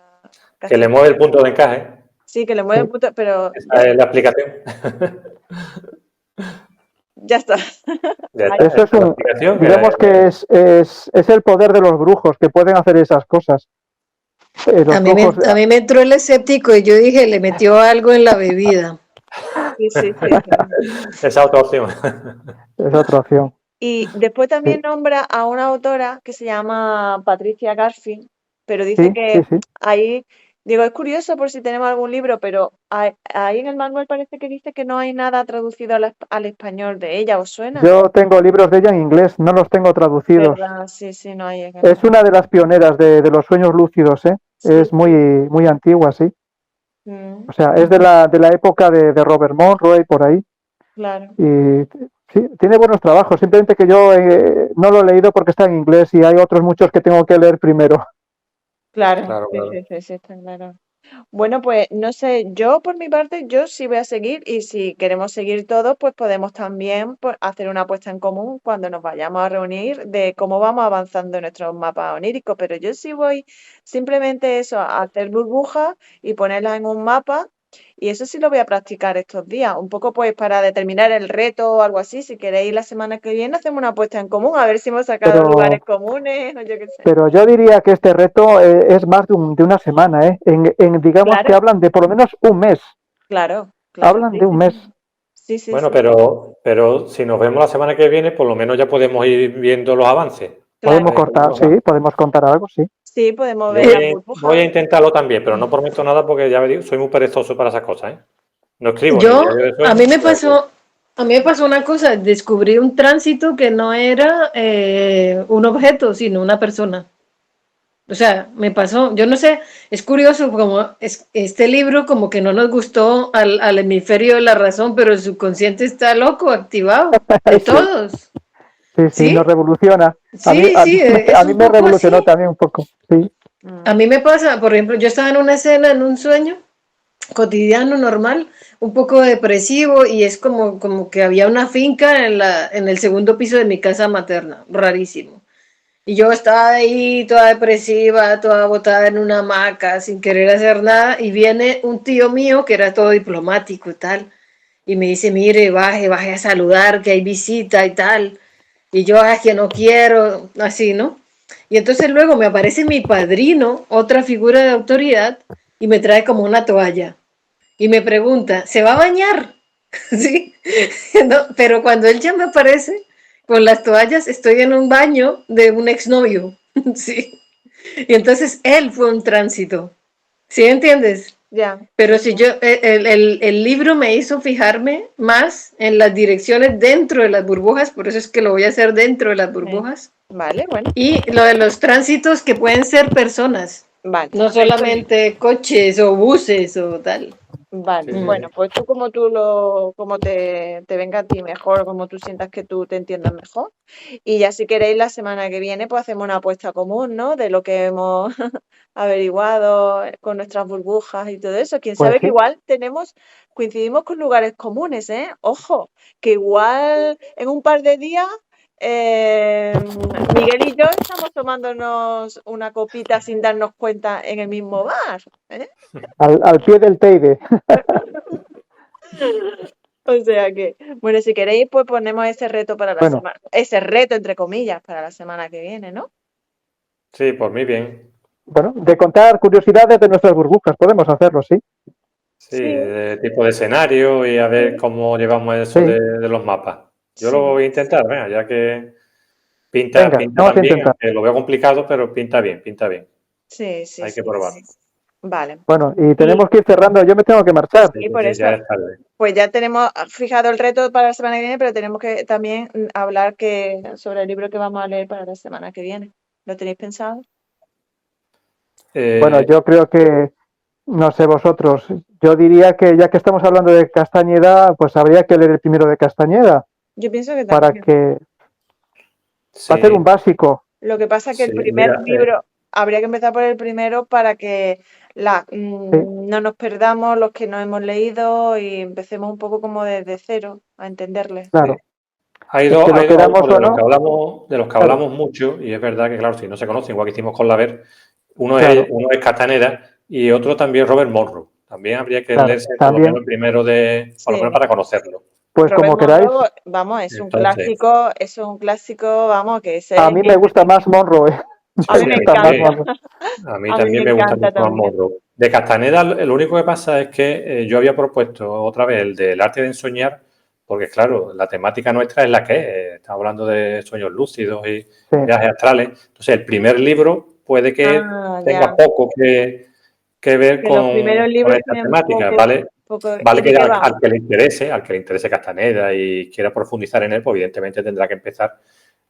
Que le Castañeda? mueve el punto de encaje. Sí, que le mueve el Sí. punto, pero Esa es la explicación. ya está. Ya Ahí. está, Eso esa es es la explicación. digamos que es el poder de los brujos, que pueden hacer esas cosas. Los brujos, A mí me entró el escéptico y yo dije, le metió algo en la bebida. Sí, sí, sí, sí. Esa otra opción. es otra opción. Y después también Sí, nombra a una autora que se llama Patricia Garfield, pero dice sí, sí, que sí. ahí Digo, es curioso por si tenemos algún libro, pero ahí en el manual parece que dice que no hay nada traducido al español de ella, ¿os suena? Yo tengo libros de ella en inglés, no los tengo traducidos. ¿Verdad? Sí, sí, no hay en Es una de las pioneras de los sueños lúcidos, ¿eh? Sí. Es muy antigua, sí. Mm, O sea, es de la época de Robert Monroe, por ahí. claro. Y sí, tiene buenos trabajos, simplemente que yo no lo he leído porque está en inglés y hay otros muchos que tengo que leer primero. Claro, Claro, sí, claro. sí, está claro. Bueno, pues no sé, yo por mi parte, yo sí voy a seguir y si queremos seguir todos, pues podemos también pues, hacer una apuesta en común cuando nos vayamos a reunir de cómo vamos avanzando en nuestros mapas oníricos, pero yo sí voy simplemente eso, a hacer burbujas y ponerlas en un mapa y eso sí lo voy a practicar estos días, un poco pues para determinar el reto o algo así, si queréis la semana que viene hacemos una apuesta en común, a ver si hemos sacado Pero- lugares comunes o yo qué sé. Pero yo diría que este reto es más de una semana, ¿eh? Digamos Claro. que hablan de por lo menos un mes. Claro, Hablan sí, de un mes. Sí, sí, Bueno, sí, pero si nos vemos la semana que viene, por lo menos ya podemos ir viendo los avances. Podemos claro. cortar, sí, podemos contar algo, sí. Sí, podemos Yo ver las burbujas. voy a intentarlo también, pero no prometo nada porque ya digo, soy muy perezoso para esas cosas, ¿eh? No escribo ni Yo, diario de a sueño, mí me o sea que- pasó, a mí me pasó una cosa, descubrí un tránsito que no era un objeto, sino una persona. O sea, me pasó, yo no sé, es curioso como este libro como que no nos gustó al hemisferio de la razón, pero el subconsciente está loco, activado, de Sí. todos. Sí, ¿Sí? nos revoluciona. Sí, sí, es a mí un me poco revolucionó así. también un poco, sí. A mí me pasa, por ejemplo, yo estaba en una escena, en un sueño cotidiano, normal, un poco depresivo y es como que había una finca en el segundo piso de mi casa materna, rarísimo. Y yo estaba ahí toda depresiva, toda botada en una hamaca, sin querer hacer nada, y viene un tío mío que era todo diplomático y tal, y me dice, mire, baje a saludar, que hay visita y tal. Y yo, que no quiero, así, ¿no? Y entonces luego me aparece mi padrino, otra figura de autoridad, y me trae como una toalla. Y me pregunta, ¿se va a bañar? ¿Sí? No, pero cuando él ya me aparece con las toallas, estoy en un baño de un exnovio. ¿Sí? Y entonces él fue un tránsito. ¿Sí entiendes? Ya. Pero si yo, el libro me hizo fijarme más en las direcciones dentro de las burbujas, por eso es que lo voy a hacer dentro de las burbujas. Vale, bueno, Y lo de los tránsitos que pueden ser personas, vale. no solamente coches o buses o tal. Vale, Sí, sí, bueno, sí. pues tú como te venga a ti mejor, como tú sientas que tú te entiendas mejor. Y ya si queréis la semana que viene, pues hacemos una apuesta común, ¿no? De lo que hemos averiguado con nuestras burbujas y todo eso. Quién Pues sabe que sí. igual coincidimos con lugares comunes, ¿eh? Ojo, que igual en un par de días Miguel y yo estamos tomándonos una copita sin darnos cuenta en el mismo bar, ¿eh? Al pie del Teide. O sea que, bueno, si queréis, pues ponemos ese reto para la Bueno. semana, ese reto entre comillas para la semana que viene, ¿no? Sí, por mí bien. Bueno, de contar curiosidades de nuestras burbujas, podemos hacerlo, sí. Sí, de tipo de escenario y a ver cómo llevamos eso Sí. de los mapas. Yo lo Sí. voy a intentar, venga, ya que pinta Venga, vamos a también, intentar. aunque lo veo complicado, pero pinta bien, pinta bien. Sí, sí, Hay que sí. probarlo. Vale. Bueno, y tenemos que ir cerrando. Yo me tengo que marchar. Y por eso, ya es tarde. pues ya tenemos fijado el reto para la semana que viene, pero tenemos que también hablar sobre el libro que vamos a leer para la semana que viene. ¿Lo tenéis pensado? Bueno, yo creo que, no sé vosotros, yo diría que ya que estamos hablando de Castañeda, pues habría que leer el primero de Castañeda Yo pienso que para también. que sí, va a ser un básico. Lo que pasa es que el sí, primer mira, libro, habría que empezar por el primero para que no nos perdamos los que no hemos leído y empecemos un poco como desde cero a entenderle. Claro. hay Es dos, que lo hay dos queramos autores o no. de los que Claro. hablamos mucho, y es verdad que, claro, si no se conocen, igual que hicimos con Laver, uno Claro. es Castaneda y otro también Robert Monroe. También habría que Claro, leerse por lo también. menos el primero por lo Sí. menos para conocerlo. Pues Robert como queráis. Monroe, vamos, es un Entonces, clásico, vamos, que es A mí me gusta más Monroe. A mí sí, me a mí gusta más también. encanta. Monroe. A mí A mí también me me gusta encanta mucho más también. Monroe. De Castaneda, lo único que pasa es que yo había propuesto otra vez el del arte de ensoñar, porque claro, la temática nuestra es la que es. Estamos hablando de sueños lúcidos y Sí. viajes astrales. Entonces, el primer libro puede que Ah, tenga ya. poco que que ver Que los primeros con libros esta tienen temática, poco, ¿vale? poco. Vale ¿Y de que qué va? al que le interese Castaneda y quiera profundizar en él, pues evidentemente tendrá que empezar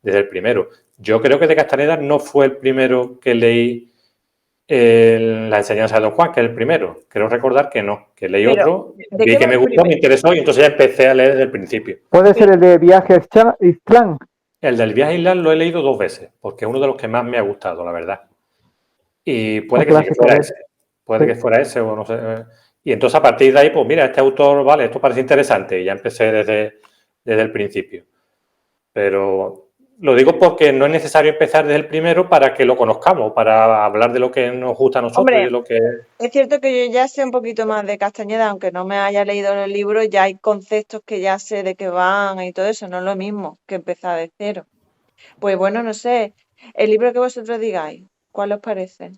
desde el primero. Yo creo que de Castaneda no fue el primero que leí la enseñanza de Don Juan, que es el primero. Creo recordar que no, que leí Pero, otro, ¿de vi qué que va me el gustó, me primero? interesó y entonces ya empecé a leer desde el principio. Puede ser el de Viaje a Ixtlán. El del viaje a Islas lo he leído 2 veces, porque es uno de los que más me ha gustado, la verdad. Y puede Un que sí que clásico fuera de él. ese. Puede Sí. que fuera ese o no sé. Y entonces a partir de ahí, pues mira, este autor, vale, esto parece interesante. Y ya empecé desde el principio. Pero lo digo porque no es necesario empezar desde el primero para que lo conozcamos, para hablar de lo que nos gusta a nosotros y de Hombre, lo que... es cierto que yo ya sé un poquito más de Castañeda, aunque no me haya leído los libros, ya hay conceptos que ya sé de qué van y todo eso, no es lo mismo que empezar de cero. Pues bueno, no sé, el libro que vosotros digáis, ¿cuál os parece?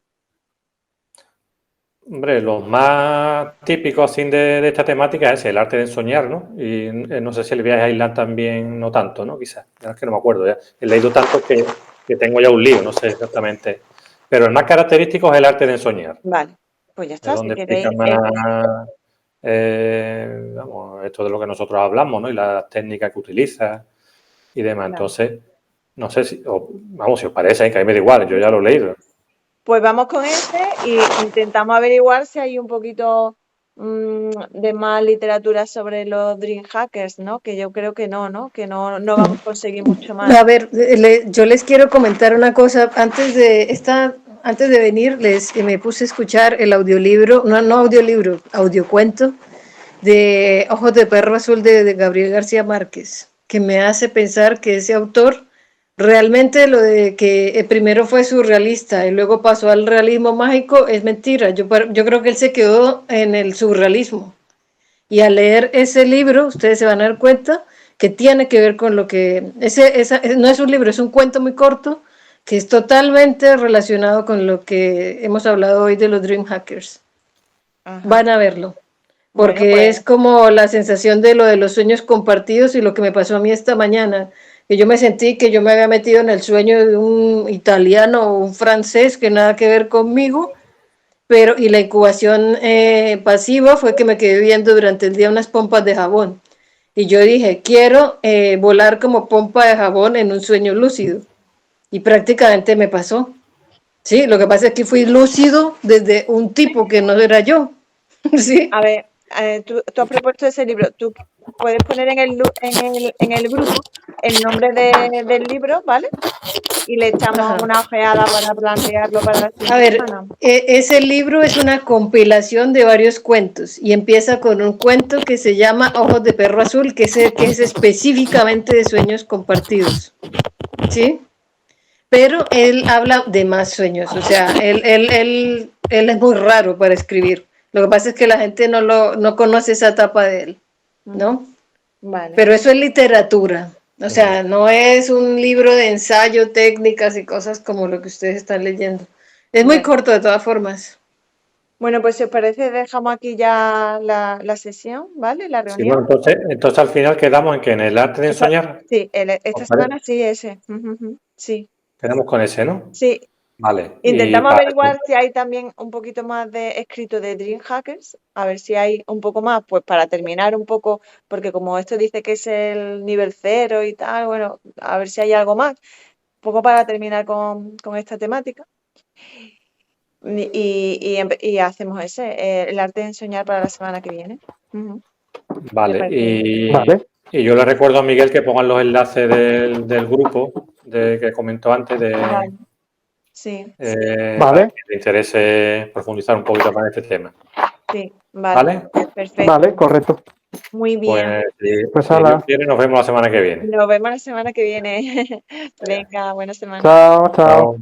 Hombre, los más típicos así de esta temática es el arte de ensoñar, ¿no? Y no sé si el viaje a Island también, no tanto, ¿no? Quizás, ya es que no me acuerdo ya. He leído tanto que tengo ya un lío, no sé exactamente. Pero el más característico es el arte de ensoñar, Vale, pues ya es está, si donde queréis, explican más vamos, esto de lo que nosotros hablamos, ¿no? Y las técnicas que utiliza y demás. claro. Entonces, no sé si, vamos, si os parece, que a mí me da igual, yo ya lo he leído. Pues vamos con ese y intentamos averiguar si hay un poquito de más literatura sobre los Dream Hackers, ¿no? Que yo creo que no, que no vamos a conseguir mucho más. A ver, yo les quiero comentar una cosa. Antes de venir, me puse a escuchar el audiolibro, no audiolibro, audiocuento de Ojos de Perro Azul de Gabriel García Márquez, que me hace pensar que ese autor realmente lo de que primero fue surrealista y luego pasó al realismo mágico es mentira. Yo creo que él se quedó en el surrealismo. Y al leer ese libro, ustedes se van a dar cuenta que tiene que ver con lo que... no es un libro, es un cuento muy corto que es totalmente relacionado con lo que hemos hablado hoy de los Dream Hackers. Ajá. Van a verlo. Bueno, Porque pues es como la sensación de lo de los sueños compartidos y lo que me pasó a mí esta mañana, que yo me sentí que yo me había metido en el sueño de un italiano o un francés que nada que ver conmigo, y la incubación pasiva fue que me quedé viendo durante el día unas pompas de jabón. Y yo dije, quiero volar como pompa de jabón en un sueño lúcido. Y prácticamente me pasó. Sí, lo que pasa es que fui lúcido desde un tipo que no era yo. Sí. a ver, tú has propuesto ese libro, tú puedes poner en el grupo el nombre del libro, ¿vale? Y le echamos Ajá. una ojeada para plantearlo para la A siguiente ver, semana. ese libro es una compilación de varios cuentos y empieza con un cuento que se llama Ojos de Perro Azul, que es específicamente de sueños compartidos. ¿Sí? Pero él habla de más sueños, o sea, él es muy raro para escribir. Lo que pasa es que la gente no conoce esa etapa de él, ¿no? Vale. Pero eso es literatura, o sea, no es un libro de ensayo, técnicas y cosas como lo que ustedes están leyendo. Es muy corto de todas formas. Bueno, pues si os parece, dejamos aquí ya la sesión, ¿vale? La Sí, reunión. bueno, entonces al final quedamos en que en el arte de ensoñar, Sí, esta ¿os parece? semana sí, ese. Sí, Quedamos con ese, ¿no? sí. Vale. Intentamos averiguar si hay también un poquito más de escrito de Dream Hackers, a ver si hay un poco más, pues para terminar un poco, porque como esto dice que es el nivel 0 y tal, bueno, a ver si hay algo más, un poco para terminar con esta temática. Y hacemos el arte de ensoñar para la semana que viene. Vale, Vale. y yo le recuerdo a Miguel que pongan los enlaces del grupo que comentó antes Vale. Sí, para que le interese profundizar un poquito más en este tema. sí, vale. Perfecto. Vale, correcto. Muy bien. Pues si Dios quiere, nos vemos la semana que viene. Nos vemos la semana que viene. Venga, buena semana. Chao, chao. Chao.